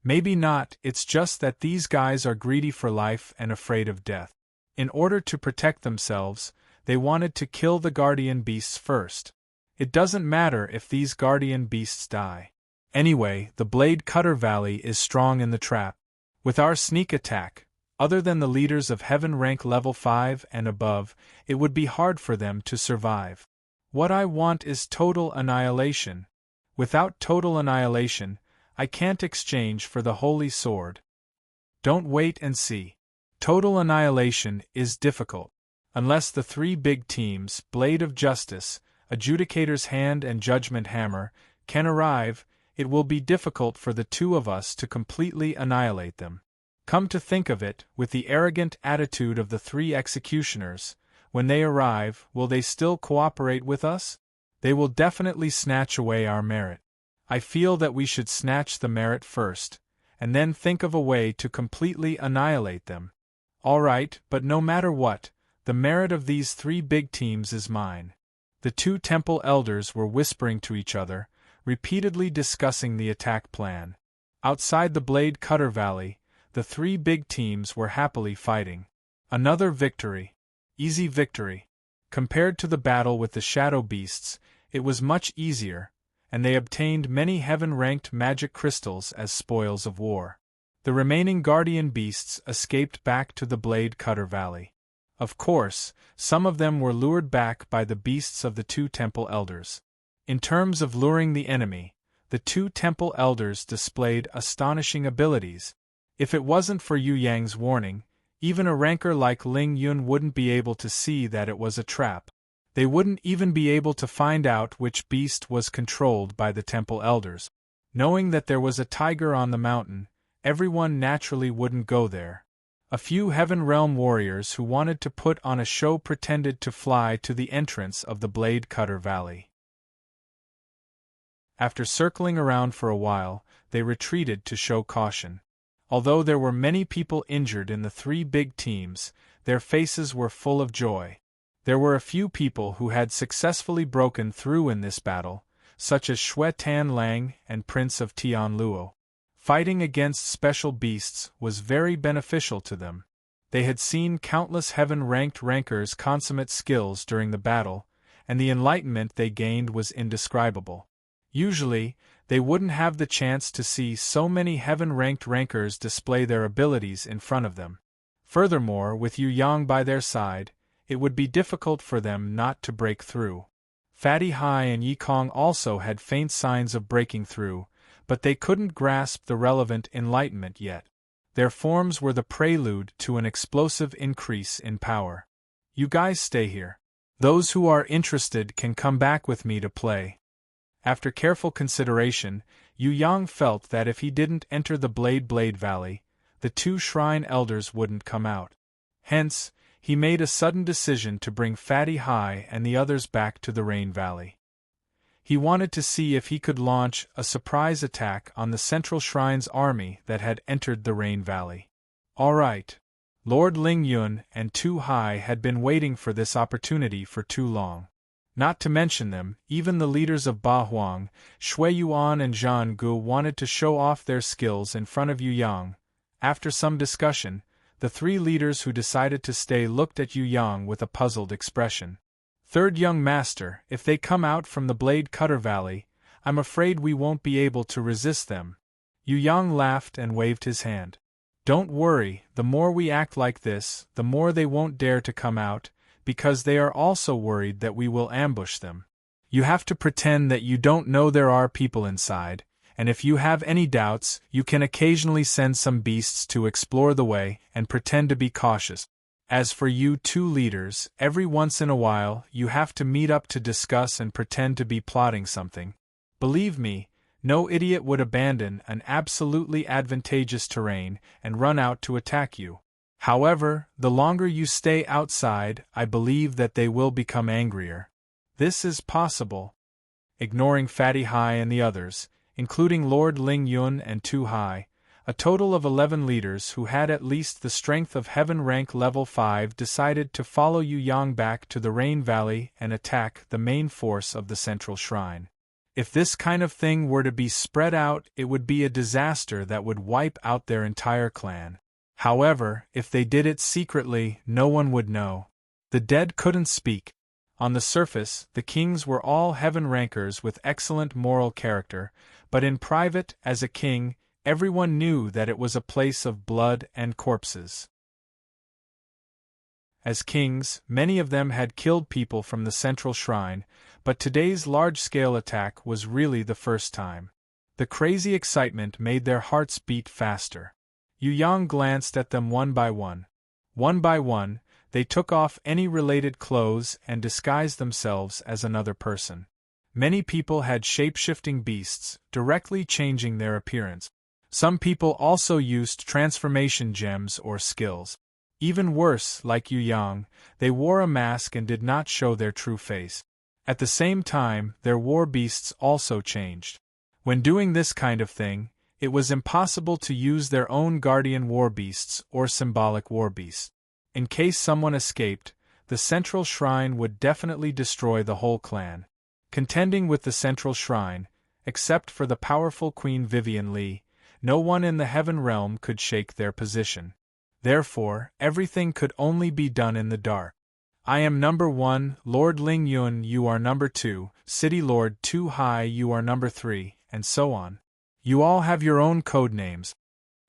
Maybe not, it's just that these guys are greedy for life and afraid of death. In order to protect themselves, they wanted to kill the guardian beasts first. It doesn't matter if these guardian beasts die. Anyway, the Blade Cutter Valley is strong in the trap. With our sneak attack, other than the leaders of Heaven rank level 5 and above, it would be hard for them to survive. What I want is total annihilation. Without total annihilation, I can't exchange for the Holy Sword. Don't wait and see. Total annihilation is difficult. Unless the three big teams, Blade of Justice, Adjudicator's Hand and Judgment Hammer, can arrive, it will be difficult for the two of us to completely annihilate them. Come to think of it, with the arrogant attitude of the three executioners, when they arrive, will they still cooperate with us? They will definitely snatch away our merit. I feel that we should snatch the merit first, and then think of a way to completely annihilate them. All right, but no matter what, the merit of these three big teams is mine. The two temple elders were whispering to each other, repeatedly discussing the attack plan. Outside the Blade Cutter Valley, the three big teams were happily fighting. Another victory. Easy victory. Compared to the battle with the shadow beasts, it was much easier, and they obtained many heaven-ranked magic crystals as spoils of war. The remaining guardian beasts escaped back to the Blade Cutter Valley. Of course, some of them were lured back by the beasts of the two temple elders. In terms of luring the enemy, the two temple elders displayed astonishing abilities. If it wasn't for Yu Yang's warning, even a ranker like Ling Yun wouldn't be able to see that it was a trap. They wouldn't even be able to find out which beast was controlled by the temple elders. Knowing that there was a tiger on the mountain, everyone naturally wouldn't go there. A few Heaven Realm warriors who wanted to put on a show pretended to fly to the entrance of the Blade Cutter Valley. After circling around for a while, they retreated to show caution. Although there were many people injured in the three big teams, their faces were full of joy. There were a few people who had successfully broken through in this battle, such as Xue Tan Lang and Prince of Tianluo. Fighting against special beasts was very beneficial to them. They had seen countless heaven-ranked rankers' consummate skills during the battle, and the enlightenment they gained was indescribable. Usually, they wouldn't have the chance to see so many heaven-ranked rankers display their abilities in front of them. Furthermore, with Yu Yang by their side, it would be difficult for them not to break through. Fatty Hai and Yi Kong also had faint signs of breaking through, but they couldn't grasp the relevant enlightenment yet. Their forms were the prelude to an explosive increase in power. You guys stay here. Those who are interested can come back with me to play. After careful consideration, Yu Yang felt that if he didn't enter the Blade Valley, the two shrine elders wouldn't come out. Hence, he made a sudden decision to bring Fatty Hai and the others back to the Rain Valley. He wanted to see if he could launch a surprise attack on the Central Shrine's army that had entered the Rain Valley. All right. Lord Ling Yun and Tu Hai had been waiting for this opportunity for too long. Not to mention them, even the leaders of Ba Huang, Shui Yuan and Zhang Gu wanted to show off their skills in front of Yu Yang. After some discussion, the three leaders who decided to stay looked at Yu Yang with a puzzled expression. Third young master, if they come out from the Blade Cutter Valley, I'm afraid we won't be able to resist them. Yu Yang laughed and waved his hand. Don't worry, the more we act like this, the more they won't dare to come out, because they are also worried that we will ambush them. You have to pretend that you don't know there are people inside, and if you have any doubts, you can occasionally send some beasts to explore the way and pretend to be cautious. As for you two leaders, every once in a while you have to meet up to discuss and pretend to be plotting something. Believe me, no idiot would abandon an absolutely advantageous terrain and run out to attack you. However, the longer you stay outside, I believe that they will become angrier. This is possible. Ignoring Fatty Hai and the others, including Lord Ling Yun and Tu Hai, a total of 11 leaders who had at least the strength of Heaven Rank Level 5 decided to follow Yu Yang back to the Rain Valley and attack the main force of the Central Shrine. If this kind of thing were to be spread out, it would be a disaster that would wipe out their entire clan. However, if they did it secretly, no one would know. The dead couldn't speak. On the surface, the kings were all heaven rankers with excellent moral character, but in private, as a king, everyone knew that it was a place of blood and corpses. As kings, many of them had killed people from the Central Shrine, but today's large-scale attack was really the first time. The crazy excitement made their hearts beat faster. Yu Yang glanced at them one by one. One by one, they took off any related clothes and disguised themselves as another person. Many people had shape-shifting beasts, directly changing their appearance. Some people also used transformation gems or skills. Even worse, like Yu Yang, they wore a mask and did not show their true face. At the same time, their war beasts also changed. When doing this kind of thing, it was impossible to use their own guardian war beasts or symbolic war beasts. In case someone escaped, the Central Shrine would definitely destroy the whole clan. Contending with the Central Shrine, except for the powerful Queen Vivian Li, no one in the Heaven Realm could shake their position. Therefore, everything could only be done in the dark. I am number 1, Lord Ling Yun, you are number 2, City Lord Tu Hai, you are number 3, and so on. You all have your own code names.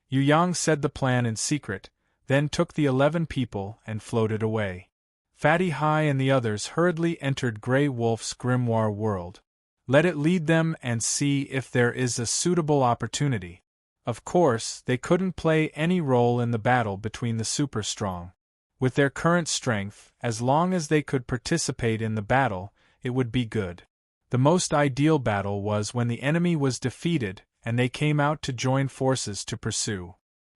Yu Yang said the plan in secret, then took the 11 people and floated away. Fatty Hai and the others hurriedly entered Grey Wolf's grimoire world. Let it lead them and see if there is a suitable opportunity. Of course, they couldn't play any role in the battle between the super strong. With their current strength, as long as they could participate in the battle, it would be good. The most ideal battle was when the enemy was defeated and they came out to join forces to pursue.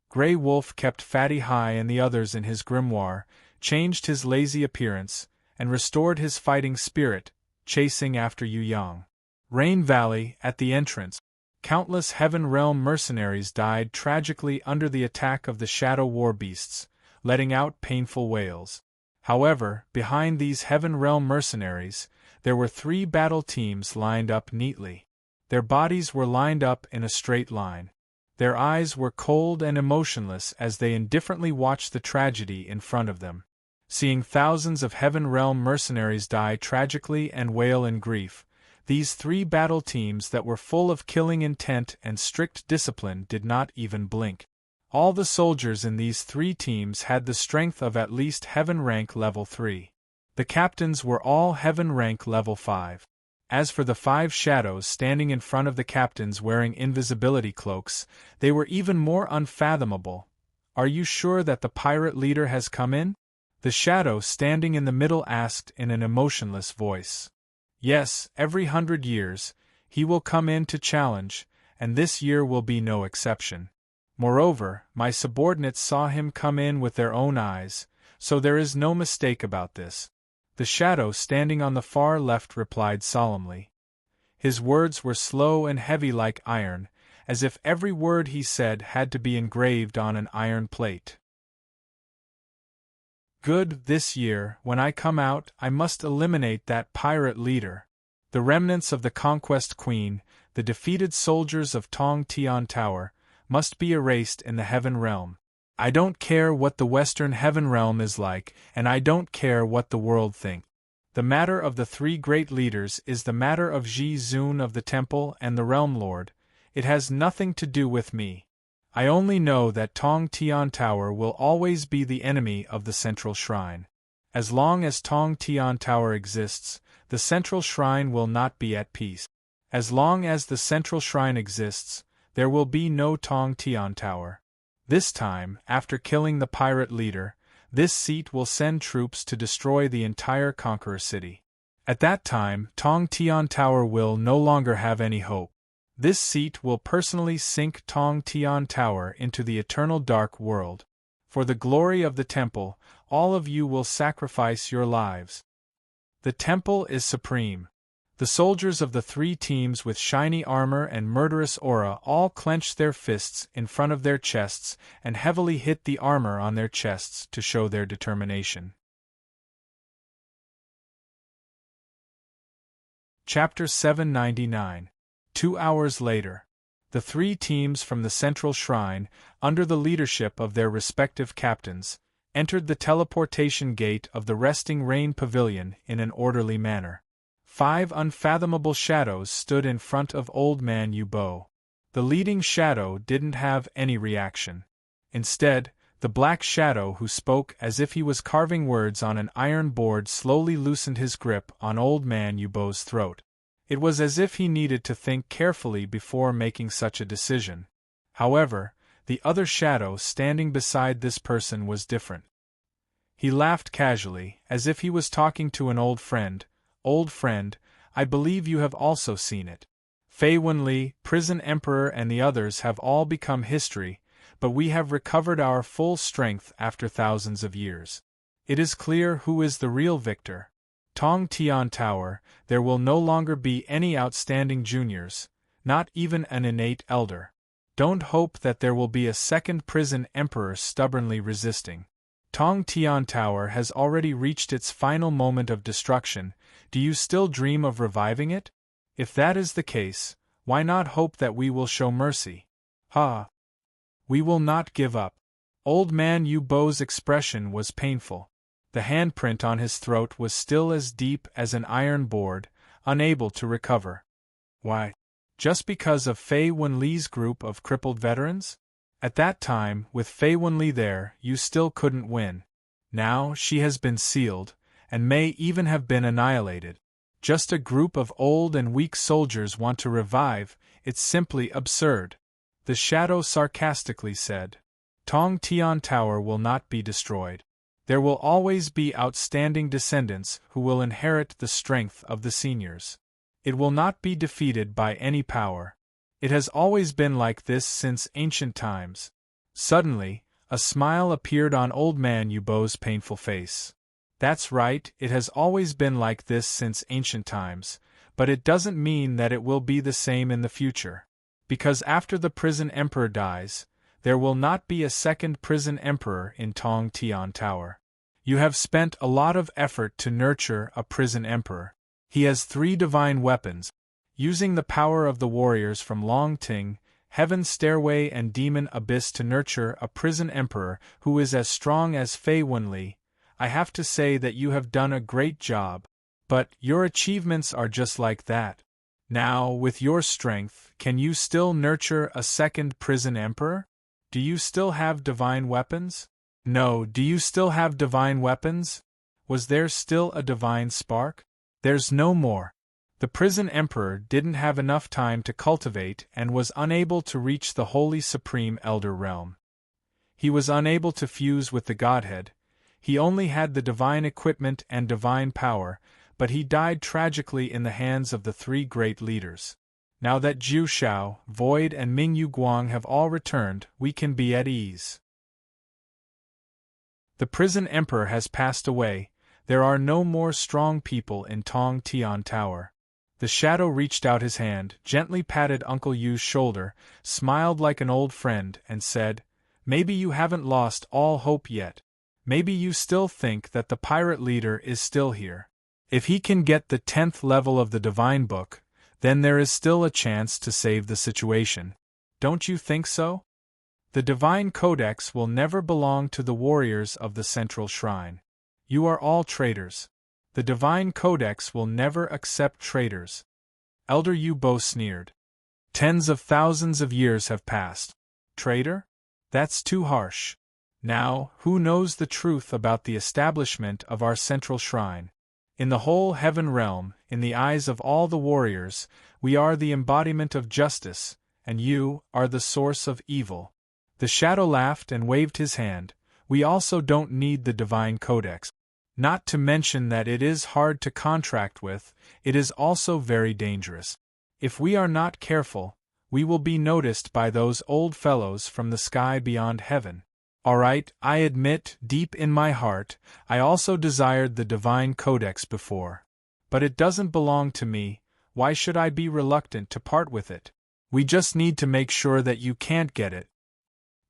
Grey Wolf kept Fatty Hai and the others in his grimoire, changed his lazy appearance, and restored his fighting spirit, chasing after Yu Yang. Rain Valley, at the entrance, countless Heaven Realm mercenaries died tragically under the attack of the Shadow War Beasts, letting out painful wails. However, behind these Heaven Realm mercenaries, there were 3 battle teams lined up neatly. Their bodies were lined up in a straight line. Their eyes were cold and emotionless as they indifferently watched the tragedy in front of them. Seeing thousands of Heaven Realm mercenaries die tragically and wail in grief, these 3 battle teams that were full of killing intent and strict discipline did not even blink. All the soldiers in these 3 teams had the strength of at least Heaven rank level 3. The captains were all Heaven rank level 5. As for the 5 shadows standing in front of the captains wearing invisibility cloaks, they were even more unfathomable. Are you sure that the pirate leader has come in? The shadow standing in the middle asked in an emotionless voice. Yes, every 100 years, he will come in to challenge, and this year will be no exception. Moreover, my subordinates saw him come in with their own eyes, so there is no mistake about this. The shadow standing on the far left replied solemnly. His words were slow and heavy like iron, as if every word he said had to be engraved on an iron plate. Good, this year, when I come out, I must eliminate that pirate leader. The remnants of the Conquest Queen, the defeated soldiers of Tong Tian Tower, must be erased in the Heaven Realm. I don't care what the Western Heaven Realm is like, and I don't care what the world thinks. The matter of the 3 great leaders is the matter of Ji Zun of the Temple and the Realm Lord. It has nothing to do with me. I only know that Tong Tian Tower will always be the enemy of the Central Shrine. As long as Tong Tian Tower exists, the Central Shrine will not be at peace. As long as the Central Shrine exists, there will be no Tong Tian Tower. This time, after killing the pirate leader, this seat will send troops to destroy the entire Conqueror City. At that time, Tong Tian Tower will no longer have any hope. This seat will personally sink Tong Tian Tower into the eternal dark world. For the glory of the temple, all of you will sacrifice your lives. The temple is supreme. The soldiers of the 3 teams with shiny armor and murderous aura all clenched their fists in front of their chests and heavily hit the armor on their chests to show their determination. Chapter 799. 2 hours later. The 3 teams from the Central Shrine, under the leadership of their respective captains, entered the teleportation gate of the Resting Rain Pavilion in an orderly manner. 5 unfathomable shadows stood in front of Old Man Yubo. The leading shadow didn't have any reaction. Instead, the black shadow who spoke as if he was carving words on an iron board slowly loosened his grip on Old Man Yubo's throat. It was as if he needed to think carefully before making such a decision. However, the other shadow standing beside this person was different. He laughed casually, as if he was talking to an old friend. Old friend, I believe you have also seen it. Fei Wenli, Prison Emperor and the others have all become history, but we have recovered our full strength after thousands of years. It is clear who is the real victor. Tong Tian Tower, there will no longer be any outstanding juniors, not even an innate elder. Don't hope that there will be a second Prison Emperor stubbornly resisting. Tong Tian Tower has already reached its final moment of destruction. Do you still dream of reviving it? If that is the case, why not hope that we will show mercy? Ha! We will not give up. Old Man Yubo's expression was painful. The handprint on his throat was still as deep as an iron board, unable to recover. Why? Just because of Fei Wenli's group of crippled veterans? At that time, with Fei Wenli there, you still couldn't win. Now, she has been sealed, and may even have been annihilated. Just a group of old and weak soldiers want to revive, it's simply absurd. The shadow sarcastically said. Tong Tian Tower will not be destroyed. There will always be outstanding descendants who will inherit the strength of the seniors. It will not be defeated by any power. It has always been like this since ancient times. Suddenly, a smile appeared on old man Yubo's painful face. That's right, it has always been like this since ancient times, but it doesn't mean that it will be the same in the future. Because after the prison emperor dies, there will not be a second prison emperor in Tong Tian Tower. You have spent a lot of effort to nurture a prison emperor. He has 3 divine weapons. Using the power of the warriors from Long Ting, Heaven's Stairway and Demon Abyss to nurture a prison emperor who is as strong as Fei Wenli, I have to say that you have done a great job. But your achievements are just like that. Now, with your strength, can you still nurture a second prison emperor? Do you still have divine weapons? No, do you still have divine weapons? Was there still a divine spark? There's no more. The prison emperor didn't have enough time to cultivate and was unable to reach the holy supreme elder realm. He was unable to fuse with the Godhead. He only had the divine equipment and divine power, but he died tragically in the hands of the 3 great leaders. Now that Jiu Shao, Void and Ming Yu Guang have all returned, we can be at ease. The prison emperor has passed away. There are no more strong people in Tong Tian Tower. The shadow reached out his hand, gently patted Uncle Yu's shoulder, smiled like an old friend, and said, Maybe you haven't lost all hope yet. Maybe you still think that the pirate leader is still here. If he can get the 10th level of the Divine Book, then there is still a chance to save the situation. Don't you think so? The Divine Codex will never belong to the warriors of the Central Shrine. You are all traitors. The Divine Codex will never accept traitors. Elder Yubo sneered. Tens of thousands of years have passed. Traitor? That's too harsh. Now, who knows the truth about the establishment of our Central Shrine? In the whole heaven realm, in the eyes of all the warriors, we are the embodiment of justice, and you are the source of evil. The shadow laughed and waved his hand. We also don't need the Divine Codex. Not to mention that it is hard to contract with, it is also very dangerous. If we are not careful, we will be noticed by those old fellows from the sky beyond heaven. Alright, I admit, deep in my heart, I also desired the Divine Codex before. But it doesn't belong to me. Why should I be reluctant to part with it? We just need to make sure that you can't get it.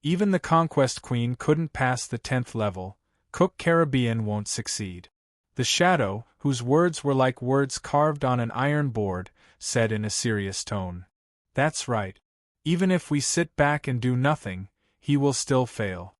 Even the Conquest Queen couldn't pass the 10th level. Cook Caribbean won't succeed. The shadow, whose words were like words carved on an iron board, said in a serious tone. That's right. Even if we sit back and do nothing, he will still fail.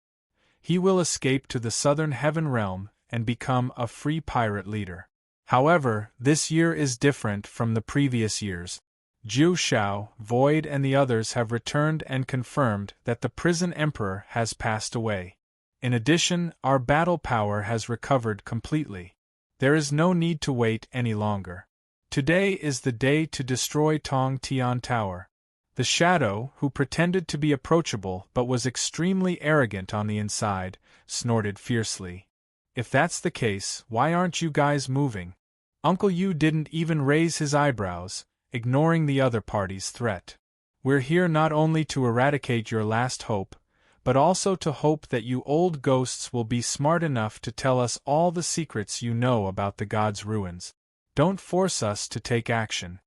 He will escape to the southern heaven realm and become a free pirate leader. However, this year is different from the previous years. Jiu Shao, Void and the others have returned and confirmed that the prison emperor has passed away. In addition, our battle power has recovered completely. There is no need to wait any longer. Today is the day to destroy Tong Tian Tower. The shadow, who pretended to be approachable but was extremely arrogant on the inside, snorted fiercely. If that's the case, why aren't you guys moving? Uncle Yu didn't even raise his eyebrows, ignoring the other party's threat. We're here not only to eradicate your last hope, but also to hope that you old ghosts will be smart enough to tell us all the secrets you know about the gods' ruins. Don't force us to take action.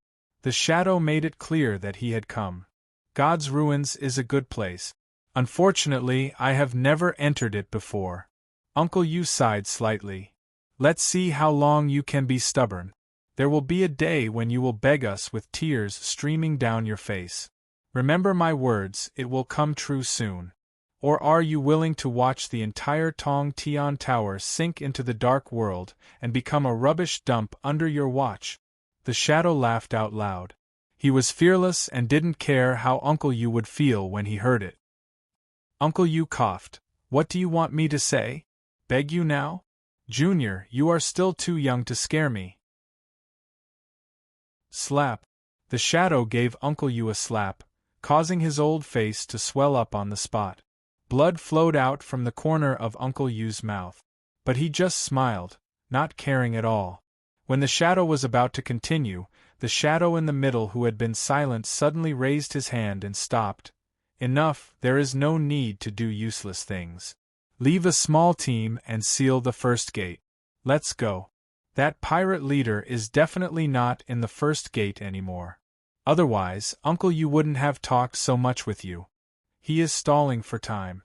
The shadow made it clear that he had come. God's ruins is a good place. Unfortunately, I have never entered it before. Uncle Yu sighed slightly. Let's see how long you can be stubborn. There will be a day when you will beg us with tears streaming down your face. Remember my words, it will come true soon. Or are you willing to watch the entire Tong Tian Tower sink into the dark world and become a rubbish dump under your watch? The shadow laughed out loud. He was fearless and didn't care how Uncle Yu would feel when he heard it. Uncle Yu coughed. What do you want me to say? Beg you now? Junior, you are still too young to scare me. Slap. The shadow gave Uncle Yu a slap, causing his old face to swell up on the spot. Blood flowed out from the corner of Uncle Yu's mouth. But he just smiled, not caring at all. When the shadow was about to continue, the shadow in the middle who had been silent suddenly raised his hand and stopped. Enough, there is no need to do useless things. Leave a small team and seal the first gate. Let's go. That pirate leader is definitely not in the first gate anymore. Otherwise, Uncle Yu wouldn't have talked so much with you. He is stalling for time.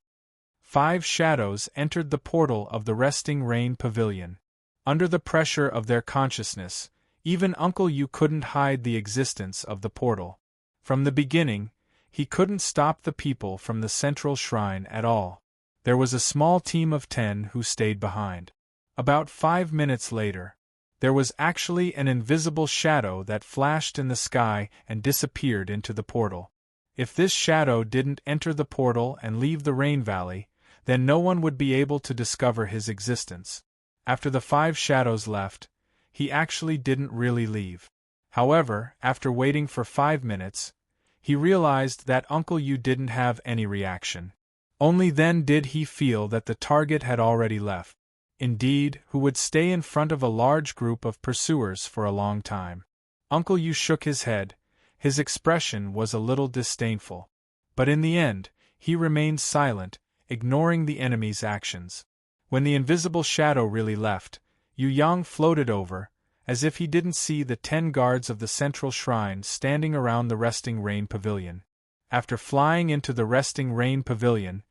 5 shadows entered the portal of the Resting Rain Pavilion. Under the pressure of their consciousness, even Uncle Yu couldn't hide the existence of the portal. From the beginning, he couldn't stop the people from the central shrine at all. There was a small team of 10 who stayed behind. About 5 minutes later, there was actually an invisible shadow that flashed in the sky and disappeared into the portal. If this shadow didn't enter the portal and leave the Rain Valley, then no one would be able to discover his existence. After the 5 shadows left, he actually didn't really leave. However, after waiting for 5 minutes, he realized that Uncle Yu didn't have any reaction. Only then did he feel that the target had already left. Indeed, who would stay in front of a large group of pursuers for a long time? Uncle Yu shook his head. His expression was a little disdainful. But in the end, he remained silent, ignoring the enemy's actions. When the invisible shadow really left, Yu Yang floated over, as if he didn't see the 10 guards of the central shrine standing around the Resting Rain Pavilion. After flying into the Resting Rain Pavilion,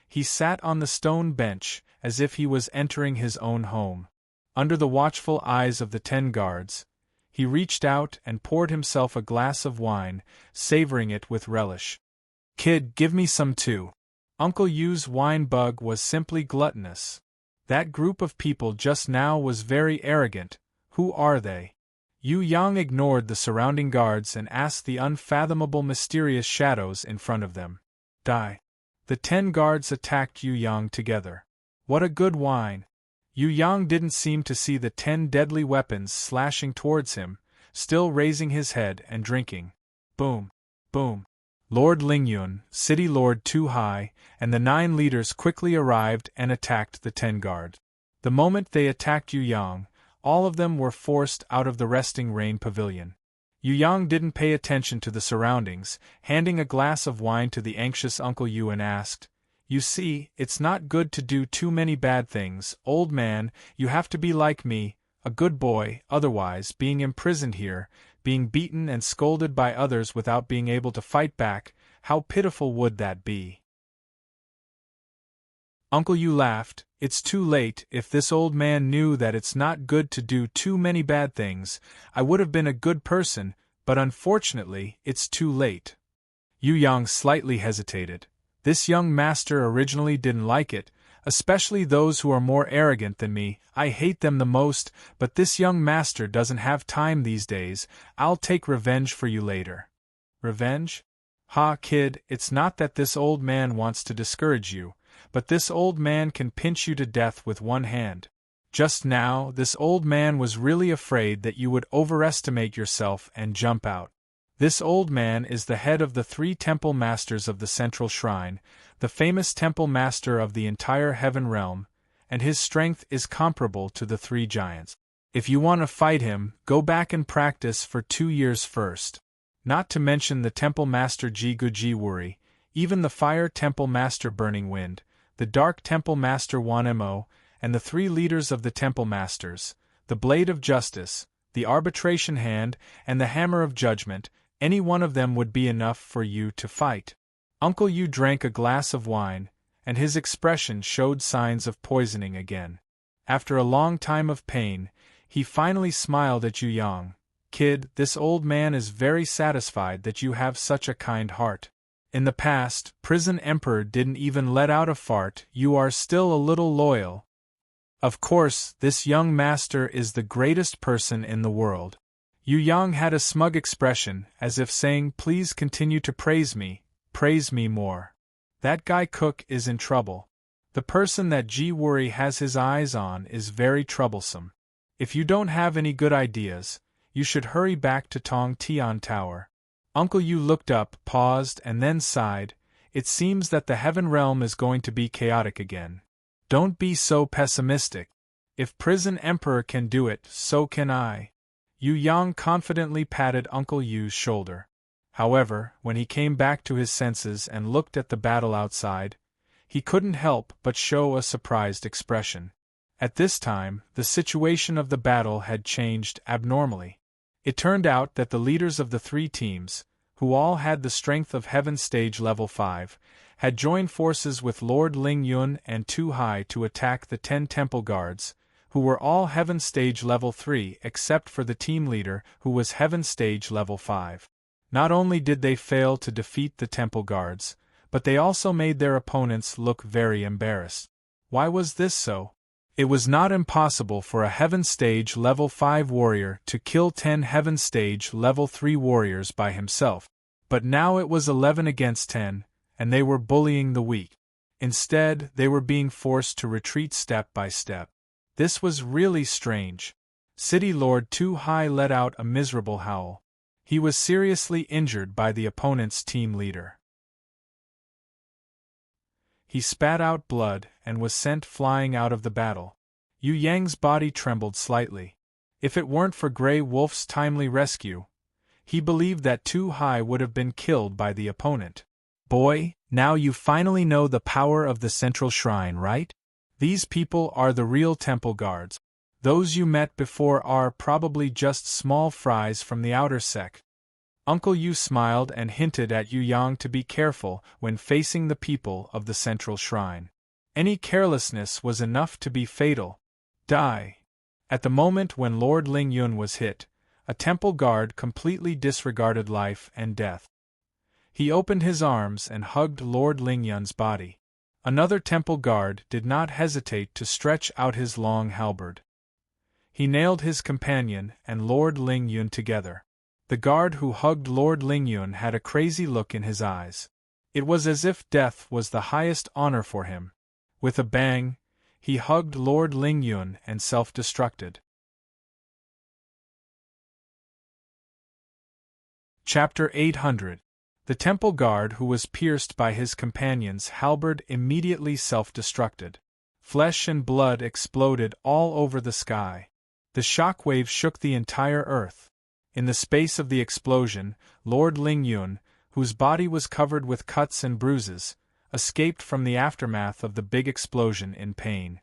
he sat on the stone bench as if he was entering his own home. Under the watchful eyes of the 10 guards, he reached out and poured himself a glass of wine, savoring it with relish. Kid, give me some too. Uncle Yu's wine bug was simply gluttonous. That group of people just now was very arrogant. Who are they? Yu Yang ignored the surrounding guards and asked the unfathomable mysterious shadows in front of them. Die. The 10 guards attacked Yu Yang together. What a good wine! Yu Yang didn't seem to see the 10 deadly weapons slashing towards him, still raising his head and drinking. Boom! Boom! Lord Lingyun, City Lord Tu Hai, and the 9 leaders quickly arrived and attacked the 10 guards. The moment they attacked Yu Yang, all of them were forced out of the Resting Rain Pavilion. Yu Yang didn't pay attention to the surroundings, handing a glass of wine to the anxious Uncle Yu and asked, "You see, it's not good to do too many bad things, old man. You have to be like me, a good boy, otherwise being imprisoned here, being beaten and scolded by others without being able to fight back, how pitiful would that be?" Uncle Yu laughed. It's too late. If this old man knew that it's not good to do too many bad things, I would have been a good person, but unfortunately, it's too late. Yu Yang slightly hesitated. This young master originally didn't like it, especially those who are more arrogant than me. I hate them the most, but this young master doesn't have time these days. I'll take revenge for you later. Revenge? Ha, kid, it's not that this old man wants to discourage you, but this old man can pinch you to death with one hand. Just now, this old man was really afraid that you would overestimate yourself and jump out. This old man is the head of the 3 temple masters of the central shrine, the famous temple master of the entire heaven realm, and his strength is comparable to the 3 giants. If you want to fight him, go back and practice for 2 years first. Not to mention the temple master Ji Wuri, even the fire temple master Burning Wind, the dark temple master Wanmo, and the 3 leaders of the temple masters, the blade of justice, the arbitration hand, and the hammer of judgment. Any one of them would be enough for you to fight. Uncle Yu drank a glass of wine, and his expression showed signs of poisoning again. After a long time of pain, he finally smiled at Yu Yang. Kid, this old man is very satisfied that you have such a kind heart. In the past, prison emperor didn't even let out a fart. You are still a little loyal. Of course, this young master is the greatest person in the world. Yu Yang had a smug expression, as if saying, please continue to praise me more. That guy Cook is in trouble. The person that Ji Worry has his eyes on is very troublesome. If you don't have any good ideas, you should hurry back to Tong Tian Tower. Uncle Yu looked up, paused, and then sighed. It seems that the heaven realm is going to be chaotic again. Don't be so pessimistic. If Prison Emperor can do it, so can I. Yu Yang confidently patted Uncle Yu's shoulder. However, when he came back to his senses and looked at the battle outside, he couldn't help but show a surprised expression. At this time, the situation of the battle had changed abnormally. It turned out that the leaders of the three teams, who all had the strength of Heaven Stage Level 5, had joined forces with Lord Ling Yun and Tu Hai to attack the 10 Temple Guards, who were all Heaven Stage Level 3 except for the team leader who was Heaven Stage Level 5. Not only did they fail to defeat the Temple Guards, but they also made their opponents look very embarrassed. Why was this so? It was not impossible for a Heaven Stage Level 5 warrior to kill 10 Heaven Stage Level 3 warriors by himself, but now it was 11 against 10, and they were bullying the weak. Instead, they were being forced to retreat step by step. This was really strange. City Lord Tu Hai let out a miserable howl. He was seriously injured by the opponent's team leader. He spat out blood and was sent flying out of the battle. Yu Yang's body trembled slightly. If it weren't for Grey Wolf's timely rescue, he believed that Tu Hai would have been killed by the opponent. Boy, now you finally know the power of the Central Shrine, right? These people are the real Temple Guards. Those you met before are probably just small fries from the outer sect. Uncle Yu smiled and hinted at Yu Yang to be careful when facing the people of the Central Shrine. Any carelessness was enough to be fatal. Die. At the moment when Lord Ling Yun was hit, a temple guard completely disregarded life and death. He opened his arms and hugged Lord Ling Yun's body. Another temple guard did not hesitate to stretch out his long halberd. He nailed his companion and Lord Ling Yun together. The guard who hugged Lord Ling Yun had a crazy look in his eyes. It was as if death was the highest honor for him. With a bang, he hugged Lord Ling Yun and self-destructed. Chapter 800. The temple guard who was pierced by his companion's halberd immediately self-destructed. Flesh and blood exploded all over the sky. The shockwave shook the entire earth. In the space of the explosion, Lord Ling Yun, whose body was covered with cuts and bruises, escaped from the aftermath of the big explosion in pain.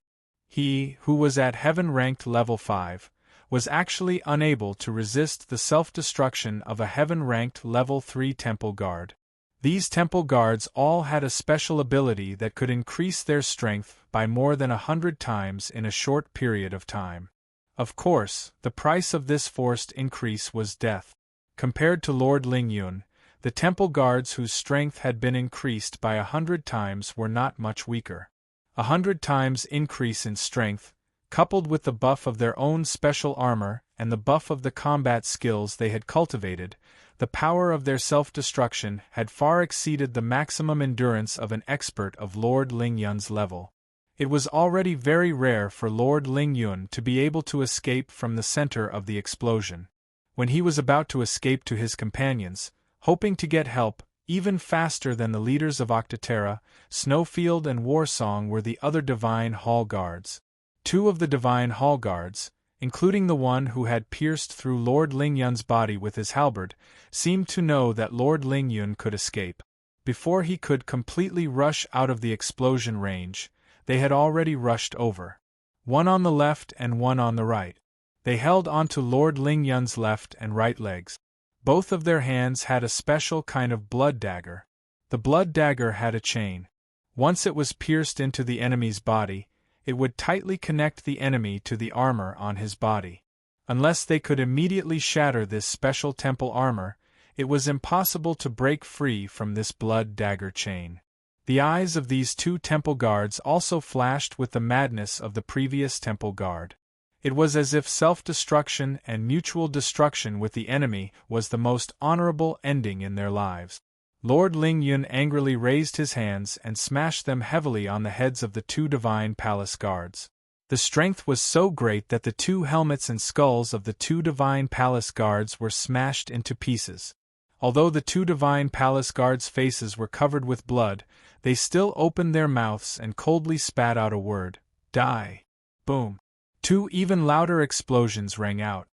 He, who was at heaven-ranked level 5, was actually unable to resist the self-destruction of a heaven-ranked level 3 temple guard. These temple guards all had a special ability that could increase their strength by more than 100 times in a short period of time. Of course, the price of this forced increase was death. Compared to Lord Ling Yun, the temple guards whose strength had been increased by 100 times were not much weaker. 100 times increase in strength, coupled with the buff of their own special armor and the buff of the combat skills they had cultivated, the power of their self-destruction had far exceeded the maximum endurance of an expert of Lord Ling Yun's level. It was already very rare for Lord Ling Yun to be able to escape from the center of the explosion. When he was about to escape to his companions, hoping to get help, even faster than the leaders of Octaterra, Snowfield and Warsong were the other Divine Hall Guards. 2 of the Divine Hall Guards, including the one who had pierced through Lord Ling Yun's body with his halberd, seemed to know that Lord Ling Yun could escape. Before he could completely rush out of the explosion range, they had already rushed over. One on the left and one on the right. They held onto Lord Ling Yun's left and right legs. Both of their hands had a special kind of blood dagger. The blood dagger had a chain. Once it was pierced into the enemy's body, it would tightly connect the enemy to the armor on his body. Unless they could immediately shatter this special temple armor, It was impossible to break free from this blood dagger chain. The eyes of these two temple guards also flashed with the madness of the previous temple guard. It was as if self-destruction and mutual destruction with the enemy was the most honorable ending in their lives. Lord Ling Yun angrily raised his hands and smashed them heavily on the heads of the two divine palace guards. The strength was so great that the two helmets and skulls of the two divine palace guards were smashed into pieces. Although the two divine palace guards' faces were covered with blood, they still opened their mouths and coldly spat out a word: "Die!" Boom! Two even louder explosions rang out.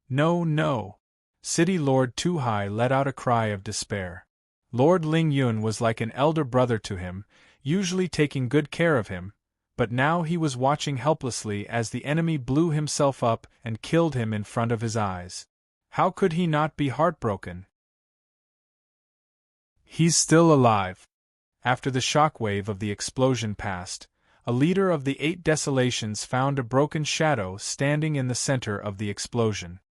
"No, no!" City Lord Tu-hai let out a cry of despair. Lord Ling Yun was like an elder brother to him, usually taking good care of him, but now he was watching helplessly as the enemy blew himself up and killed him in front of his eyes. How could he not be heartbroken? He's still alive. After the shockwave of the explosion passed, a leader of the 8 desolations found a broken shadow standing in the center of the explosion.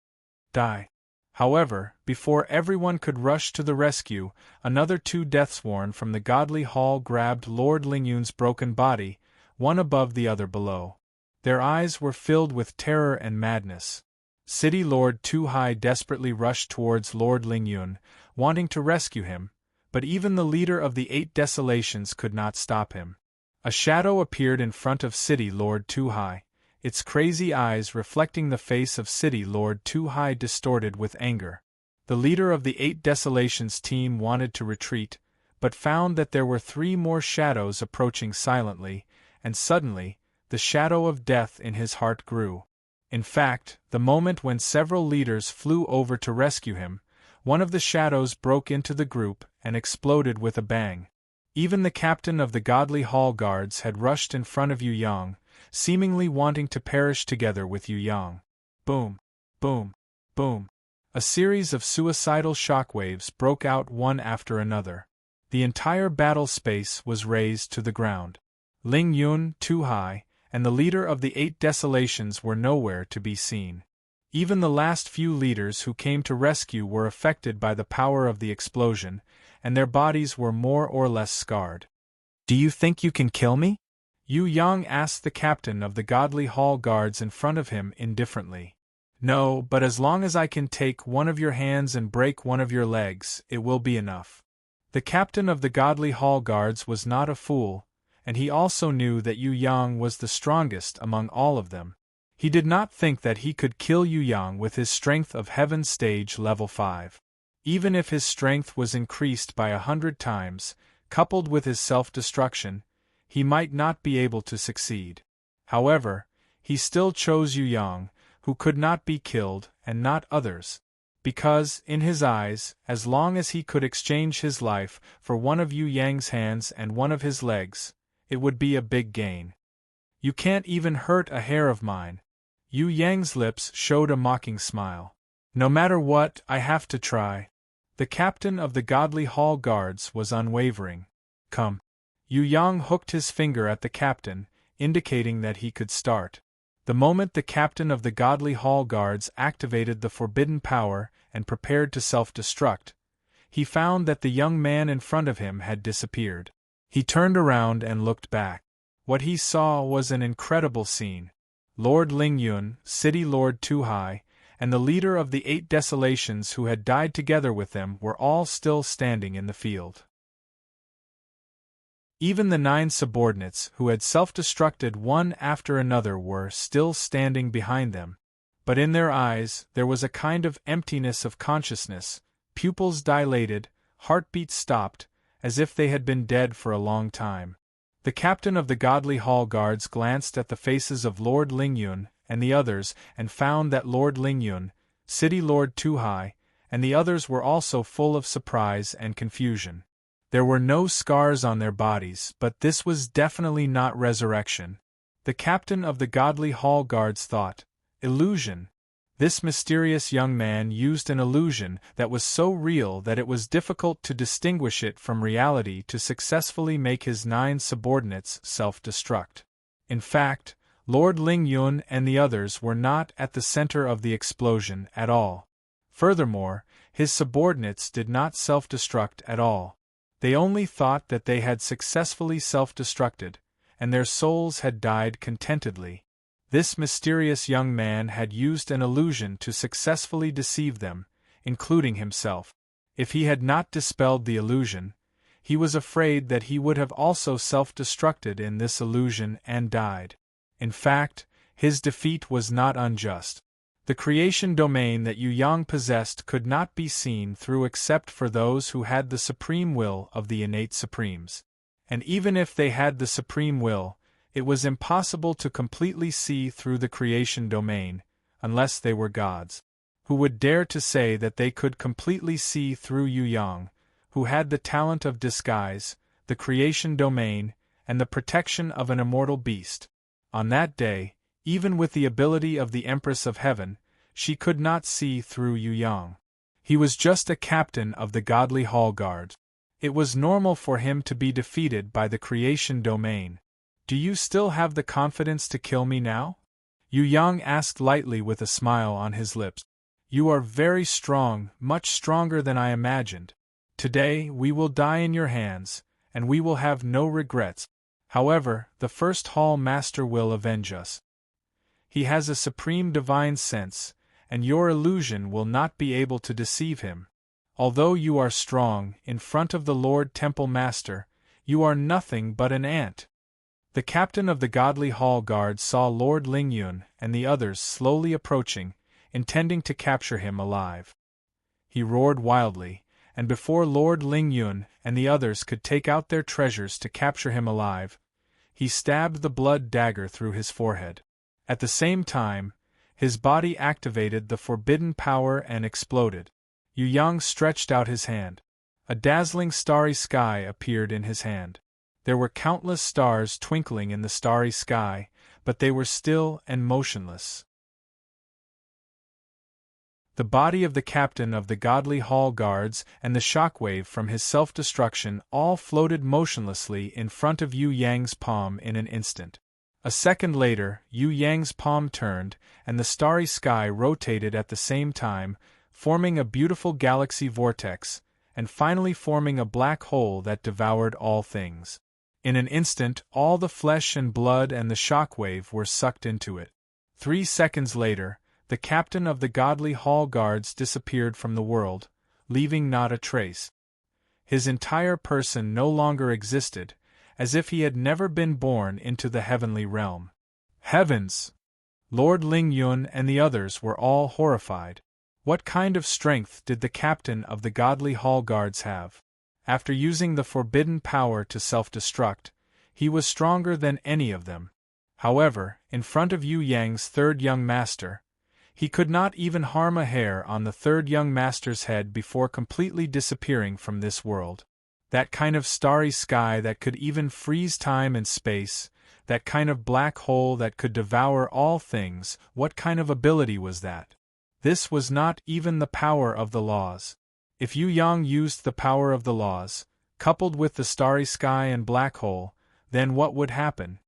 Die. However, before everyone could rush to the rescue, another 2 deathsworn from the godly hall grabbed Lord Ling Yun's broken body, one above the other below. Their eyes were filled with terror and madness. City Lord Tu-hai desperately rushed towards Lord Ling Yun, wanting to rescue him, but even the leader of the 8 desolations could not stop him. A shadow appeared in front of City Lord Tu-hai, its crazy eyes reflecting the face of City Lord Tu-hai distorted with anger. The leader of the 8 desolations team wanted to retreat, but found that there were 3 more shadows approaching silently, and suddenly, the shadow of death in his heart grew. In fact, the moment when several leaders flew over to rescue him, one of the shadows broke into the group and exploded with a bang. Even the captain of the godly hall guards had rushed in front of Yu Yang, seemingly wanting to perish together with Yu Yang. Boom! Boom! Boom! A series of suicidal shockwaves broke out one after another. The entire battle space was razed to the ground. Ling Yun, Tu-hai, and the leader of the 8 desolations were nowhere to be seen. Even the last few leaders who came to rescue were affected by the power of the explosion, and their bodies were more or less scarred. "Do you think you can kill me?" Yu Yang asked the captain of the godly hall guards in front of him indifferently. "No, but as long as I can take one of your hands and break one of your legs, it will be enough." The captain of the godly hall guards was not a fool, and he also knew that Yu Yang was the strongest among all of them. He did not think that he could kill Yu Yang with his strength of Heaven Stage Level 5. Even if his strength was increased by 100 times, coupled with his self-destruction, he might not be able to succeed. However, he still chose Yu Yang, who could not be killed, and not others, because, in his eyes, as long as he could exchange his life for one of Yu Yang's hands and one of his legs, it would be a big gain. "You can't even hurt a hair of mine." Yu Yang's lips showed a mocking smile. "No matter what, I have to try." The captain of the godly hall guards was unwavering. "Come." Yu Yang hooked his finger at the captain, indicating that he could start. The moment the captain of the godly hall guards activated the forbidden power and prepared to self-destruct, he found that the young man in front of him had disappeared. He turned around and looked back. What he saw was an incredible scene. Lord Ling Yun, City Lord Tu-hai, and the leader of the 8 desolations who had died together with them were all still standing in the field. Even the 9 subordinates who had self-destructed one after another were still standing behind them, but in their eyes there was a kind of emptiness of consciousness, pupils dilated, heartbeats stopped, as if they had been dead for a long time. The captain of the godly hall guards glanced at the faces of Lord Ling Yun and the others and found that Lord Ling Yun, City Lord Tu-hai, and the others were also full of surprise and confusion. There were no scars on their bodies, but this was definitely not resurrection. The captain of the godly hall guards thought, "Illusion." This mysterious young man used an illusion that was so real that it was difficult to distinguish it from reality to successfully make his 9 subordinates self-destruct. In fact, Lord Ling Yun and the others were not at the center of the explosion at all. Furthermore, His subordinates did not self-destruct at all. They only thought that they had successfully self-destructed, and their souls had died contentedly. This mysterious young man had used an illusion to successfully deceive them, including himself. If he had not dispelled the illusion, he was afraid that he would have also self-destructed in this illusion and died. In fact, his defeat was not unjust. The creation domain that Yu Yang possessed could not be seen through except for those who had the supreme will of the innate supremes. And even if they had the supreme will, it was impossible to completely see through the creation domain, unless they were gods. Who would dare to say that they could completely see through Yu Yang, who had the talent of disguise, the creation domain, and the protection of an immortal beast? On that day, even with the ability of the Empress of Heaven, she could not see through Yu Yang. He was just a captain of the godly hall guard. It was normal for him to be defeated by the creation domain. Do you still have the confidence to kill me now? Yu Yang asked lightly with a smile on his lips. You are very strong, much stronger than I imagined. Today we will die in your hands, and we will have no regrets. However, the first hall master will avenge us. He has a supreme divine sense, and your illusion will not be able to deceive him. Although you are strong, in front of the Lord Temple Master, you are nothing but an ant. The captain of the godly hall guard saw Lord Lingyun and the others slowly approaching, intending to capture him alive. He roared wildly, and before Lord Lingyun and the others could take out their treasures to capture him alive, he stabbed the blood dagger through his forehead. At the same time, his body activated the forbidden power and exploded. Yu Yang stretched out his hand. A dazzling starry sky appeared in his hand. There were countless stars twinkling in the starry sky, but they were still and motionless. The body of the captain of the godly hall guards and the shockwave from his self-destruction all floated motionlessly in front of Yu Yang's palm in an instant. A second later, Yu Yang's palm turned, and the starry sky rotated at the same time, forming a beautiful galaxy vortex, and finally forming a black hole that devoured all things. In an instant, all the flesh and blood and the shockwave were sucked into it. 3 seconds later, the captain of the godly hall guards disappeared from the world, leaving not a trace. His entire person no longer existed, as if he had never been born into the heavenly realm. Heavens! Lord Lingyun and the others were all horrified. What kind of strength did the captain of the godly hall guards have? After using the forbidden power to self-destruct, he was stronger than any of them. However, in front of Yu Yang's third young master, he could not even harm a hair on the third young master's head before completely disappearing from this world. That kind of starry sky that could even freeze time and space, that kind of black hole that could devour all things, what kind of ability was that? This was not even the power of the laws. If Yu Yang used the power of the laws, coupled with the starry sky and black hole, then what would happen?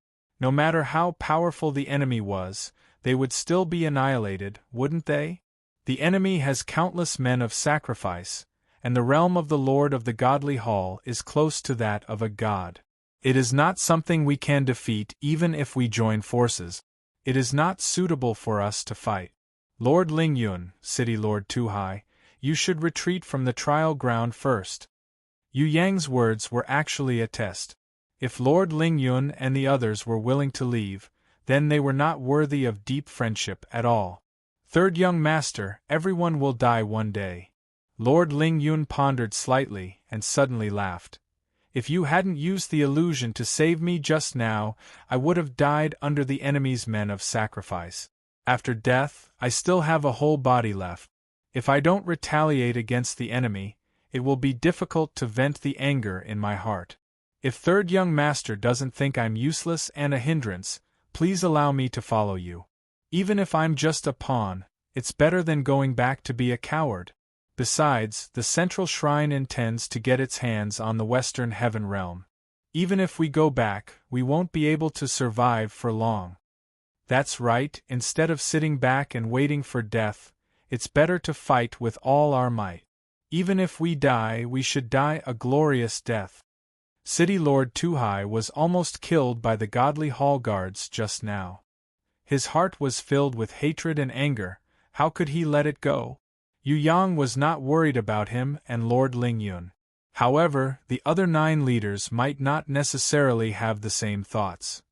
No matter how powerful the enemy was, they would still be annihilated, wouldn't they? The enemy has countless men of sacrifice, and the realm of the Lord of the Godly Hall is close to that of a god. It is not something we can defeat even if we join forces. It is not suitable for us to fight. Lord Lingyun, City Lord Tuhai, you should retreat from the trial ground first. Yu Yang's words were actually a test. If Lord Lingyun and the others were willing to leave, then they were not worthy of deep friendship at all. Third young master, everyone will die one day. Lord Lingyun pondered slightly and suddenly laughed. If you hadn't used the illusion to save me just now, I would have died under the enemy's men of sacrifice. After death, I still have a whole body left. If I don't retaliate against the enemy, it will be difficult to vent the anger in my heart. If third young master doesn't think I'm useless and a hindrance, please allow me to follow you. Even if I'm just a pawn, it's better than going back to be a coward. Besides, the central shrine intends to get its hands on the western heaven realm. Even if we go back, we won't be able to survive for long. That's right, instead of sitting back and waiting for death, it's better to fight with all our might. Even if we die, we should die a glorious death. City Lord Tuhai was almost killed by the godly hall guards just now. His heart was filled with hatred and anger. How could he let it go? Yu Yang was not worried about him and Lord Lingyun. However, the other 9 leaders might not necessarily have the same thoughts.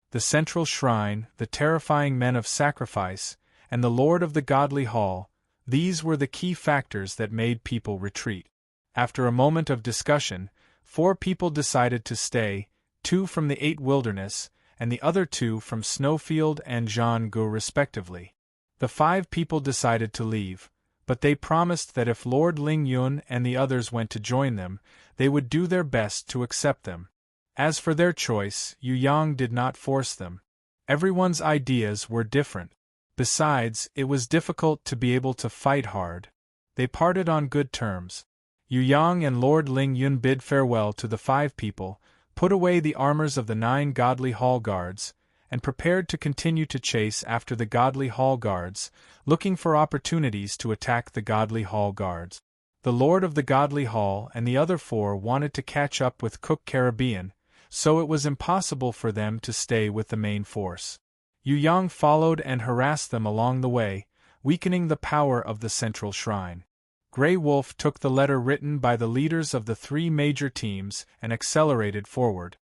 The central shrine, the terrifying men of sacrifice, and the Lord of the Godly Hall, these were the key factors that made people retreat. After a moment of discussion, 4 people decided to stay, 2 from the 8 Wilderness, and the other 2 from Snowfield and Zhanggu respectively. The 5 people decided to leave, but they promised that if Lord Lingyun and the others went to join them, they would do their best to accept them. As for their choice, Yu Yang did not force them. Everyone's ideas were different. Besides, it was difficult to be able to fight hard. They parted on good terms. Yu Yang and Lord Lingyun bid farewell to the 5 people, put away the armors of the 9 godly hall guards, and prepared to continue to chase after the godly hall guards, looking for opportunities to attack the godly hall guards. The Lord of the Godly Hall and the other 4 wanted to catch up with Cook Caribbean, so it was impossible for them to stay with the main force. Yu Yang followed and harassed them along the way, weakening the power of the central shrine. Grey Wolf took the letter written by the leaders of the 3 major teams and accelerated forward.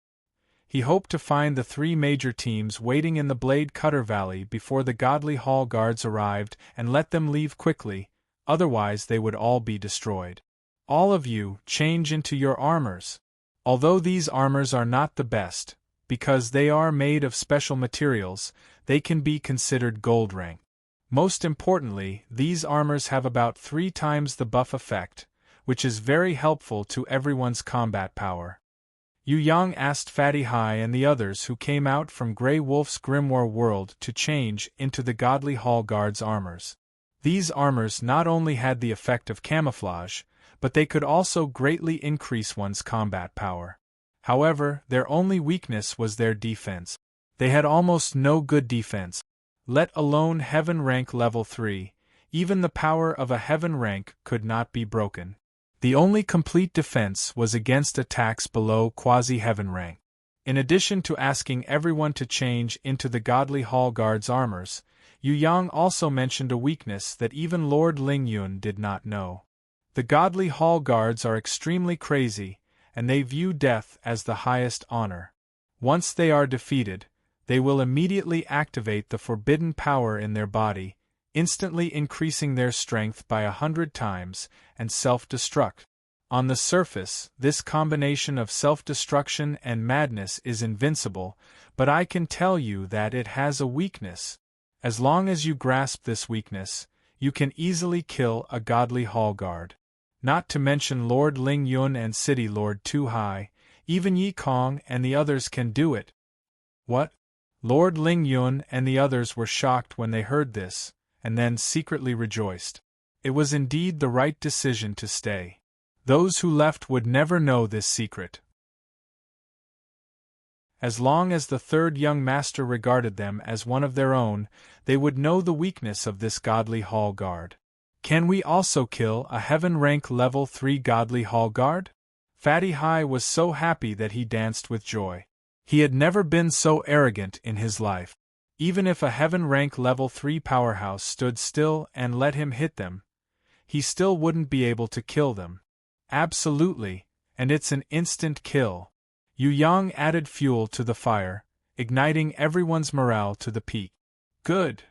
He hoped to find the 3 major teams waiting in the Blade Cutter Valley before the Godly Hall guards arrived and let them leave quickly, otherwise they would all be destroyed. All of you, change into your armors. Although these armors are not the best, because they are made of special materials, they can be considered gold rank. Most importantly, these armors have about 3 times the buff effect, which is very helpful to everyone's combat power. Yu Yang asked Fatty Hai and the others who came out from Grey Wolf's Grimoire world to change into the Godly Hall Guard's armors. These armors not only had the effect of camouflage, but they could also greatly increase one's combat power. However, their only weakness was their defense. They had almost no good defense, let alone Heaven rank level 3, even the power of a Heaven rank could not be broken. The only complete defense was against attacks below quasi-Heaven rank. In addition to asking everyone to change into the Godly Hall Guard's armors, Yu Yang also mentioned a weakness that even Lord Lingyun did not know. The Godly Hall Guards are extremely crazy, and they view death as the highest honor. Once they are defeated, they will immediately activate the forbidden power in their body, instantly increasing their strength by 100 times, and self-destruct. On the surface, this combination of self-destruction and madness is invincible, but I can tell you that it has a weakness. As long as you grasp this weakness, you can easily kill a Godly Hall Guard. Not to mention Lord Lingyun and City Lord Tuhai, even Yi Kong and the others can do it. What? Lord Lingyun and the others were shocked when they heard this, and then secretly rejoiced. It was indeed the right decision to stay. Those who left would never know this secret. As long as the 3rd young master regarded them as one of their own, they would know the weakness of this Godly Hall Guard. Can we also kill a Heaven rank level 3 Godly Hall Guard? Fatty Hai was so happy that he danced with joy. He had never been so arrogant in his life. Even if a Heaven rank level 3 powerhouse stood still and let him hit them, he still wouldn't be able to kill them. Absolutely, and it's an instant kill. Yu Yang added fuel to the fire, igniting everyone's morale to the peak. Good.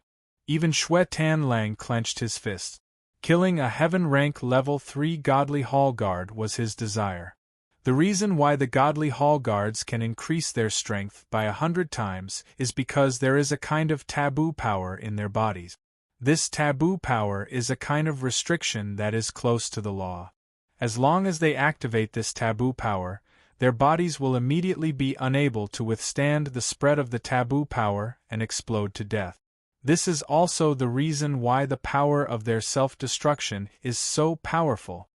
Even Xue Tan Lang clenched his fists. Killing a Heaven rank level 3 Godly Hall Guard was his desire. The reason why the Godly Hall Guards can increase their strength by 100 times is because there is a kind of taboo power in their bodies. This taboo power is a kind of restriction that is close to the law. As long as they activate this taboo power, their bodies will immediately be unable to withstand the spread of the taboo power and explode to death. This is also the reason why the power of their self-destruction is so powerful.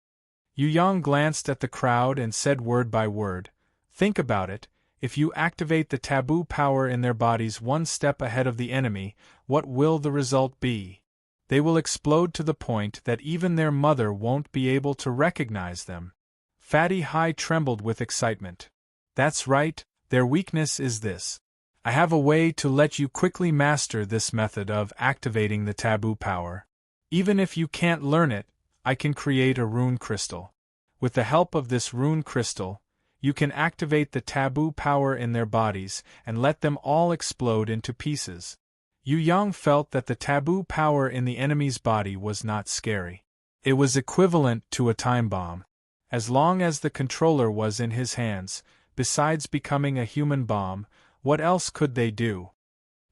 Yu Yang glanced at the crowd and said word by word, "Think about it, if you activate the taboo power in their bodies one step ahead of the enemy, what will the result be? They will explode to the point that even their mother won't be able to recognize them. Fatty Hai trembled with excitement. That's right, their weakness is this. I have a way to let you quickly master this method of activating the taboo power. Even if you can't learn it, I can create a rune crystal. With the help of this rune crystal, you can activate the taboo power in their bodies and let them all explode into pieces. Yu Yang felt that the taboo power in the enemy's body was not scary. It was equivalent to a time bomb. As long as the controller was in his hands, besides becoming a human bomb, what else could they do?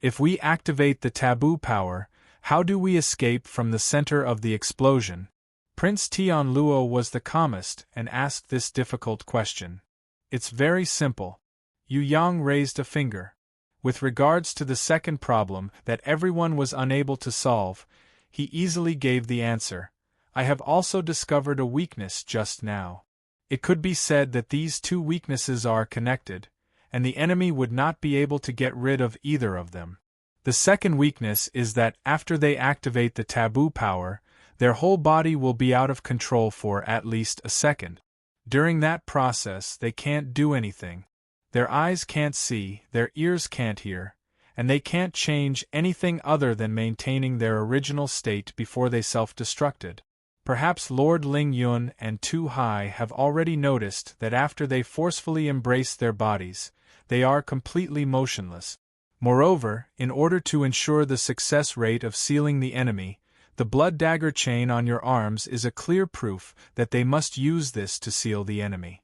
If we activate the taboo power, how do we escape from the center of the explosion? Prince Tian Luo was the calmest and asked this difficult question. It's very simple. Yu Yang raised a finger. With regards to the second problem that everyone was unable to solve, he easily gave the answer. I have also discovered a weakness just now. It could be said that these two weaknesses are connected, and the enemy would not be able to get rid of either of them. The second weakness is that after they activate the taboo power, their whole body will be out of control for at least a second. During that process, they can't do anything. Their eyes can't see, their ears can't hear, and they can't change anything other than maintaining their original state before they self-destructed. Perhaps Lord Ling Yun and Tu Hai have already noticed that after they forcefully embrace their bodies, they are completely motionless. Moreover, in order to ensure the success rate of sealing the enemy, the blood dagger chain on your arms is a clear proof that they must use this to seal the enemy.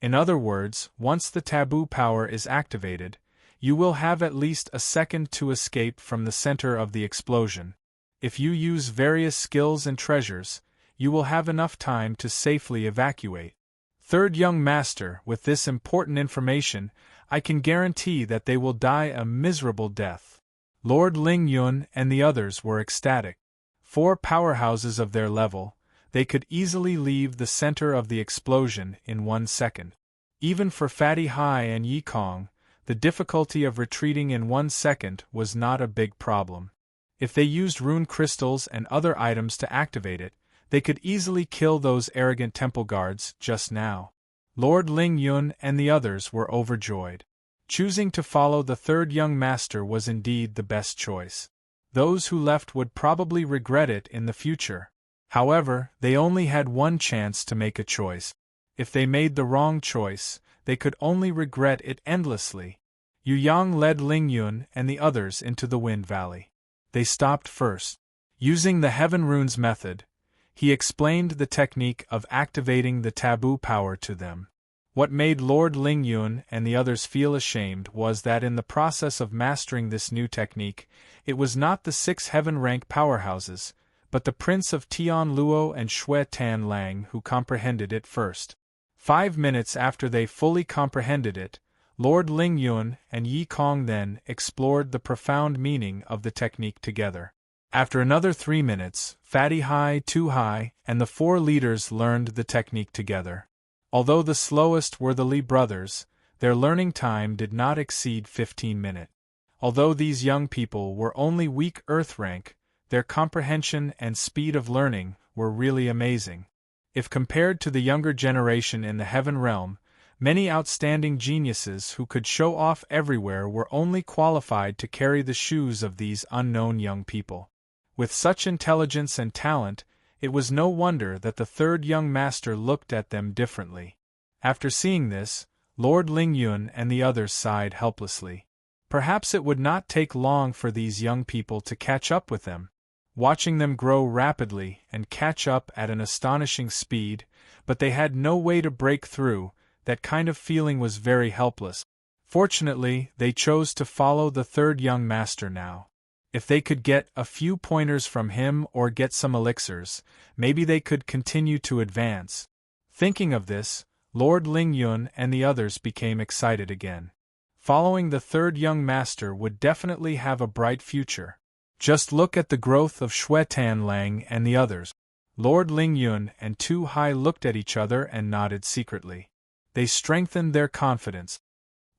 In other words, once the taboo power is activated, you will have at least a second to escape from the center of the explosion. If you use various skills and treasures, you will have enough time to safely evacuate. Third young master, with this important information, I can guarantee that they will die a miserable death. Lord Ling Yun and the others were ecstatic. 4 powerhouses of their level, they could easily leave the center of the explosion in 1 second. Even for Fatty Hai and Yi Kong, the difficulty of retreating in 1 second was not a big problem. If they used rune crystals and other items to activate it, they could easily kill those arrogant temple guards just now. Lord Ling Yun and the others were overjoyed. Choosing to follow the third young master was indeed the best choice. Those who left would probably regret it in the future. However, they only had one chance to make a choice. If they made the wrong choice, they could only regret it endlessly. Yu Yang led Ling Yun and the others into the Wind Valley. They stopped first. Using the Heaven Runes method, he explained the technique of activating the taboo power to them. What made Lord Ling Yun and the others feel ashamed was that in the process of mastering this new technique, it was not the 6 heaven-rank powerhouses, but the Prince of Tian Luo and Xue Tan Lang who comprehended it first. 5 minutes after they fully comprehended it, Lord Ling Yun and Yi Kong then explored the profound meaning of the technique together. After another 3 minutes, Fatty Hai, Tu Hai, and the 4 leaders learned the technique together. Although the slowest were the Li brothers, their learning time did not exceed 15 minutes. Although these young people were only weak earth rank, their comprehension and speed of learning were really amazing. If compared to the younger generation in the Heaven Realm, many outstanding geniuses who could show off everywhere were only qualified to carry the shoes of these unknown young people. With such intelligence and talent, it was no wonder that the third young master looked at them differently. After seeing this, Lord Ling Yun and the others sighed helplessly. Perhaps it would not take long for these young people to catch up with them. Watching them grow rapidly and catch up at an astonishing speed, but they had no way to break through, that kind of feeling was very helpless. Fortunately, they chose to follow the third young master now. If they could get a few pointers from him or get some elixirs, maybe they could continue to advance. Thinking of this, Lord Ling Yun and the others became excited again. Following the third young master would definitely have a bright future. Just look at the growth of Xue Tan Lang and the others. Lord Ling Yun and Tu Hai looked at each other and nodded secretly. They strengthened their confidence.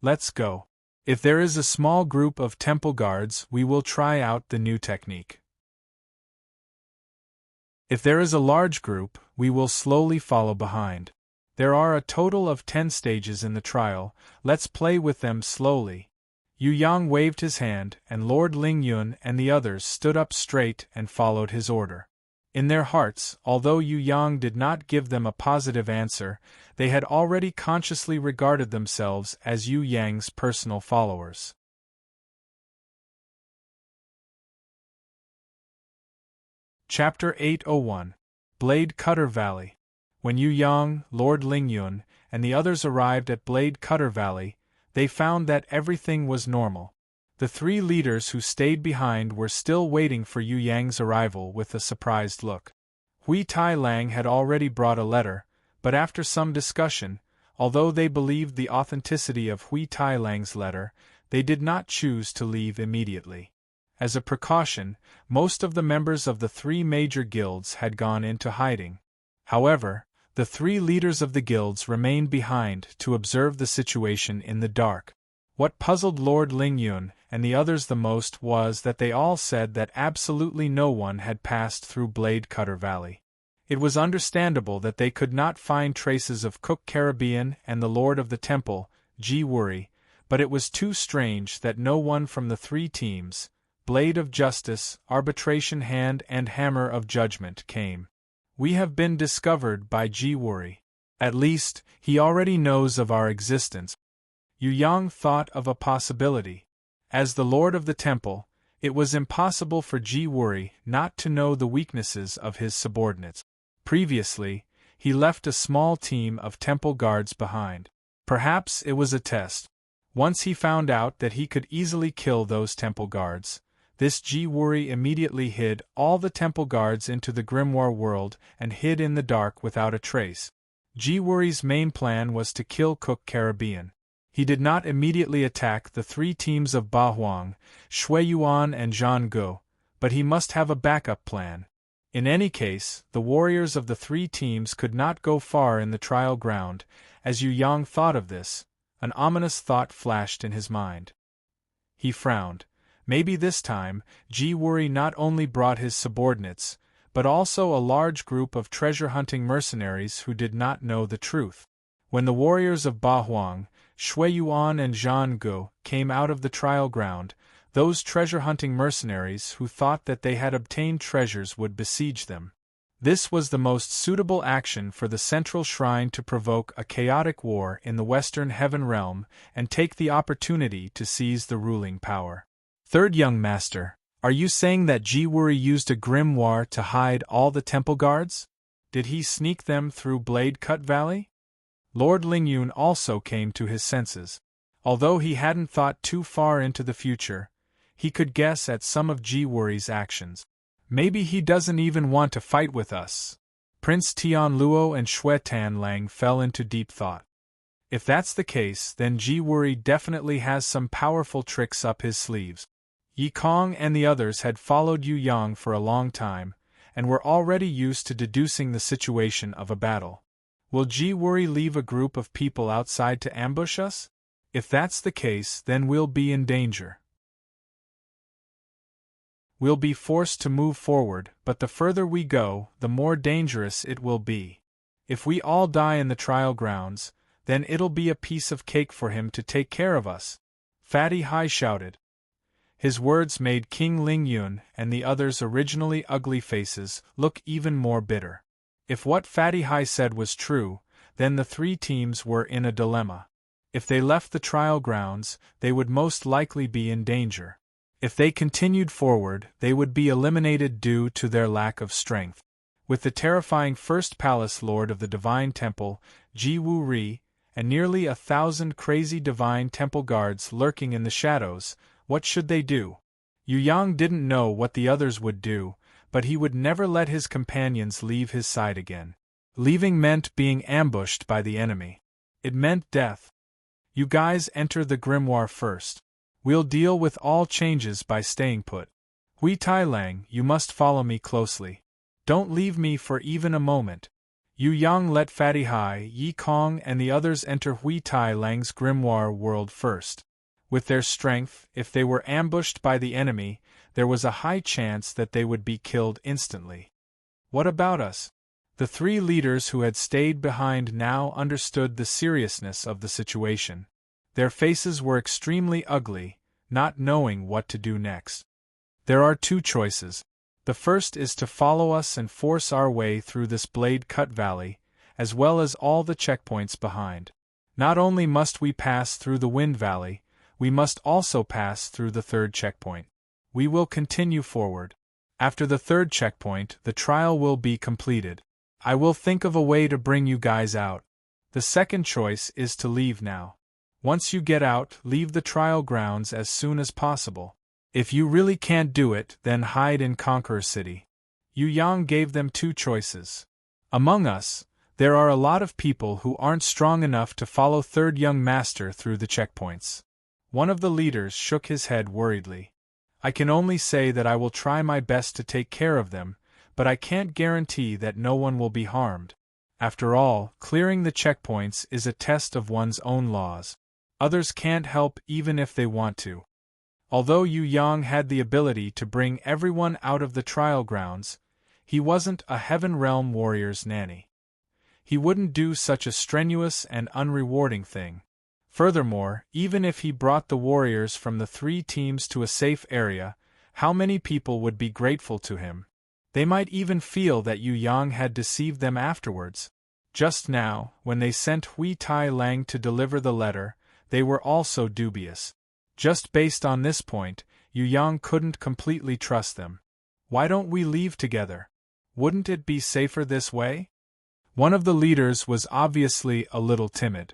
Let's go. If there is a small group of temple guards, we will try out the new technique. If there is a large group, we will slowly follow behind. There are a total of 10 stages in the trial, let's play with them slowly. Yu Yang waved his hand, and Lord Lingyun and the others stood up straight and followed his order. In their hearts, although Yu Yang did not give them a positive answer, they had already consciously regarded themselves as Yu Yang's personal followers. Chapter 801 Blade Cutter Valley. When Yu Yang, Lord Lingyun, and the others arrived at Blade Cutter Valley, they found that everything was normal. The 3 leaders who stayed behind were still waiting for Yu Yang's arrival with a surprised look. Hui Tai Lang had already brought a letter, but after some discussion, although they believed the authenticity of Hui Tai Lang's letter, they did not choose to leave immediately. As a precaution, most of the members of the 3 major guilds had gone into hiding. However, the 3 leaders of the guilds remained behind to observe the situation in the dark. What puzzled Lord Lingyun and the others the most was that they all said that absolutely no one had passed through Blade Cutter Valley. It was understandable that they could not find traces of Cook Caribbean and the Lord of the Temple, Ji Wuri, but it was too strange that no one from the 3 teams, Blade of Justice, Arbitration Hand and Hammer of Judgment, came. We have been discovered by Ji Wuri. At least, he already knows of our existence. Yu Yang thought of a possibility. As the Lord of the Temple, it was impossible for Ji Wuri not to know the weaknesses of his subordinates. Previously, he left a small team of temple guards behind. Perhaps it was a test. Once he found out that he could easily kill those temple guards, this Ji Wuri immediately hid all the temple guards into the grimoire world and hid in the dark without a trace. Ji Wuri's main plan was to kill Cook Caribbean. He did not immediately attack the 3 teams of Ba Huang, Shui Yuan and Zhang Gu, but he must have a backup plan. In any case, the warriors of the 3 teams could not go far in the trial ground. As Yu Yang thought of this, an ominous thought flashed in his mind. He frowned. Maybe this time, Ji Wuri not only brought his subordinates, but also a large group of treasure-hunting mercenaries who did not know the truth. When the warriors of Ba Huang, Shui Yuan and Zhang Gu came out of the trial ground, those treasure-hunting mercenaries who thought that they had obtained treasures would besiege them. This was the most suitable action for the central shrine to provoke a chaotic war in the Western Heaven Realm and take the opportunity to seize the ruling power. Third young master, are you saying that Ji Wuri used a grimoire to hide all the temple guards? Did he sneak them through Blade Cut Valley? Lord Lingyun also came to his senses. Although he hadn't thought too far into the future, he could guess at some of Ji Wuri's actions. Maybe he doesn't even want to fight with us. Prince Tian Luo and Shui Tan Lang fell into deep thought. If that's the case, then Ji Wuri definitely has some powerful tricks up his sleeves. Yi Kong and the others had followed Yu Yang for a long time, and were already used to deducing the situation of a battle. Will Ji Wuri leave a group of people outside to ambush us? If that's the case, then we'll be in danger. We'll be forced to move forward, but the further we go, the more dangerous it will be. If we all die in the trial grounds, then it'll be a piece of cake for him to take care of us. Fatty Hai shouted. His words made King Lingyun and the others' originally ugly faces look even more bitter. If what Fatty Hai said was true, then the 3 teams were in a dilemma. If they left the trial grounds, they would most likely be in danger. If they continued forward, they would be eliminated due to their lack of strength. With the terrifying First Palace Lord of the Divine Temple, Ji Wuri, and nearly 1,000 crazy Divine Temple guards lurking in the shadows, what should they do? Yu Yang didn't know what the others would do, but he would never let his companions leave his side again. Leaving meant being ambushed by the enemy. It meant death. You guys enter the grimoire first. We'll deal with all changes by staying put. Hui Tai Lang, you must follow me closely. Don't leave me for even a moment. Yu Yang let Fatty Hai, Yi Kong and the others enter Hui Tai Lang's grimoire world first. With their strength, if they were ambushed by the enemy, there was a high chance that they would be killed instantly. What about us? The three leaders who had stayed behind now understood the seriousness of the situation. Their faces were extremely ugly, not knowing what to do next. There are two choices. The first is to follow us and force our way through this blade-cut valley, as well as all the checkpoints behind. Not only must we pass through the Wind Valley, we must also pass through the third checkpoint. We will continue forward. After the third checkpoint, the trial will be completed. I will think of a way to bring you guys out. The second choice is to leave now. Once you get out, leave the trial grounds as soon as possible. If you really can't do it, then hide in Conqueror City. Yu Yang gave them two choices. Among us, there are a lot of people who aren't strong enough to follow Third Young Master through the checkpoints. One of the leaders shook his head worriedly. I can only say that I will try my best to take care of them, but I can't guarantee that no one will be harmed. After all, clearing the checkpoints is a test of one's own laws. Others can't help even if they want to. Although Yu Yang had the ability to bring everyone out of the trial grounds, he wasn't a Heaven Realm warrior's nanny. He wouldn't do such a strenuous and unrewarding thing. Furthermore, even if he brought the warriors from the three teams to a safe area, how many people would be grateful to him? They might even feel that Yu Yang had deceived them afterwards. Just now, when they sent Hui Tai Lang to deliver the letter, they were also dubious. Just based on this point, Yu Yang couldn't completely trust them. Why don't we leave together? Wouldn't it be safer this way? One of the leaders was obviously a little timid.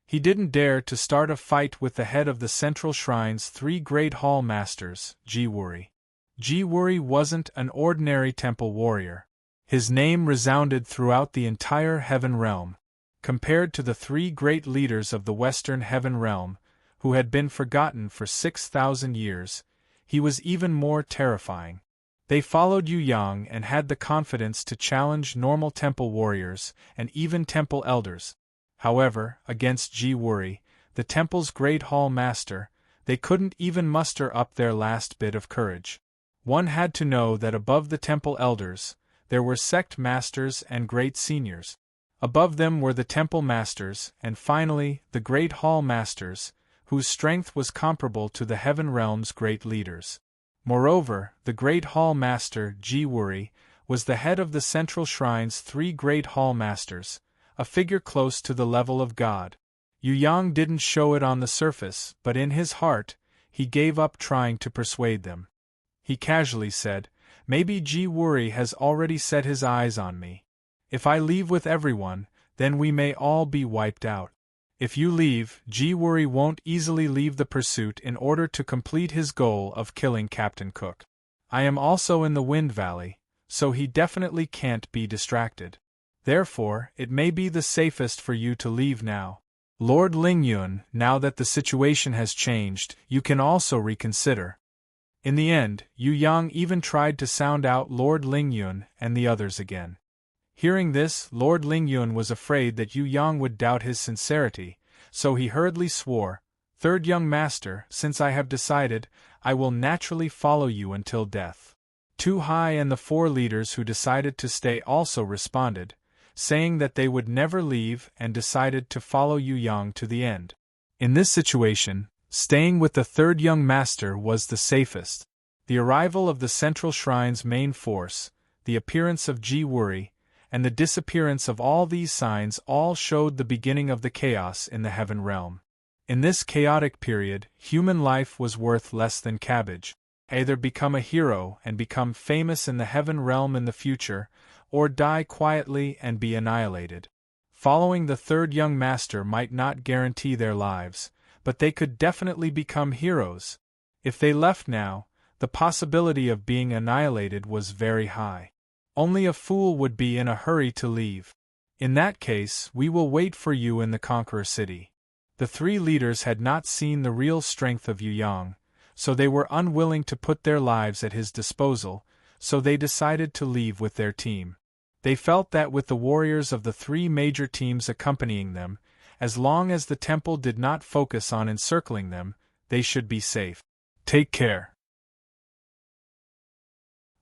He didn't dare to start a fight with the head of the Central Shrine's three Great Hall Masters, Ji Wuri. Ji Wuri wasn't an ordinary temple warrior. His name resounded throughout the entire Heaven Realm. Compared to the three great leaders of the Western Heaven Realm, who had been forgotten for 6,000 years, he was even more terrifying. They followed Yu Yang and had the confidence to challenge normal temple warriors and even temple elders. However, against Ji Wuri, the temple's Great Hall Master, they couldn't even muster up their last bit of courage. One had to know that above the temple elders, there were sect masters and great seniors. Above them were the temple masters, and finally, the Great Hall Masters, whose strength was comparable to the Heaven Realm's great leaders. Moreover, the Great Hall Master, Ji Wuri, was the head of the Central Shrine's three Great Hall Masters, a figure close to the level of God. Yu Yang didn't show it on the surface, but in his heart, he gave up trying to persuade them. He casually said, "Maybe Ji Wuri has already set his eyes on me. If I leave with everyone, then we may all be wiped out. If you leave, Ji Wuri won't easily leave the pursuit in order to complete his goal of killing Captain Cook. I am also in the Wind Valley, so he definitely can't be distracted. Therefore, it may be the safest for you to leave now. Lord Lingyun, now that the situation has changed, you can also reconsider." In the end, Yu Yang even tried to sound out Lord Lingyun and the others again. Hearing this, Lord Lingyun was afraid that Yu Yang would doubt his sincerity, so he hurriedly swore, "Third Young Master, since I have decided, I will naturally follow you until death." Tu Hai and the four leaders who decided to stay also responded, saying that they would never leave and decided to follow Yu Yang to the end. In this situation, staying with the Third Young Master was the safest. The arrival of the Central Shrine's main force, the appearance of Ji Wuri, and the disappearance of all these signs all showed the beginning of the chaos in the Heaven Realm. In this chaotic period, human life was worth less than cabbage. Either become a hero and become famous in the Heaven Realm in the future, or die quietly and be annihilated. Following the Third Young Master might not guarantee their lives, but they could definitely become heroes. If they left now, the possibility of being annihilated was very high. Only a fool would be in a hurry to leave. In that case, we will wait for you in the Conqueror City. The three leaders had not seen the real strength of Yu Yang, so they were unwilling to put their lives at his disposal, so they decided to leave with their team. They felt that with the warriors of the three major teams accompanying them, As long as the temple did not focus on encircling them, they should be safe. Take care.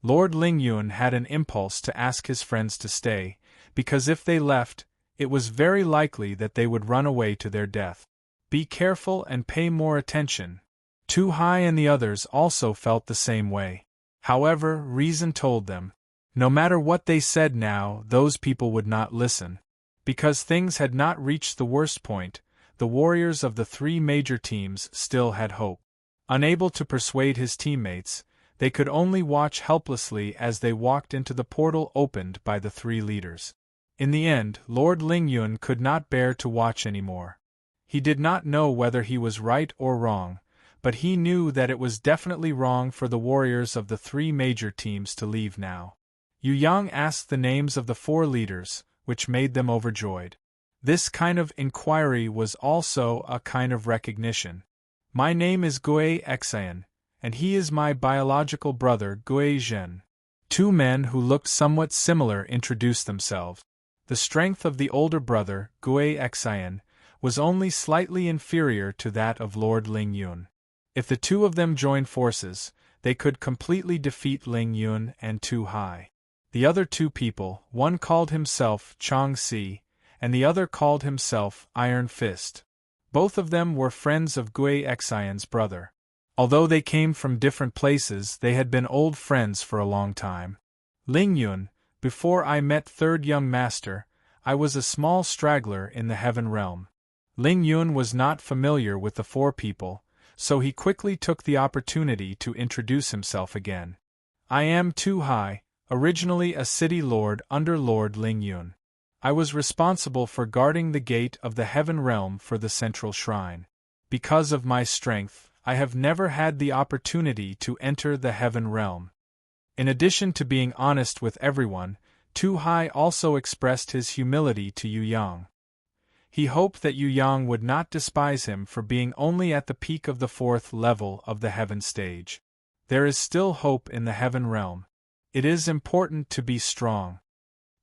Lord Lingyun had an impulse to ask his friends to stay, because if they left, it was very likely that they would run away to their death. Be careful and pay more attention. Tu Hai and the others also felt the same way. However, reason told them, no matter what they said now, those people would not listen. Because things had not reached the worst point, the warriors of the three major teams still had hope. Unable to persuade his teammates, they could only watch helplessly as they walked into the portal opened by the three leaders. In the end, Lord Lingyun could not bear to watch anymore. He did not know whether he was right or wrong, but he knew that it was definitely wrong for the warriors of the three major teams to leave now. Yu Yang asked the names of the four leaders, which made them overjoyed. This kind of inquiry was also a kind of recognition. My name is Gui Xian, and he is my biological brother Gui Zhen. Two men who looked somewhat similar introduced themselves. The strength of the older brother, Gui Xian, was only slightly inferior to that of Lord Lingyun. If the two of them joined forces, they could completely defeat Lingyun and Tu Hai. The other two people, one called himself Chang Si, and the other called himself Iron Fist. Both of them were friends of Gui Xian's brother. Although they came from different places, they had been old friends for a long time. Lingyun, before I met Third Young Master, I was a small straggler in the Heaven Realm. Lingyun was not familiar with the four people, so he quickly took the opportunity to introduce himself again. I am Tu Hai, originally a city lord under Lord Lingyun. I was responsible for guarding the gate of the Heaven Realm for the central shrine. Because of my strength, I have never had the opportunity to enter the Heaven Realm. In addition to being honest with everyone, Tu Hai also expressed his humility to Yu Yang. He hoped that Yu Yang would not despise him for being only at the peak of the fourth level of the Heaven stage. There is still hope in the Heaven Realm. It is important to be strong.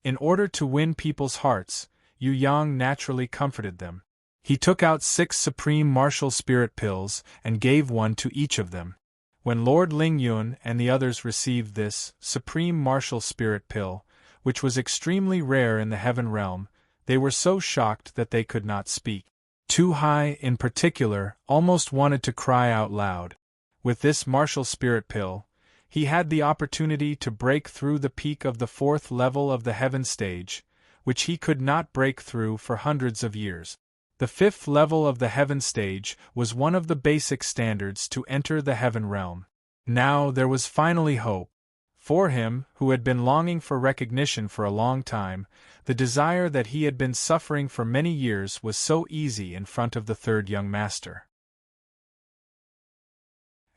In order to win people's hearts, Yu Yang naturally comforted them. He took out 6 supreme martial spirit pills and gave one to each of them. When Lord Lingyun and the others received this supreme martial spirit pill, which was extremely rare in the Heaven Realm, they were so shocked that they could not speak. Tu Hai, in particular, almost wanted to cry out loud. With this martial spirit pill, he had the opportunity to break through the peak of the 4th level of the Heaven stage, which he could not break through for hundreds of years. The 5th level of the Heaven stage was one of the basic standards to enter the Heaven Realm. Now there was finally hope. For him, who had been longing for recognition for a long time, the desire that he had been suffering for many years was so easy in front of the Third Young Master.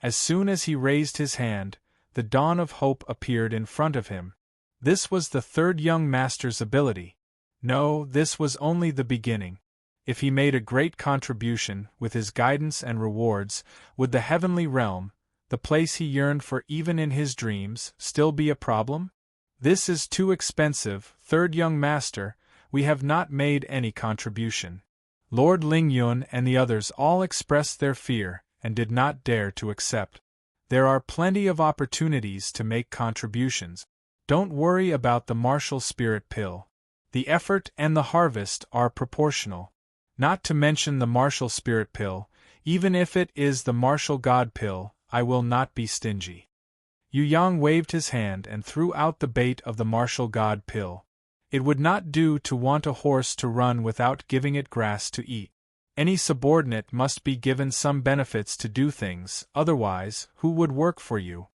As soon as he raised his hand, the dawn of hope appeared in front of him. This was the Third Young Master's ability. No, this was only the beginning. If he made a great contribution, with his guidance and rewards, would the heavenly realm, the place he yearned for even in his dreams, still be a problem? This is too expensive, Third Young Master, we have not made any contribution. Lord Lingyun and the others all expressed their fear, and did not dare to accept. There are plenty of opportunities to make contributions. Don't worry about the martial spirit pill. The effort and the harvest are proportional. Not to mention the martial spirit pill, even if it is the martial god pill, I will not be stingy. Yu Yang waved his hand and threw out the bait of the martial god pill. It would not do to want a horse to run without giving it grass to eat. Any subordinate must be given some benefits to do things, otherwise, who would work for you?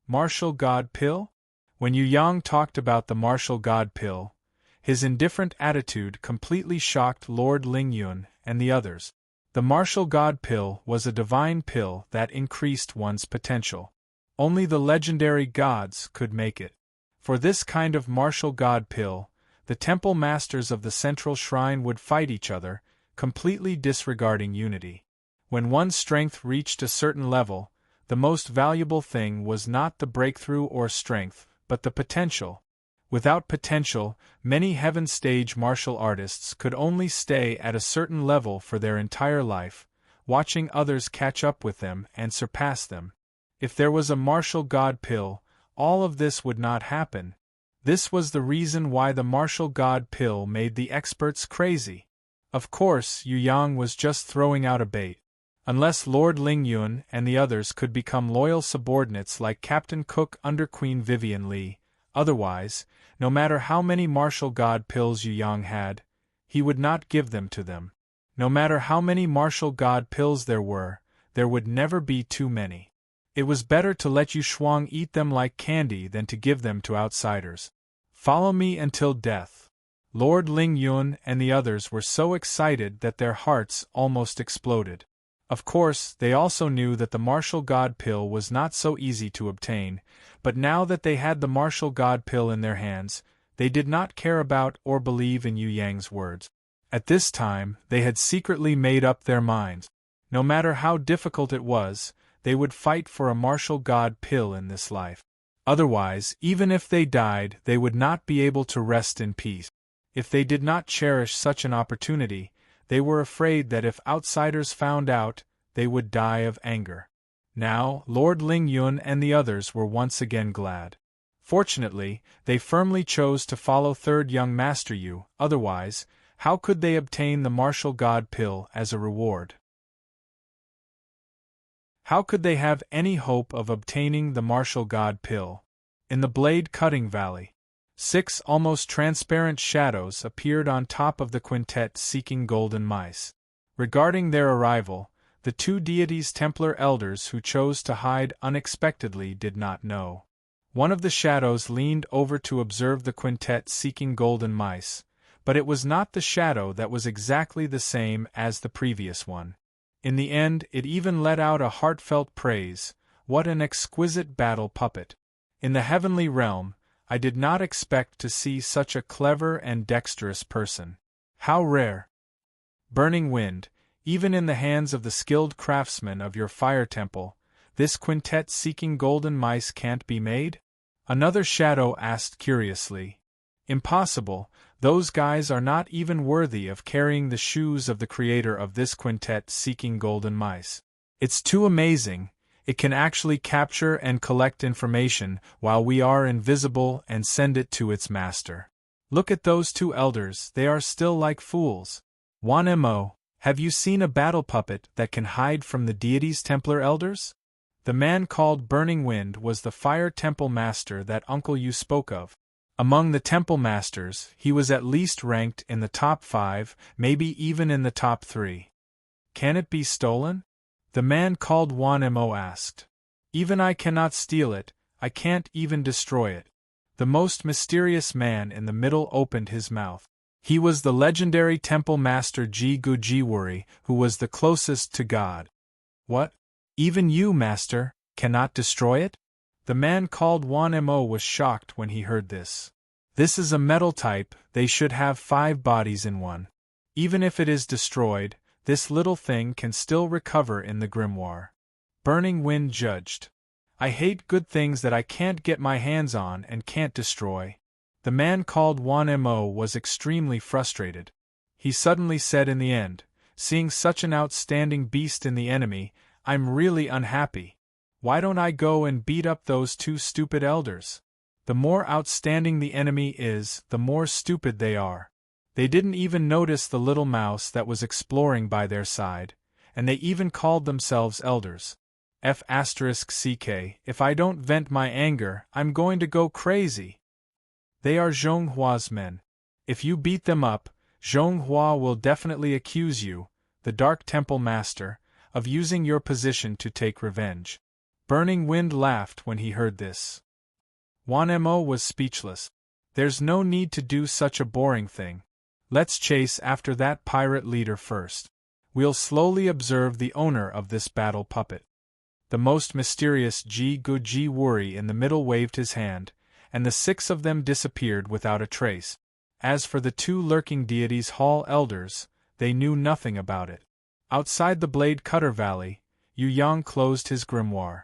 Martial god pill? When Yu Yang talked about the martial god pill, his indifferent attitude completely shocked Lord Lingyun and the others. The martial god pill was a divine pill that increased one's potential. Only the legendary gods could make it. For this kind of martial god pill, the temple masters of the central shrine would fight each other, completely disregarding unity. When one's strength reached a certain level, the most valuable thing was not the breakthrough or strength, but the potential. Without potential, many heaven stage martial artists could only stay at a certain level for their entire life, watching others catch up with them and surpass them. If there was a martial god pill, all of this would not happen. This was the reason why the martial god pill made the experts crazy. Of course, Yu Yang was just throwing out a bait. Unless Lord Ling Yun and the others could become loyal subordinates like Captain Cook under Queen Vivian Li, otherwise, no matter how many martial god pills Yu Yang had, he would not give them to them. No matter how many martial god pills there would never be too many. It was better to let Yu Shuang eat them like candy than to give them to outsiders. Follow me until death. Lord Ling Yun and the others were so excited that their hearts almost exploded. Of course, they also knew that the martial god pill was not so easy to obtain, but now that they had the martial god pill in their hands, they did not care about or believe in Yu Yang's words. At this time, they had secretly made up their minds. No matter how difficult it was, they would fight for a martial god pill in this life. Otherwise, even if they died, they would not be able to rest in peace. If they did not cherish such an opportunity, they were afraid that if outsiders found out, they would die of anger. Now, Lord Ling Yun and the others were once again glad. Fortunately, they firmly chose to follow Third Young Master Yu, otherwise, how could they obtain the martial god pill as a reward? How could they have any hope of obtaining the martial god pill? In the blade-cutting valley, 6 almost transparent shadows appeared on top of the quintet seeking golden mice. Regarding their arrival, the 2 deities' Templar elders who chose to hide unexpectedly did not know. One of the shadows leaned over to observe the quintet seeking golden mice, but it was not the shadow that was exactly the same as the previous one. In the end, it even let out a heartfelt praise. What an exquisite battle puppet! In the heavenly realm, I did not expect to see such a clever and dexterous person. How rare! Burning wind, even in the hands of the skilled craftsmen of your fire temple, this quintet seeking golden mice can't be made? Another shadow asked curiously. Impossible, those guys are not even worthy of carrying the shoes of the creator of this quintet seeking golden mice. It's too amazing. It can actually capture and collect information while we are invisible and send it to its master. Look at those 2 elders, they are still like fools. Wan Mo, have you seen a battle puppet that can hide from the deities' Templar elders? The man called Burning Wind was the fire temple master that Uncle Yu spoke of. Among the temple masters, he was at least ranked in the top 5, maybe even in the top 3. Can it be stolen? The man called Wan Mo asked. Even I cannot steal it, I can't even destroy it. The most mysterious man in the middle opened his mouth. He was the legendary temple master Ji Gu Jiwuri, who was the closest to God. What? Even you, master, cannot destroy it? The man called Wan Mo was shocked when he heard this. This is a metal type, they should have 5 bodies in one. Even if it is destroyed, this little thing can still recover in the grimoire. Burning Wind judged. I hate good things that I can't get my hands on and can't destroy. The man called Wan Mo was extremely frustrated. He suddenly said in the end, seeing such an outstanding beast in the enemy, I'm really unhappy. Why don't I go and beat up those 2 stupid elders? The more outstanding the enemy is, the more stupid they are. They didn't even notice the little mouse that was exploring by their side, and they even called themselves elders. F***ck, if I don't vent my anger, I'm going to go crazy. They are Zhonghua's men. If you beat them up, Zhonghua will definitely accuse you, the Dark Temple Master, of using your position to take revenge. Burning Wind laughed when he heard this. Wan Mo was speechless. There's no need to do such a boring thing. Let's chase after that pirate leader first. We'll slowly observe the owner of this battle puppet. The most mysterious Ji Gu Jiwuri in the middle waved his hand, and the 6 of them disappeared without a trace. As for the 2 lurking deities' hall elders, they knew nothing about it. Outside the Blade Cutter Valley, Yu Yang closed his grimoire.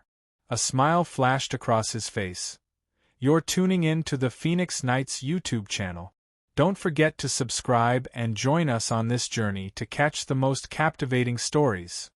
A smile flashed across his face. You're tuning in to the Phoenix Knights YouTube channel. Don't forget to subscribe and join us on this journey to catch the most captivating stories.